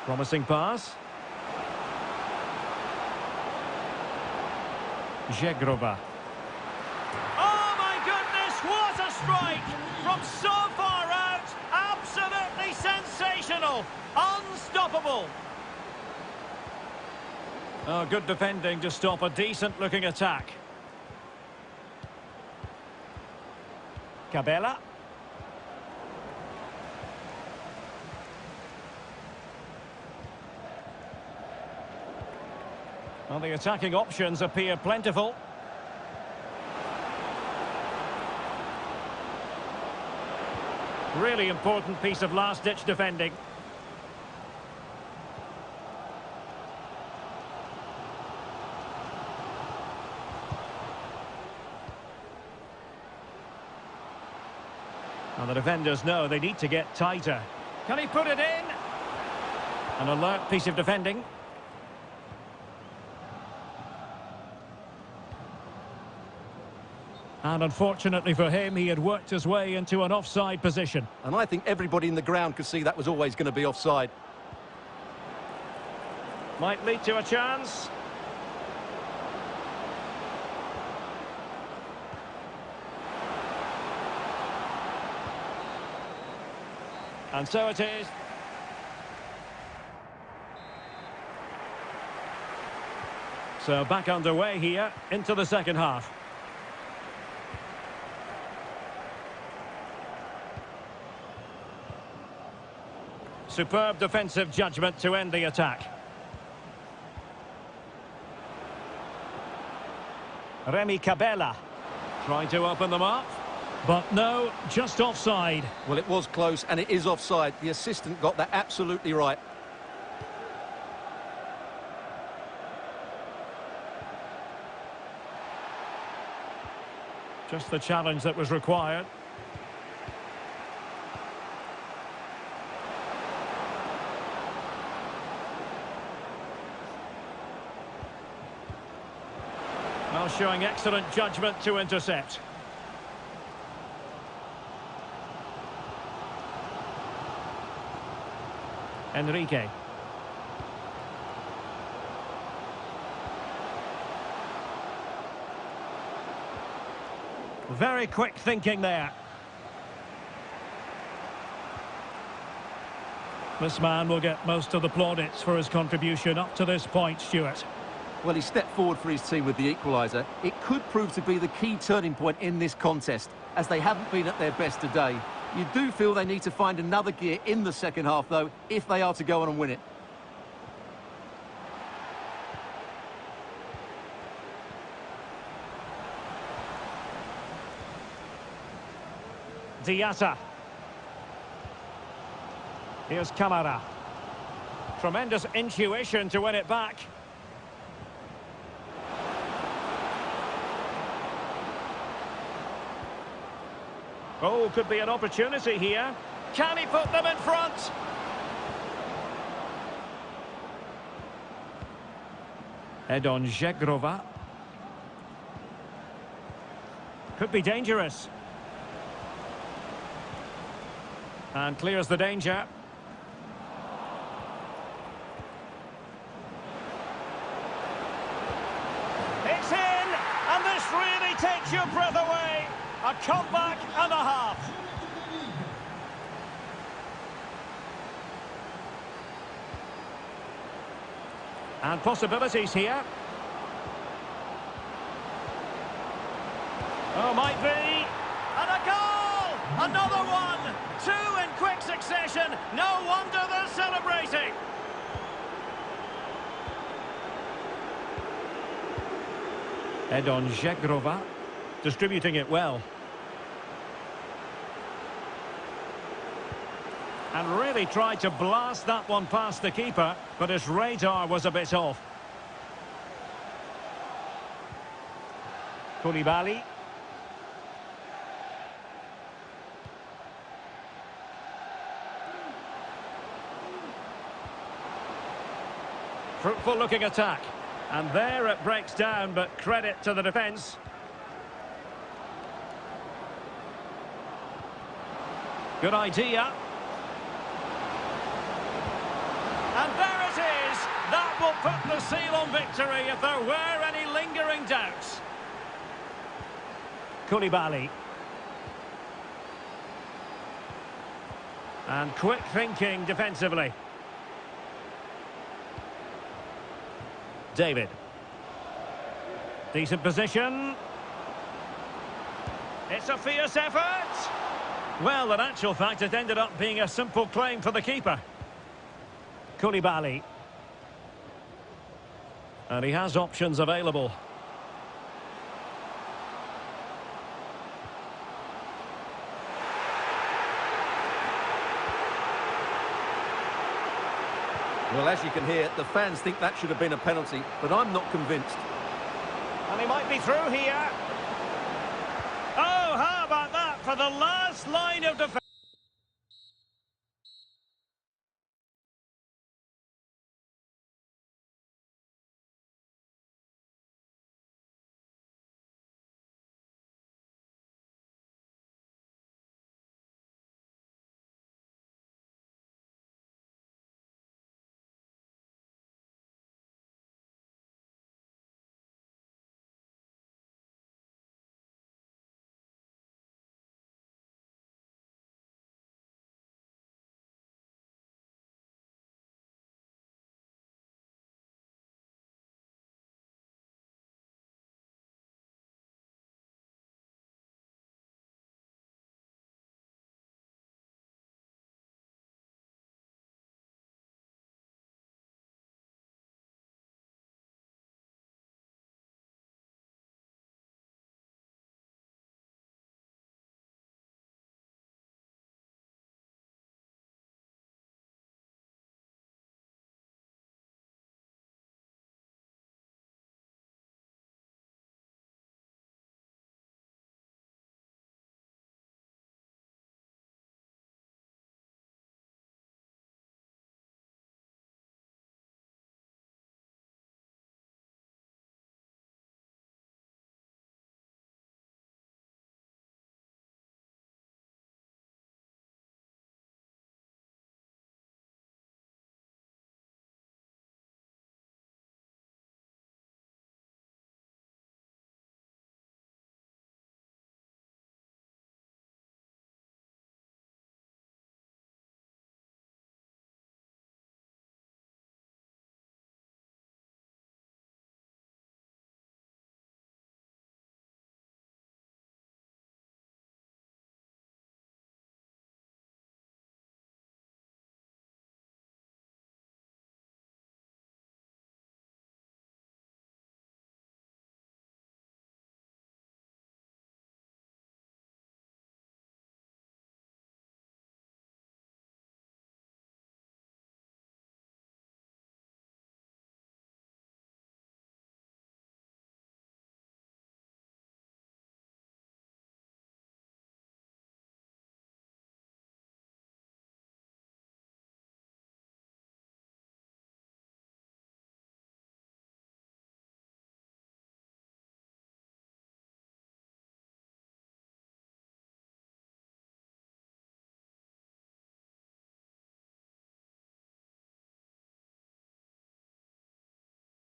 Promising pass. Zegrova. Oh my goodness, what a strike! From so far out, absolutely sensational, unstoppable. Oh, good defending to stop a decent-looking attack. Cabella. Well, the attacking options appear plentiful. Really important piece of last-ditch defending. And the defenders know they need to get tighter. Can he put it in? An alert piece of defending. And unfortunately for him, he had worked his way into an offside position. And I think everybody in the ground could see that was always going to be offside. Might lead to a chance. And so it is. So back underway here into the second half. Superb defensive judgment to end the attack. Remy Cabella trying to open them up. But no, just offside. Well, it was close, and it is offside. The assistant got that absolutely right. Just the challenge that was required. Well, showing excellent judgment to intercept. Enrique. Very quick thinking there. This man will get most of the plaudits for his contribution up to this point, Stuart. Well, he stepped forward for his team with the equaliser. It could prove to be the key turning point in this contest, as they haven't been at their best today. You do feel they need to find another gear in the second half, though, if they are to go on and win it. Diatta. Here's Camara. Tremendous intuition to win it back. Oh, could be an opportunity here. Can he put them in front? Edon Žegrova. Could be dangerous. And clears the danger. It's in! And this really takes your breath away. A comeback and a half. And possibilities here. Oh, might be. And a goal! Another one! Two in quick succession. No wonder they're celebrating. Edon Žegrova distributing it well. And really tried to blast that one past the keeper, but his radar was a bit off. Koulibaly. Fruitful looking attack. And there it breaks down, but credit to the defence. Good idea. And there it is. That will put the seal on victory if there were any lingering doubts. Koulibaly. And quick thinking defensively. David. Decent position. It's a fierce effort. Well, in actual fact, it ended up being a simple claim for the keeper. Koulibaly. And he has options available. Well, as you can hear, the fans think that should have been a penalty, but I'm not convinced. And he might be through here. Oh, how about that for the last line of defence?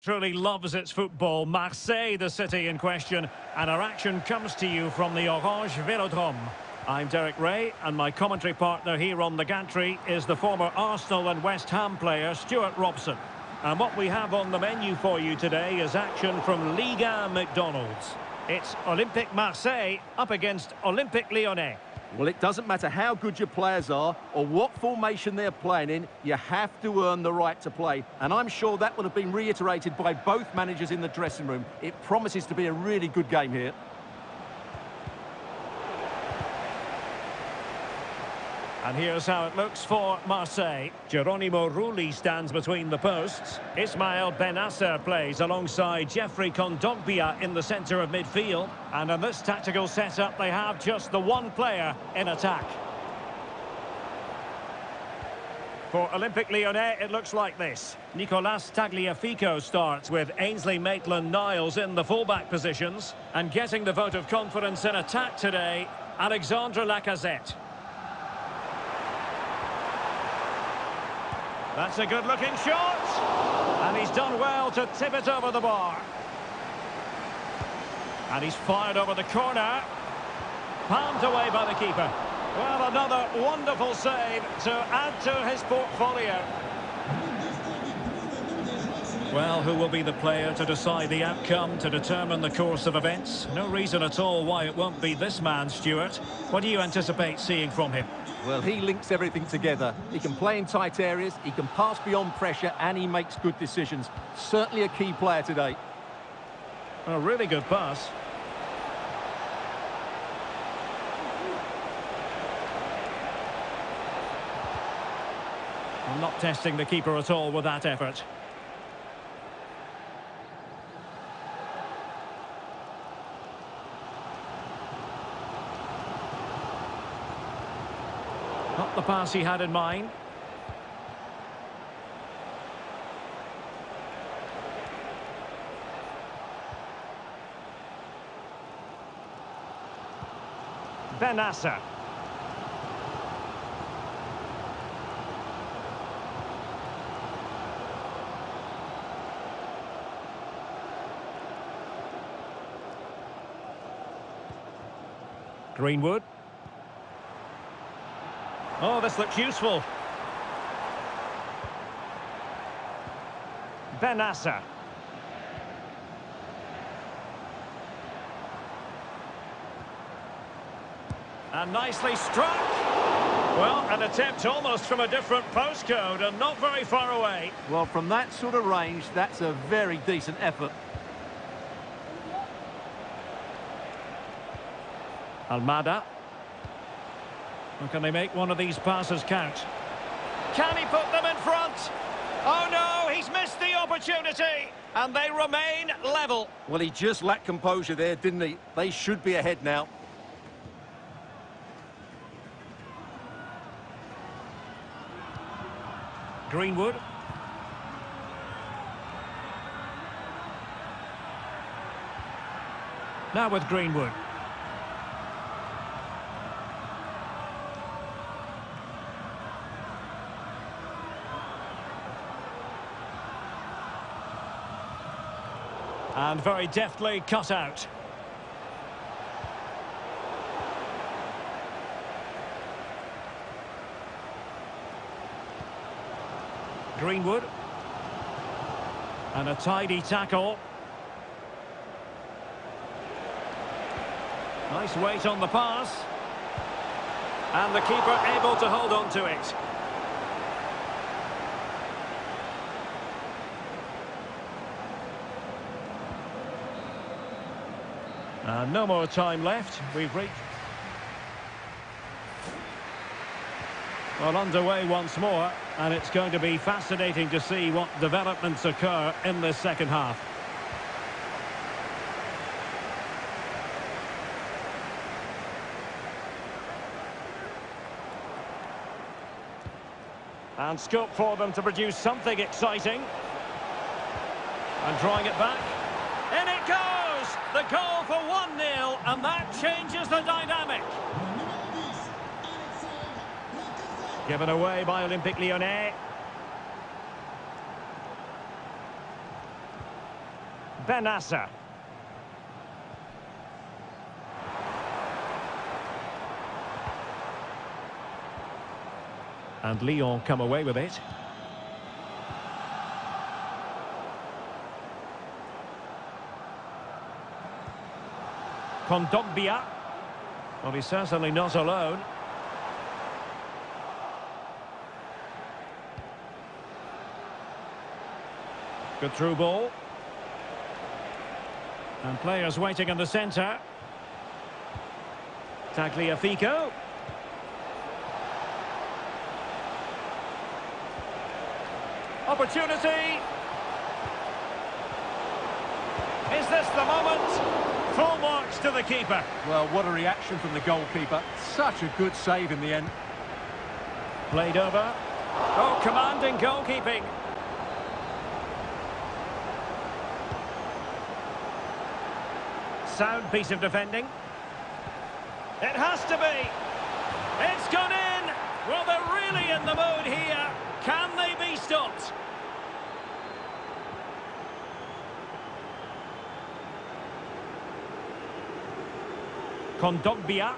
Truly loves its football. Marseille, the city in question, and our action comes to you from the Orange Velodrome. I'm Derek Ray, and my commentary partner here on the gantry is the former Arsenal and West Ham player Stuart Robson. And what we have on the menu for you today is action from Ligue 1 McDonald's. It's Olympique Marseille up against Olympique Lyonnais. Well, it doesn't matter how good your players are or what formation they're playing in, you have to earn the right to play. And I'm sure that will have been reiterated by both managers in the dressing room. It promises to be a really good game here. And here's how it looks for Marseille. Geronimo Rulli stands between the posts. Ismail Benasser plays alongside Jeffrey Kondogbia in the centre of midfield. And in this tactical setup, they have just the one player in attack. For Olympique Lyonnais, it looks like this. Nicolas Tagliafico starts with Ainsley Maitland-Niles in the fullback positions. And getting the vote of confidence in attack today, Alexandre Lacazette. That's a good-looking shot. And he's done well to tip it over the bar. And he's fired over the corner. Palmed away by the keeper. Well, another wonderful save to add to his portfolio. Well, who will be the player to decide the outcome, to determine the course of events? No reason at all why it won't be this man, Stuart. What do you anticipate seeing from him? Well, he links everything together. He can play in tight areas, he can pass beyond pressure, and he makes good decisions. Certainly a key player today. A really good pass. I'm not testing the keeper at all with that effort. Not the pass he had in mind. Benasser. Greenwood. Oh, this looks useful. Benasser. And nicely struck. Well, an attempt almost from a different postcode and not very far away. Well, from that sort of range, that's a very decent effort. Almada. And can they make one of these passes count? Can he put them in front? Oh no, he's missed the opportunity. And they remain level. Well, he just lacked composure there, didn't he? They should be ahead now. Greenwood. Now with Greenwood. And very deftly cut out. Greenwood. And a tidy tackle. Nice weight on the pass. And the keeper able to hold on to it. No more time left. We've reached... Well, underway once more, and it's going to be fascinating to see what developments occur in this second half. And scope for them to produce something exciting. And drawing it back. In it goes! The goal for 1-0, and that changes the dynamic. Given away by Olympique Lyonnais. Benassa. And Lyon come away with it. Kondogbia. Well, he's certainly not alone. Good through ball. And players waiting in the centre. Tagliafico. Opportunity. Is this the moment? Full marks to the keeper. Well, what a reaction from the goalkeeper. Such a good save in the end. Played over. Oh, commanding goalkeeping. Sound piece of defending. It has to be. It's gone in. Well, they're really in the mood here. Can they be stopped? Kondogbia.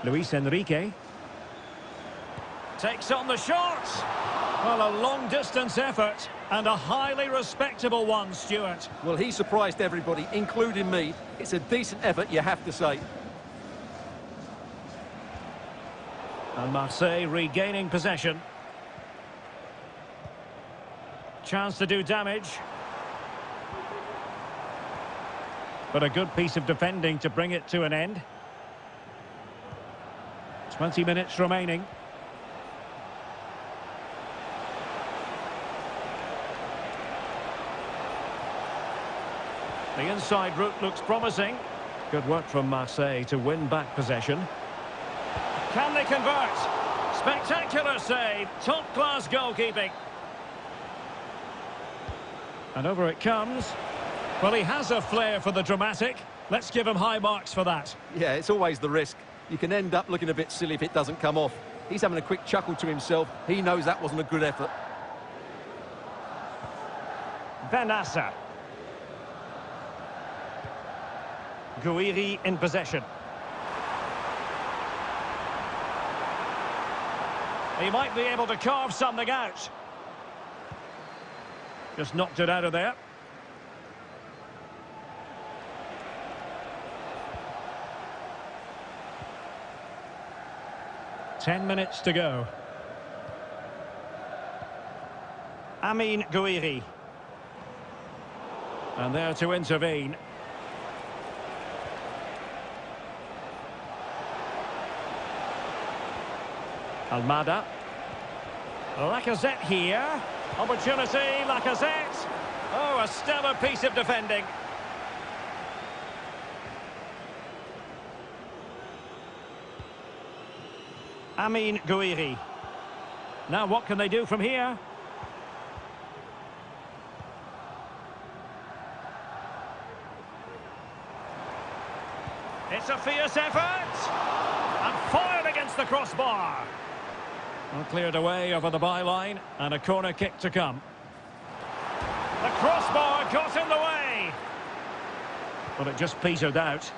Luis Enrique. Takes on the shot. Well, a long-distance effort and a highly respectable one, Stuart. Well, he surprised everybody, including me. It's a decent effort, you have to say. And Marseille regaining possession. Chance to do damage. But a good piece of defending to bring it to an end. 20 minutes remaining. The inside route looks promising. Good work from Marseille to win back possession. Can they convert? Spectacular save. Top-class goalkeeping. And over it comes. Well, he has a flair for the dramatic. Let's give him high marks for that. Yeah, it's always the risk. You can end up looking a bit silly if it doesn't come off. He's having a quick chuckle to himself. He knows that wasn't a good effort. Benassa. Guiri in possession. He might be able to carve something out. Just knocked it out of there. Ten minutes to go. Amin Guiri. And there to intervene. Almada. Lacazette here. Opportunity, Lacazette. Oh, a stellar piece of defending. Amin Guiri. Now what can they do from here? It's a fierce effort. And fired against the crossbar. Well, cleared away over the byline, and a corner kick to come. The crossbar got in the way. But it just petered out.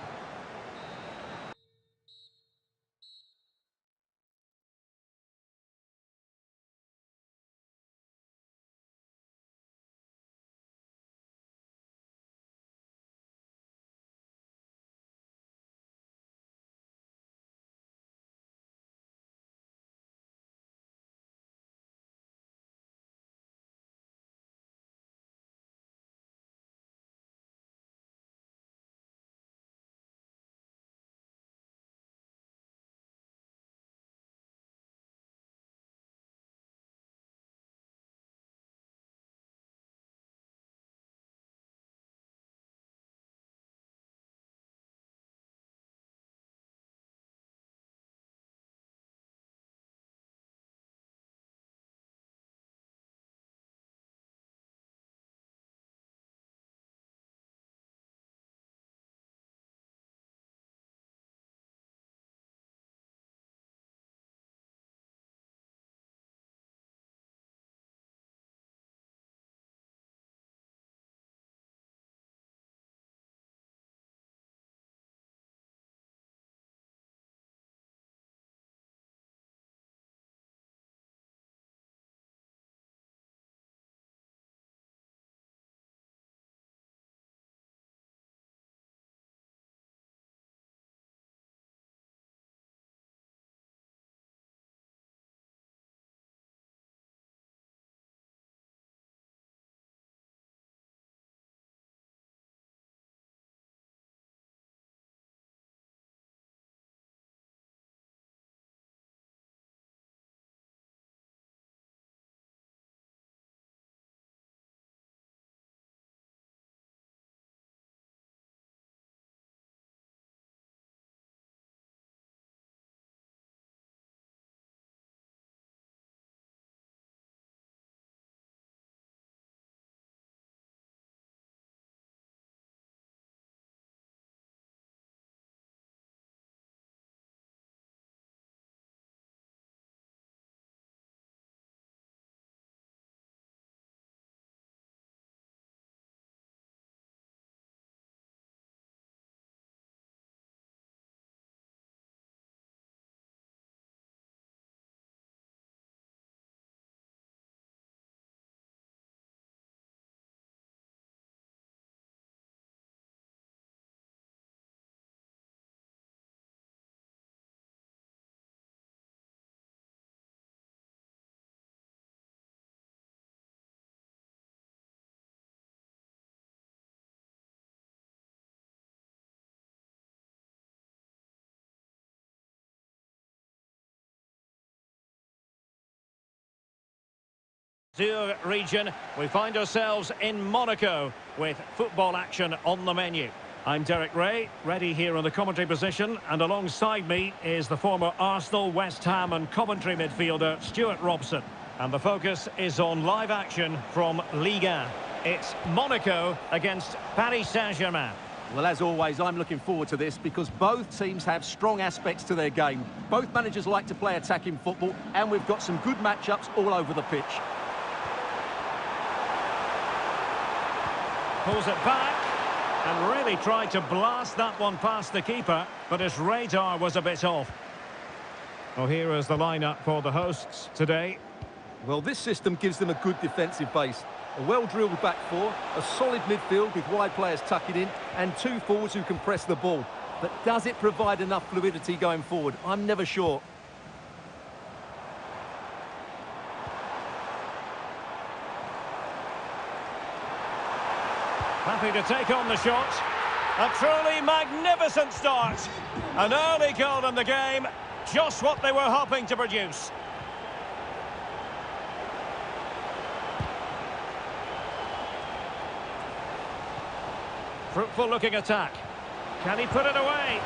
region. We find ourselves in Monaco with football action on the menu. I'm Derek Ray, ready here on the commentary position, and alongside me is the former Arsenal, West Ham and Coventry midfielder Stuart Robson. And the focus is on live action from Ligue 1. It's Monaco against Paris Saint-Germain. Well, as always, I'm looking forward to this because both teams have strong aspects to their game. Both managers like to play attacking football, and we've got some good matchups all over the pitch. Pulls it back and really tried to blast that one past the keeper, but his radar was a bit off. Well, here is the lineup for the hosts today. Well, this system gives them a good defensive base. A well-drilled back four, a solid midfield with wide players tucking in, and two forwards who can press the ball. But does it provide enough fluidity going forward? I'm never sure. Happy to take on the shot. A truly magnificent start. An early goal in the game. Just what they were hoping to produce. Fruitful looking attack. Can he put it away?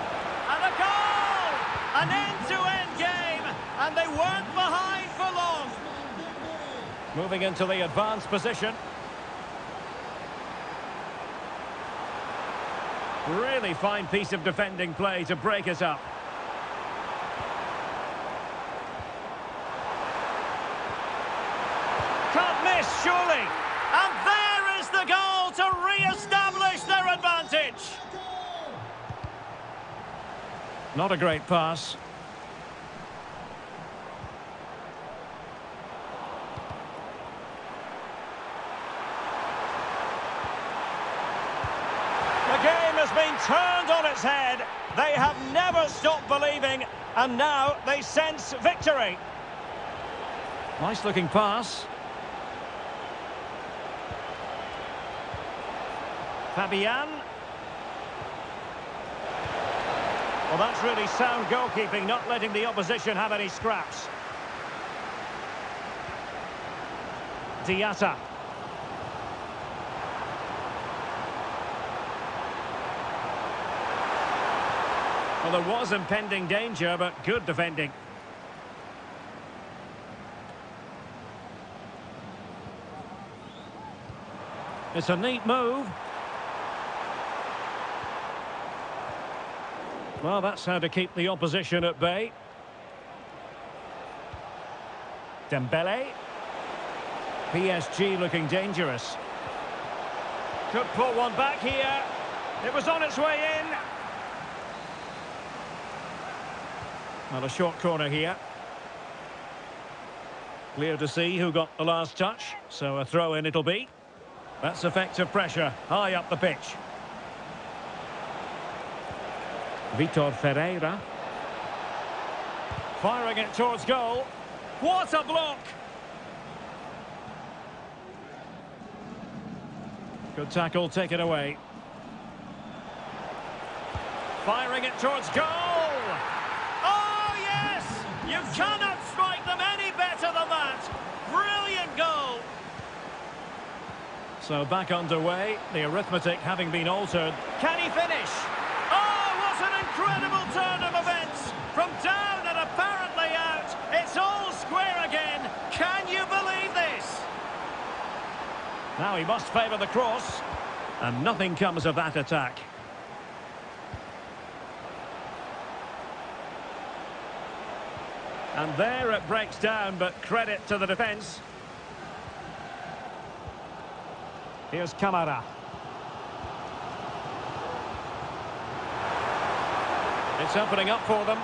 And a goal! An end-to-end game, and they weren't behind for long. Moving into the advanced position. Really fine piece of defending play to break it up. Can't miss, surely. And there is the goal to re-establish their advantage. Not a great pass. The game has been turned on its head. They have never stopped believing, and now they sense victory. Nice looking pass. Fabian. Well, that's really sound goalkeeping, not letting the opposition have any scraps. Diatta. Well, there was impending danger, but good defending. It's a neat move. Well, that's how to keep the opposition at bay. Dembele. PSG looking dangerous. Could pull one back here. It was on its way in. Well, a short corner here. Clear to see who got the last touch, so a throw-in it'll be. That's effective pressure, high up the pitch. Vitor Ferreira. Firing it towards goal. What a block! Good tackle, take it away. Firing it towards goal! Oh, yes! You cannot strike them any better than that! Brilliant goal! So back underway, the arithmetic having been altered. Can he finish? Oh, what an incredible turn of events! From down and apparently out, it's all square again. Can you believe this? Now he must favour the cross. And nothing comes of that attack. And there it breaks down, but credit to the defence. Here's Camara. It's opening up for them.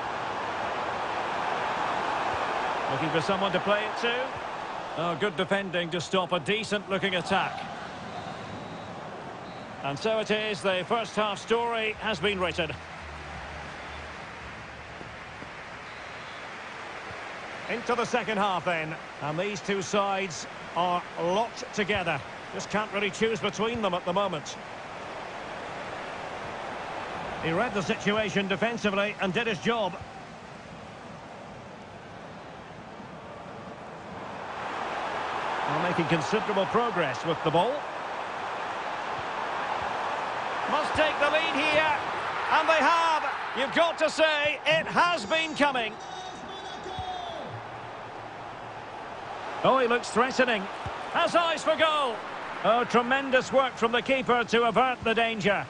Looking for someone to play it to. Oh, good defending to stop a decent-looking attack. And so it is, the first half story has been written. Into the second half then, and these two sides are locked together. Just can't really choose between them at the moment. He read the situation defensively and did his job. Well, Making considerable progress with the ball. Must take the lead here. And they have. You've got to say, it has been coming. Oh, he looks threatening. Has eyes for goal. Oh, tremendous work from the keeper to avert the danger.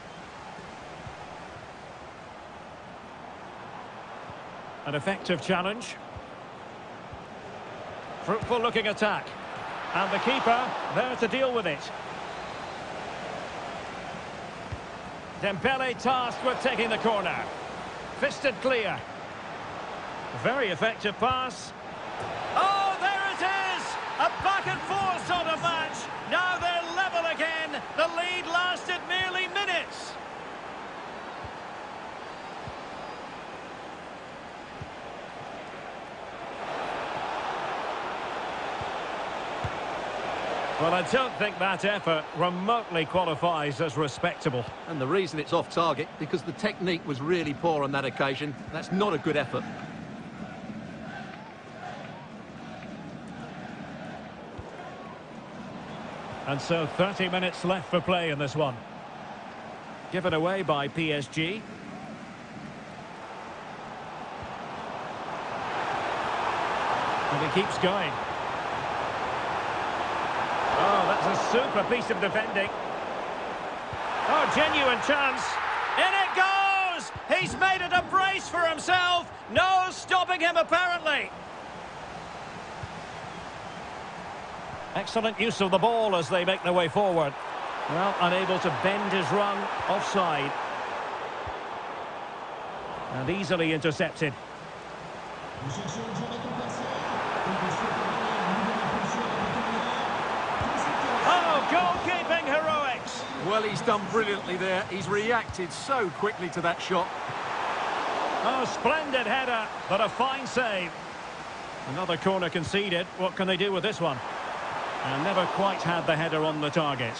An effective challenge. Fruitful looking attack. And the keeper there to deal with it. Dembele tasked with taking the corner. Fisted clear. Very effective pass. Oh, there it is! A back and forth sort of match. Now they're level again. The lead lasted merely minutes. Well, I don't think that effort remotely qualifies as respectable. And the reason it's off target, because the technique was really poor on that occasion. That's not a good effort. And so 30 minutes left for play in this one. Given away by PSG. And he keeps going. Oh, that's a super piece of defending. Oh, genuine chance. In it goes! He's made it a brace for himself. No stopping him, apparently. Excellent use of the ball as they make their way forward. Well, unable to bend his run, offside. And easily intercepted. Oh, goalkeeping heroics! Well, he's done brilliantly there. He's reacted so quickly to that shot. Oh, splendid header, but a fine save. Another corner conceded. What can they do with this one? And never quite had the header on the target.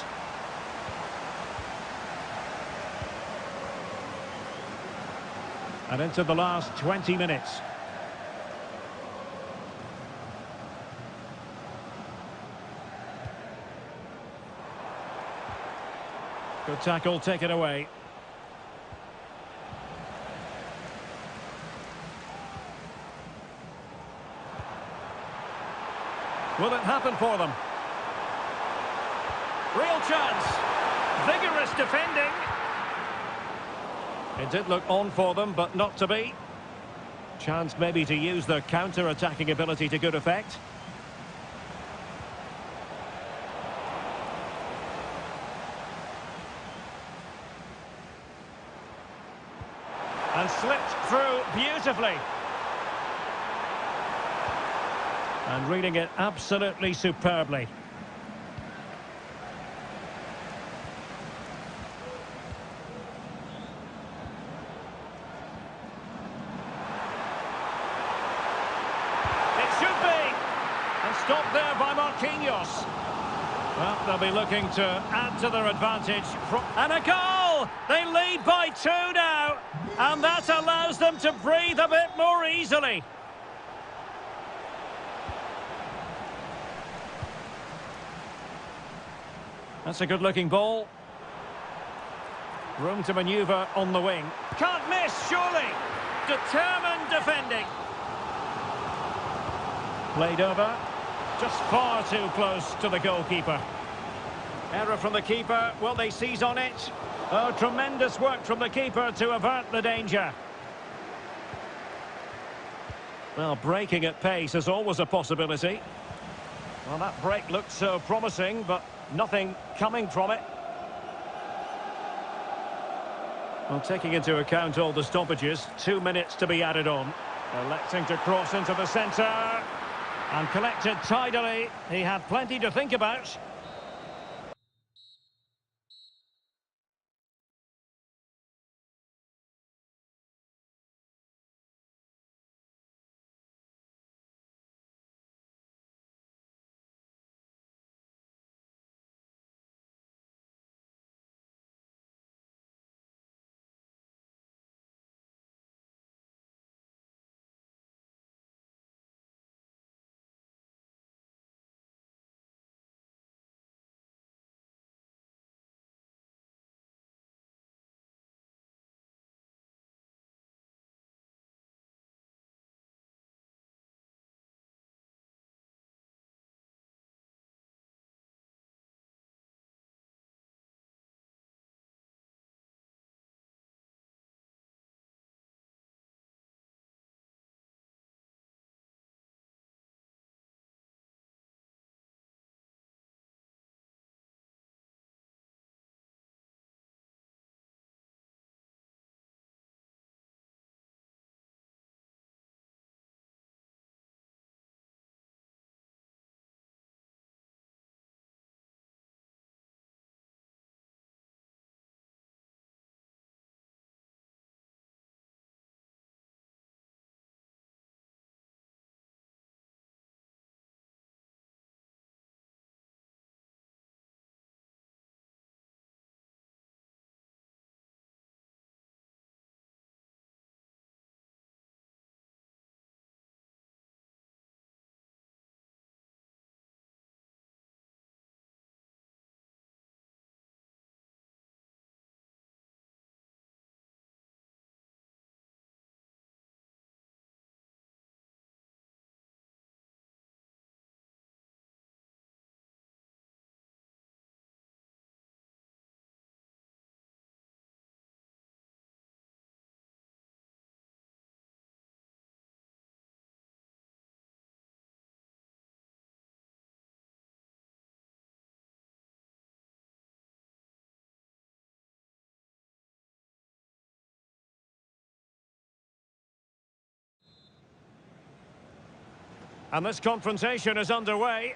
And into the last 20 minutes. Good tackle, take it away. Will it happen for them? Real chance. Vigorous defending. It did look on for them, but not to be. Chance maybe to use their counter-attacking ability to good effect. And slipped through beautifully. And reading it absolutely superbly. It should be. And stopped there by Marquinhos. Well, they'll be looking to add to their advantage. And a goal! They lead by 2 now. And that allows them to breathe a bit more easily. That's a good-looking ball. Room to manoeuvre on the wing. Can't miss, surely. Determined defending. Played over. Just far too close to the goalkeeper. Error from the keeper. Will they seize on it? Oh, tremendous work from the keeper to avert the danger. Well, breaking at pace is always a possibility. Well, that break looked so promising, but nothing coming from it. Well, taking into account all the stoppages, 2 minutes to be added on. Electing to cross into the centre. And collected tidily. He had plenty to think about. And this confrontation is underway.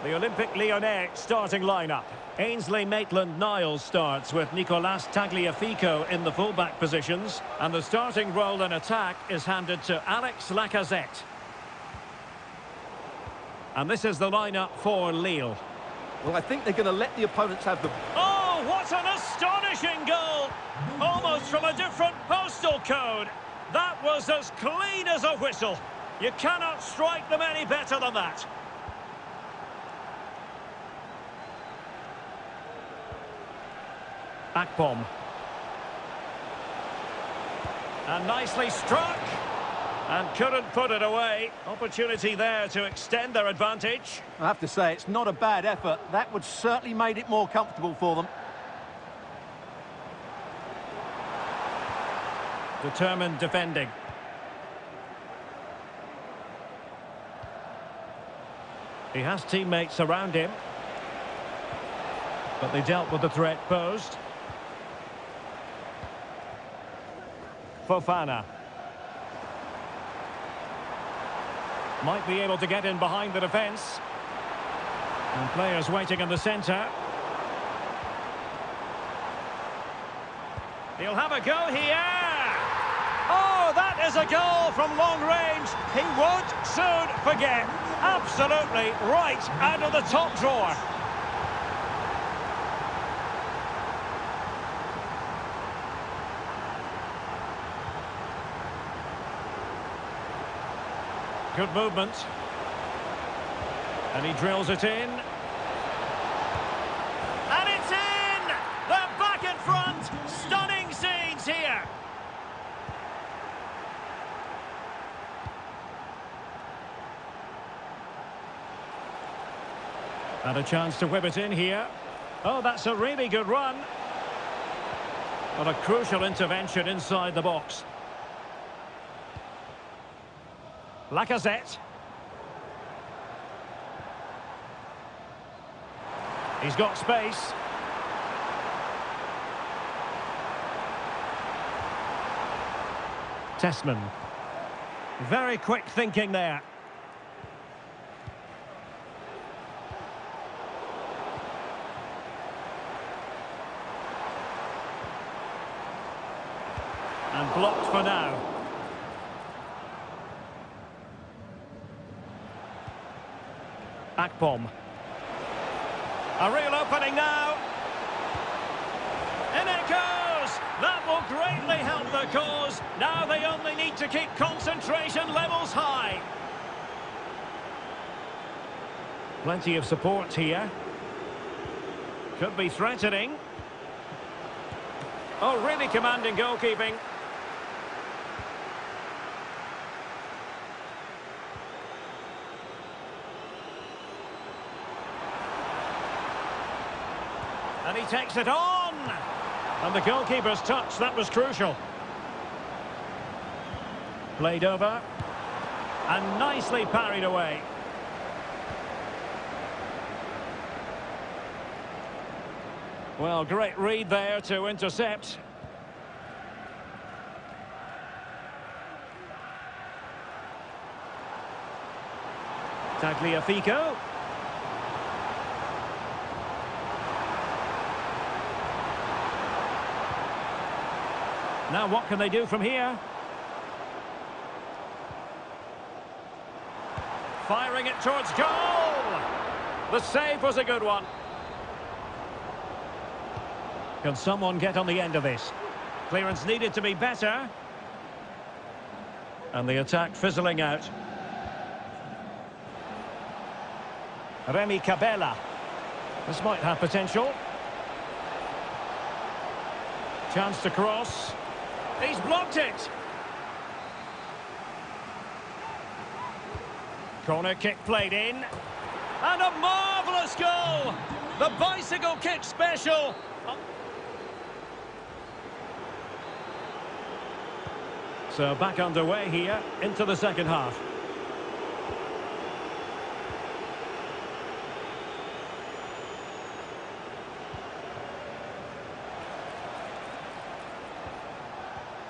The Olympic Lyonnais starting lineup. Ainsley Maitland-Niles starts with Nicolas Tagliafico in the fullback positions. And the starting role in attack is handed to Alex Lacazette. And this is the lineup for Lille. Well, I think they're going to let the opponents have the... Oh, what an astonishing goal! Almost from a different postal code. That was as clean as a whistle. You cannot strike them any better than that. Akpom. And nicely struck. And couldn't put it away. Opportunity there to extend their advantage. I have to say, it's not a bad effort. That would certainly made it more comfortable for them. Determined defending. He has teammates around him. But they dealt with the threat posed. Fofana. Might be able to get in behind the defence. And players waiting in the centre. He'll have a go here. Oh, that is a goal from long range. He won't soon forget. Absolutely right out of the top drawer. Good movement. And he drills it in. And it's in! They're back in front! Stunning scenes here! And a chance to whip it in here. Oh, that's a really good run. But a crucial intervention inside the box. Lacazette. He's got space. Tessman. Very quick thinking there. And blocked for now. Akpom. A real opening now. In it goes! That will greatly help the cause. Now they only need to keep concentration levels high. Plenty of support here. Could be threatening. Oh, really commanding goalkeeping. And he takes it on! And the goalkeeper's touch, that was crucial. Played over. And nicely parried away. Well, great read there to intercept. Tagliafico. Now what can they do from here? Firing it towards goal! The save was a good one. Can someone get on the end of this? Clearance needed to be better. And the attack fizzling out. Remy Cabella. This might have potential. Chance to cross. He's blocked it. Corner kick played in. And a marvellous goal! The bicycle kick special. So back underway here into the second half.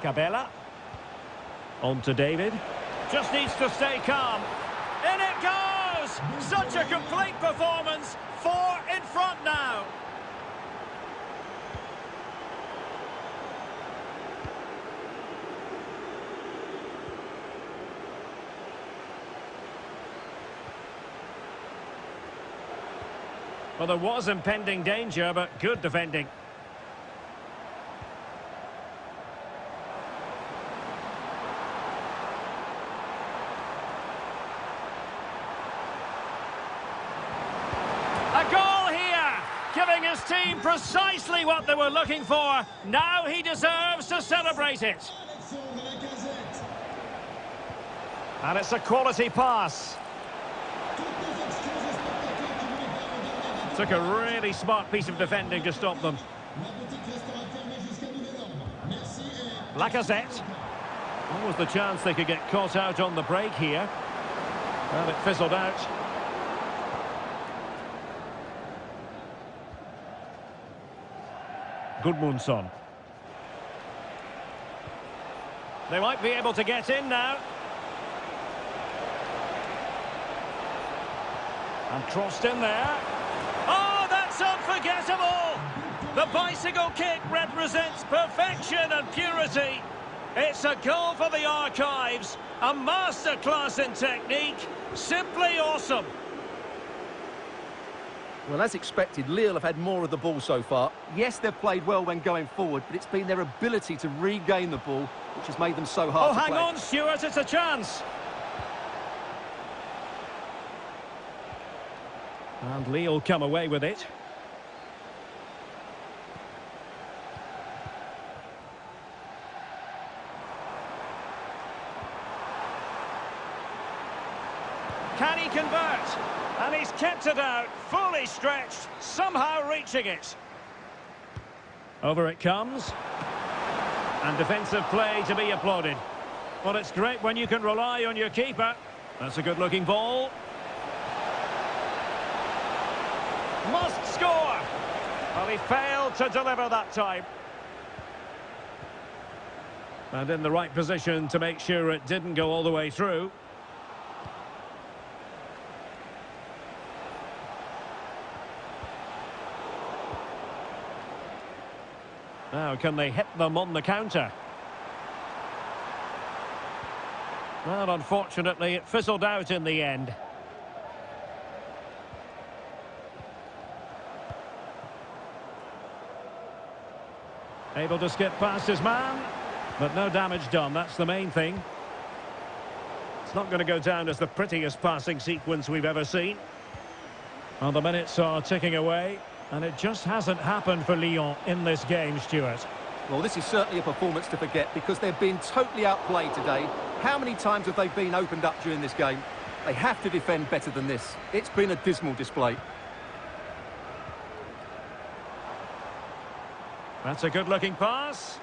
Cabella. On to David. Just needs to stay calm. In it goes! Such a complete performance. 4 in front now. Well, there was impending danger, but good defending. A goal here, giving his team precisely what they were looking for. Now he deserves to celebrate it. And it's a quality pass. Took a really smart piece of defending to stop them. Lacazette. What was the chance they could get caught out on the break here? Well, it fizzled out. Gudmundsson. They might be able to get in now. And crossed in there. Oh, that's unforgettable! The bicycle kick represents perfection and purity. It's a goal for the archives. A masterclass in technique. Simply awesome. Well, as expected, Lille have had more of the ball so far. Yes, they've played well when going forward, but it's been their ability to regain the ball which has made them so hard to play. Oh, hang on, Stuart, it's a chance. And Lille come away with it. Can he convert? And he's kept it out, fully stretched, somehow reaching it. Over it comes. And defensive play to be applauded. Well, it's great when you can rely on your keeper. That's a good-looking ball. Must score! Well, he failed to deliver that time. And in the right position to make sure it didn't go all the way through. Now, can they hit them on the counter? Well, unfortunately, it fizzled out in the end. Able to skip past his man, but no damage done. That's the main thing. It's not going to go down as the prettiest passing sequence we've ever seen. Well, the minutes are ticking away, and it just hasn't happened for Lyon in this game, Stuart. Well, this is certainly a performance to forget because they've been totally outplayed today. How many times have they been opened up during this game? They have to defend better than this. It's been a dismal display. That's a good-looking pass.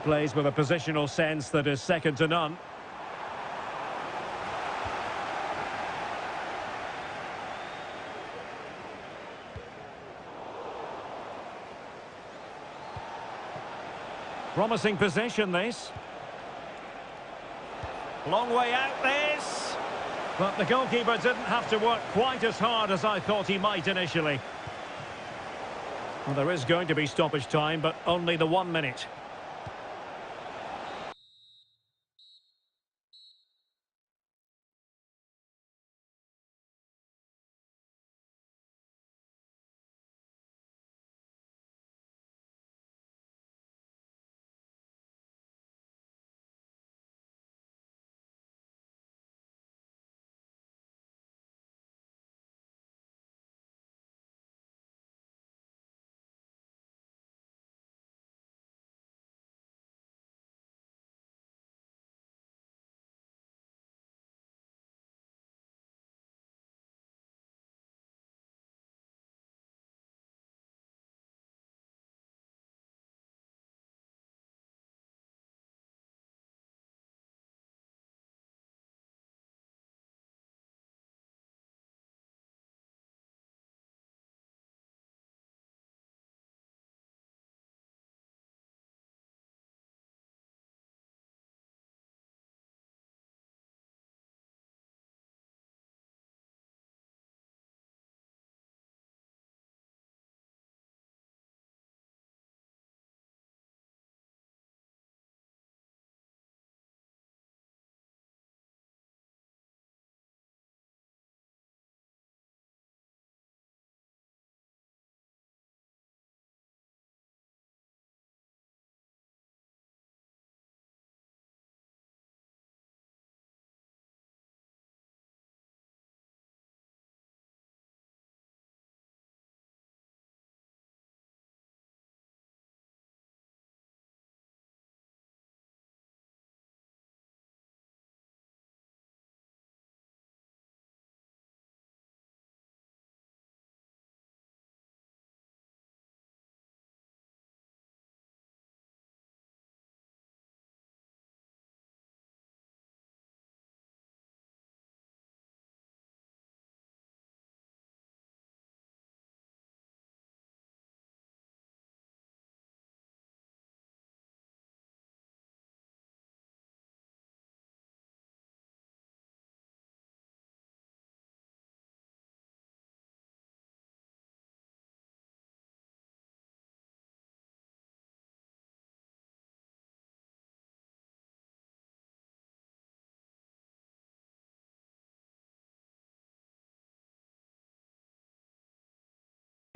Plays with a positional sense that is second to none. Promising possession, this. Long way out, this. But the goalkeeper didn't have to work quite as hard as I thought he might initially. Well, there is going to be stoppage time, but only the 1 minute.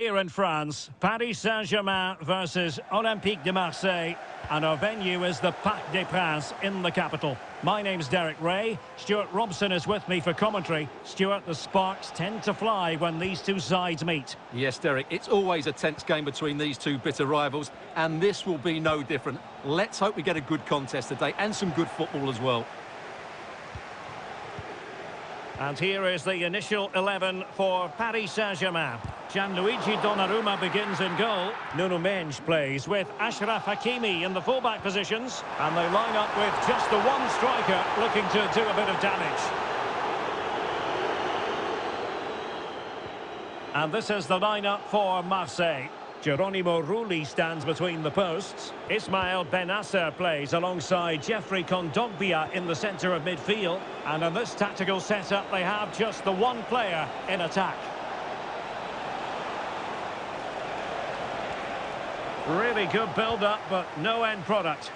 Here in France, Paris Saint-Germain versus Olympique de Marseille, and our venue is the Parc des Princes in the capital. My name's Derek Ray. Stuart Robson is with me for commentary. Stuart, the sparks tend to fly when these two sides meet. Yes, Derek, it's always a tense game between these two bitter rivals, and this will be no different. Let's hope we get a good contest today and some good football as well. And here is the initial 11 for Paris Saint-Germain. Gianluigi Donnarumma begins in goal. Nuno Mendes plays with Achraf Hakimi in the fullback positions. And they line up with just the one striker looking to do a bit of damage. And this is the lineup for Marseille. Geronimo Rulli stands between the posts. Ismail Benasser plays alongside Jeffrey Kondogbia in the centre of midfield. And in this tactical setup, they have just the one player in attack. Really good build-up, but no end product.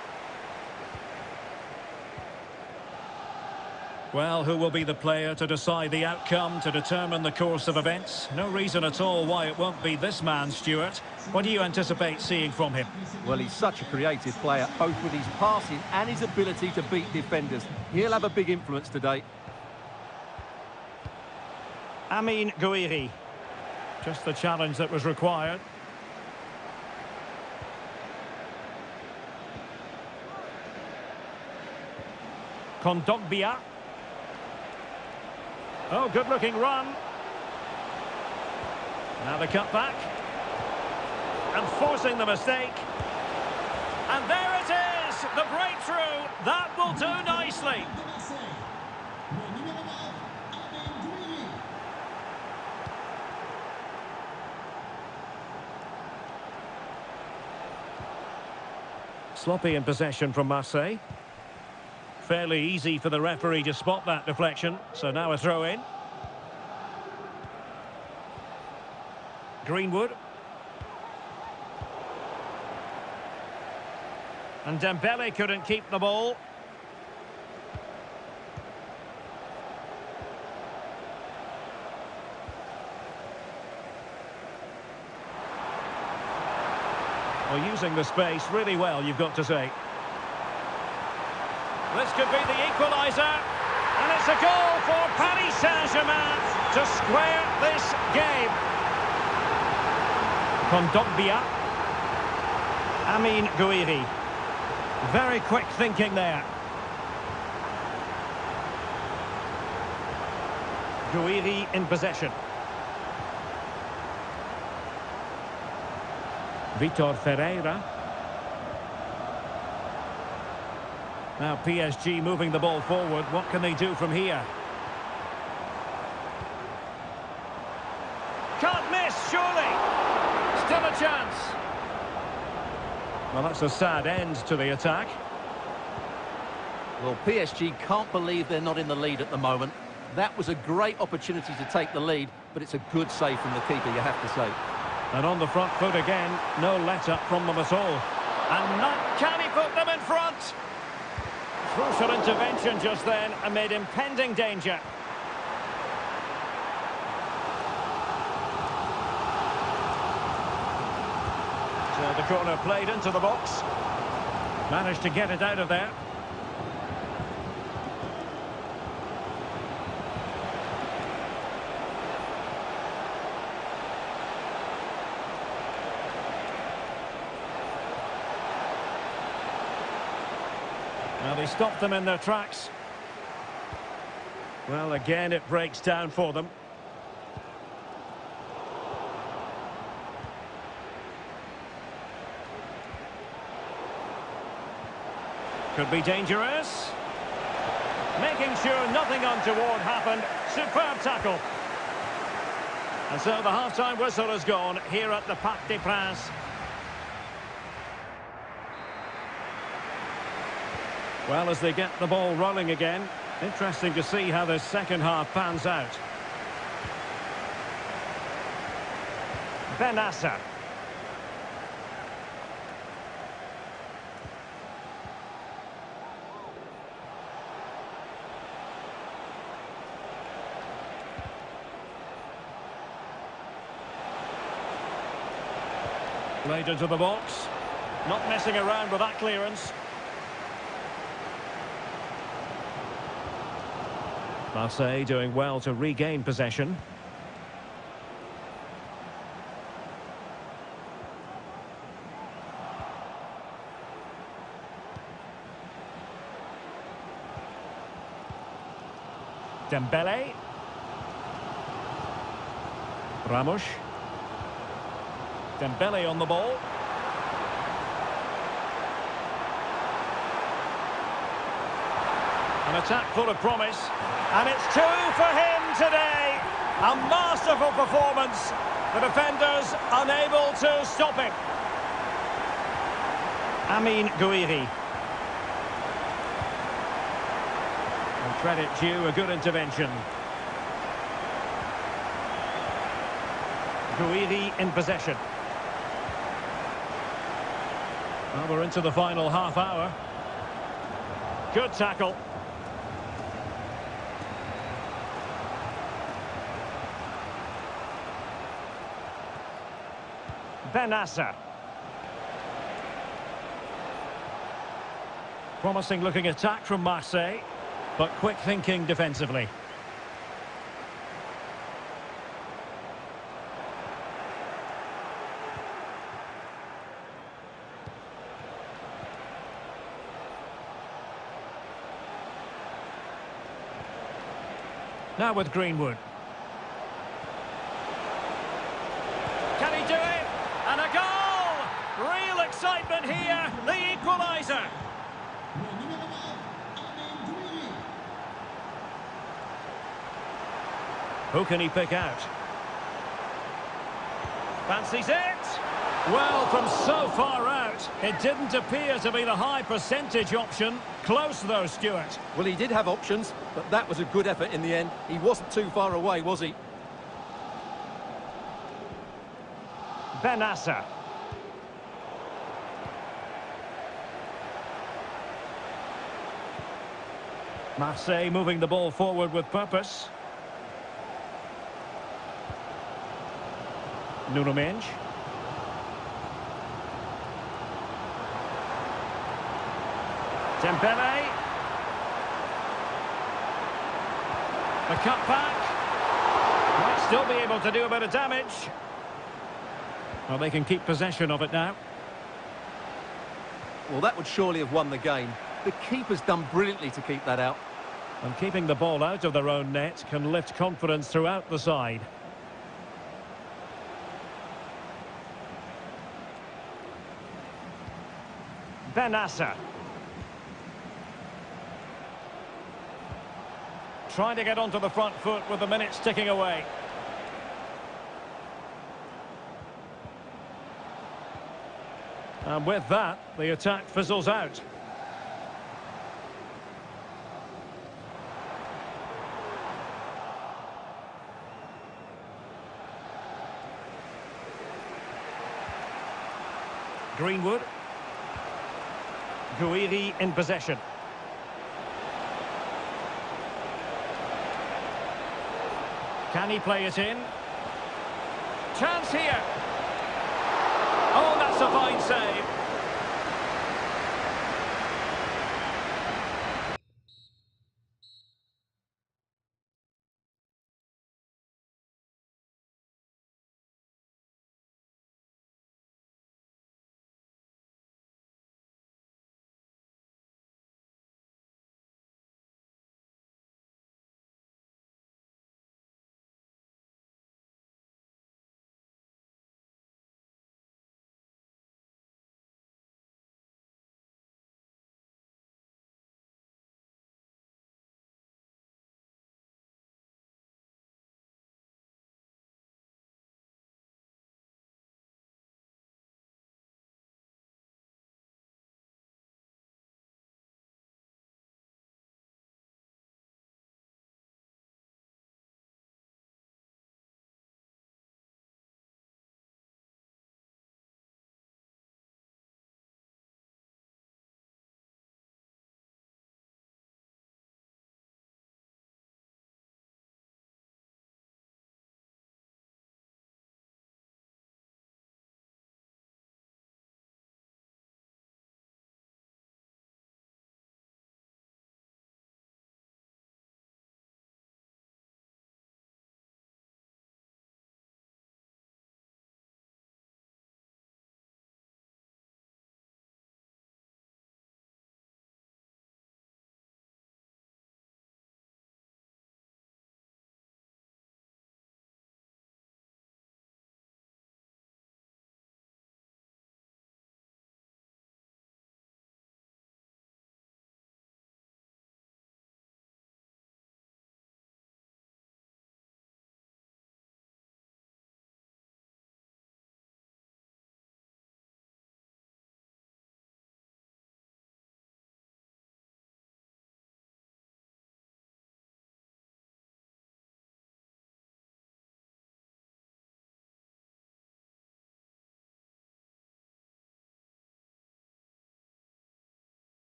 Well, who will be the player to decide the outcome, to determine the course of events? No reason at all why it won't be this man, Stuart. What do you anticipate seeing from him? Well, he's such a creative player, both with his passing and his ability to beat defenders. He'll have a big influence today. Amine Gouiri. Just the challenge that was required. Kondogbia. Oh, good-looking run. Now the cutback. And forcing the mistake. And there it is! The breakthrough! That will do nicely. Sloppy in possession from Marseille. Fairly easy for the referee to spot that deflection. So now a throw in. Greenwood. And Dembele couldn't keep the ball. Well, using the space really well, you've got to say. This could be the equaliser. And it's a goal for Paris Saint-Germain to square this game. Kondogbia. Amine Gouiri. Very quick thinking there. Gouiri in possession. Vitor Ferreira. Now PSG moving the ball forward. What can they do from here? Can't miss, surely. Still a chance. Well, that's a sad end to the attack. Well, PSG can't believe they're not in the lead at the moment. That was a great opportunity to take the lead, but it's a good save from the keeper, you have to say. And on the front foot again, no let-up from them at all. And not, can he put them in front? Crucial intervention just then amid impending danger. So the corner played into the box. Managed to get it out of there. Now they stopped them in their tracks. Well, again, it breaks down for them. Could be dangerous. Making sure nothing untoward happened. Superb tackle. And so the half-time whistle has gone here at the Parc des Princes. Well, as they get the ball rolling again, interesting to see how the second half pans out. Benasser. Played into the box. Not messing around with that clearance. Marseille doing well to regain possession. Dembele. Ramos. Dembele on the ball. An attack full of promise. And it's 2 for him today. A masterful performance. The defenders unable to stop him. Amin Gouiri. And credit due, a good intervention. Gouiri in possession. Well, we're into the final half hour. Good tackle. Benassa. Promising looking attack from Marseille, but quick thinking defensively. Now with Greenwood. Can he do it? And a goal! Real excitement here, the equaliser. Who can he pick out? Fancies it? Well, from so far out, it didn't appear to be the high percentage option. Close though, Stuart. Well, he did have options, but that was a good effort in the end. He wasn't too far away, was he? Benassa. Marseille moving the ball forward with purpose. Nuno Mendes. Dembele. The cutback. Might still be able to do a bit of damage. Well, they can keep possession of it now. Well, that would surely have won the game. The keeper's done brilliantly to keep that out. And keeping the ball out of their own net can lift confidence throughout the side. Benassa. Trying to get onto the front foot with the minutes ticking away. And with that, the attack fizzles out. Greenwood. Gouiri in possession. Can he play it in? Chance here. Oh, that's a fine save.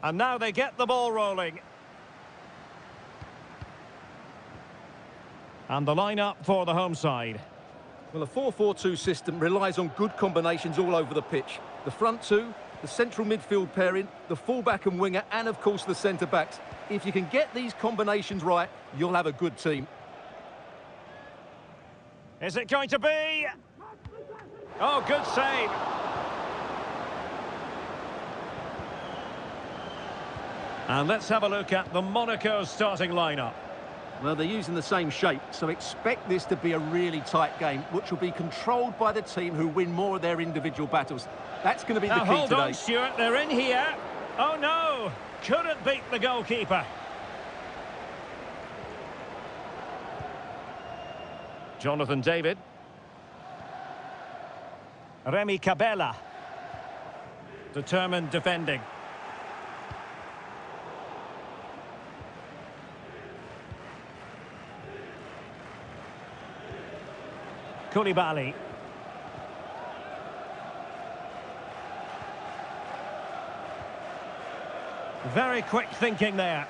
And now they get the ball rolling. And the lineup for the home side. Well, a 4-4-2 system relies on good combinations all over the pitch. The front two, the central midfield pairing, the fullback and winger, and of course the centre-backs. If you can get these combinations right, you'll have a good team. Is it going to be? Oh, good save. And let's have a look at the Monaco starting lineup. Well, they're using the same shape, so expect this to be a really tight game, which will be controlled by the team who win more of their individual battles. That's going to be the key today. Hold on, Stuart, they're in here. Oh, no, couldn't beat the goalkeeper. Jonathan David. Remy Cabella. Determined defending. Koulibaly. Very quick thinking there.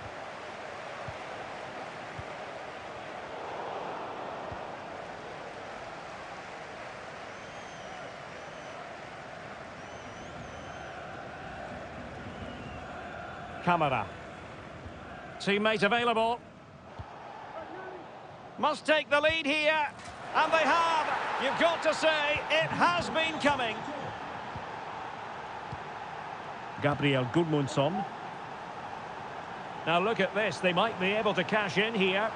Camara. Teammate available. Must take the lead here. And they have. You've got to say, it has been coming. Gabriel Gudmundsson. Now look at this. They might be able to cash in here.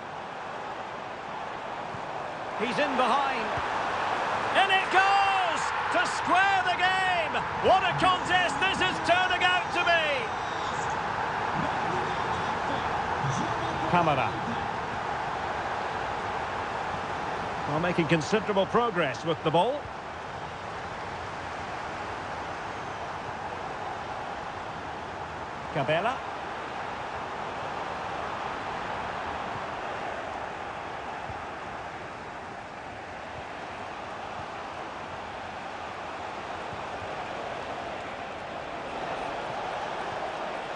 He's in behind. In it goes! To square the game! What a contest this is turning out to be! Camara. Well, making considerable progress with the ball. Cabella.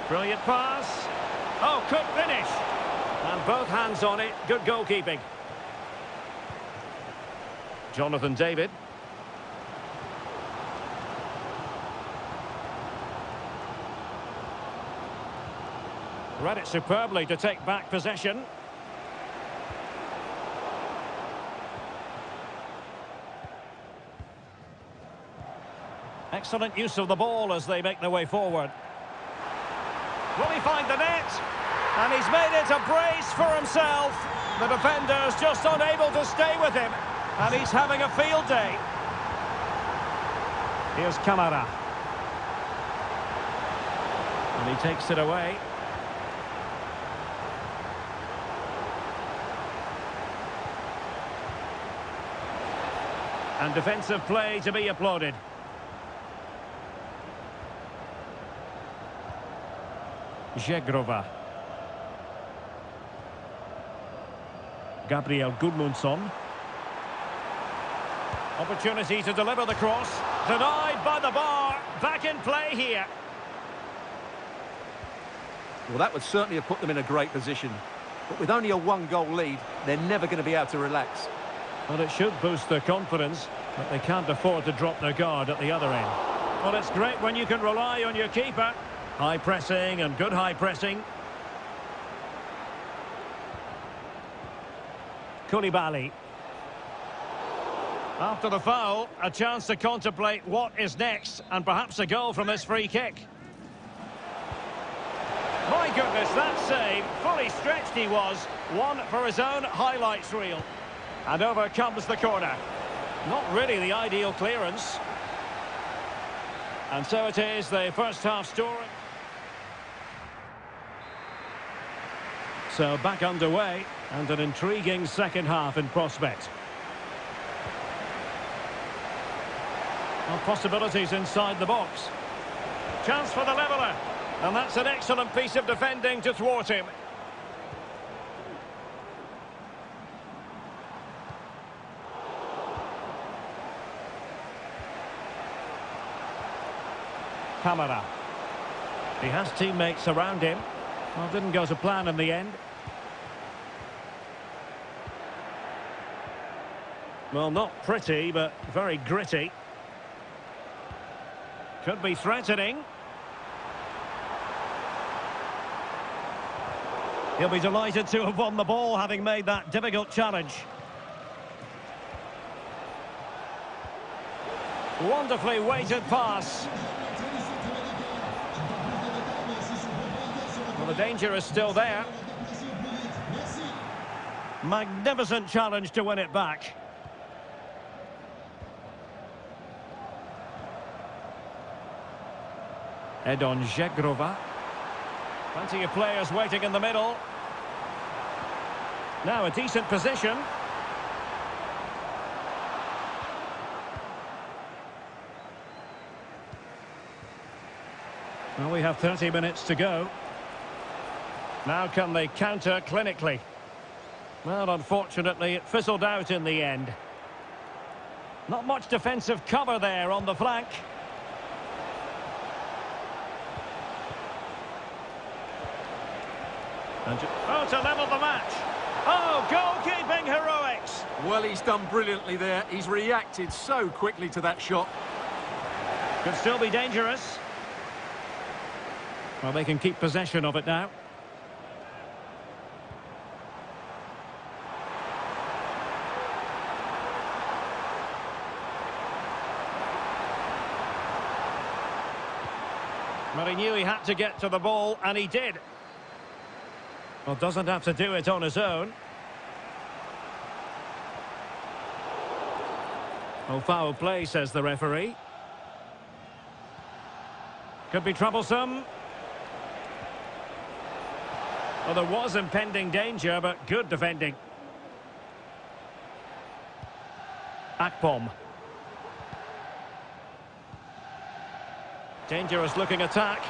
Brilliant pass. Oh, could finish. And both hands on it. Good goalkeeping. Jonathan David. Read it superbly to take back possession. Excellent use of the ball as they make their way forward. Will he find the net? And he's made it a brace for himself. The defender's just unable to stay with him. And he's having a field day. Here's Camara. And he takes it away. And defensive play to be applauded. Zegrova. Gabriel Gudmundsson. Opportunity to deliver the cross. Denied by the bar. Back in play here. Well, that would certainly have put them in a great position. But with only a one-goal lead, they're never going to be able to relax. Well, it should boost their confidence, but they can't afford to drop their guard at the other end. Well, it's great when you can rely on your keeper. High pressing and good high pressing. Koulibaly. After the foul, a chance to contemplate what is next, and perhaps a goal from this free kick. My goodness, that save, fully stretched he was, one for his own highlights reel. And over comes the corner. Not really the ideal clearance. And so it is, the first half story. So back underway, and an intriguing second half in prospect. Well, possibilities inside the box. Chance for the leveller. And that's an excellent piece of defending to thwart him. Camara. He has teammates around him. Well, didn't go to plan in the end. Well, not pretty, but very gritty. Could be threatening. He'll be delighted to have won the ball, having made that difficult challenge. Wonderfully weighted pass. Well, the danger is still there. Magnificent challenge to win it back. Edon Žegrova. Plenty of players waiting in the middle. Now a decent position. Well, we have 30 minutes to go. Now can they counter clinically? Well, unfortunately, it fizzled out in the end. Not much defensive cover there on the flank. Oh, to level the match. Oh, goalkeeping heroics. Well, he's done brilliantly there. He's reacted so quickly to that shot. Could still be dangerous. Well, they can keep possession of it now. Well, he knew he had to get to the ball, and he did. Well, doesn't have to do it on his own. Oh, foul play, says the referee. Could be troublesome. Well, there was impending danger, but good defending. Akpom. Dangerous looking attack.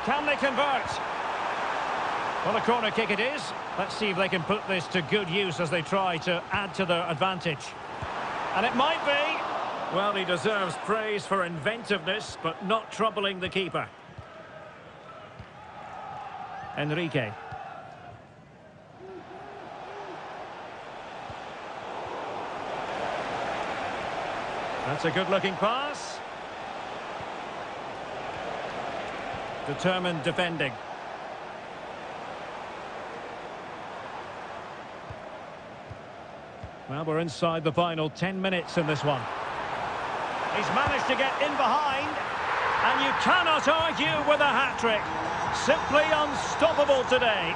Can they convert? Well, a corner kick it is. Let's see if they can put this to good use as they try to add to their advantage. And it might be. Well, he deserves praise for inventiveness, but not troubling the keeper. Enrique. That's a good-looking pass. Determined defending. Well, we're inside the final 10 minutes in this one. He's managed to get in behind, and you cannot argue with a hat-trick. Simply unstoppable today.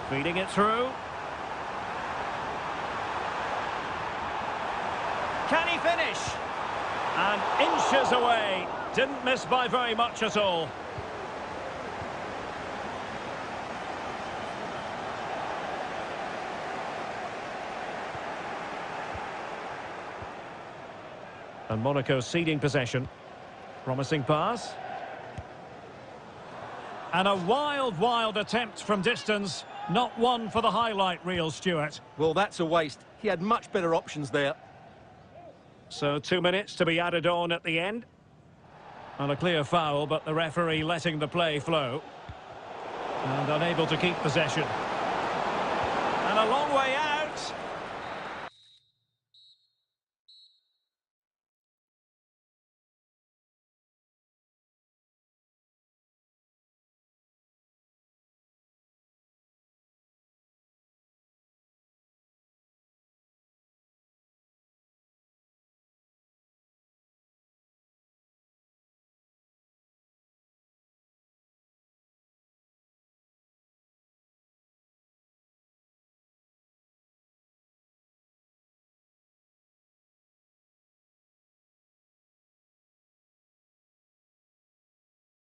Feeding it through. Can he finish? And inches away. Didn't miss by very much at all. And Monaco ceding possession. Promising pass. And a wild attempt from distance. Not one for the highlight reel, Stuart. Well, that's a waste. He had much better options there. So 2 minutes to be added on at the end. And a clear foul, but the referee letting the play flow. And unable to keep possession. And a long way out.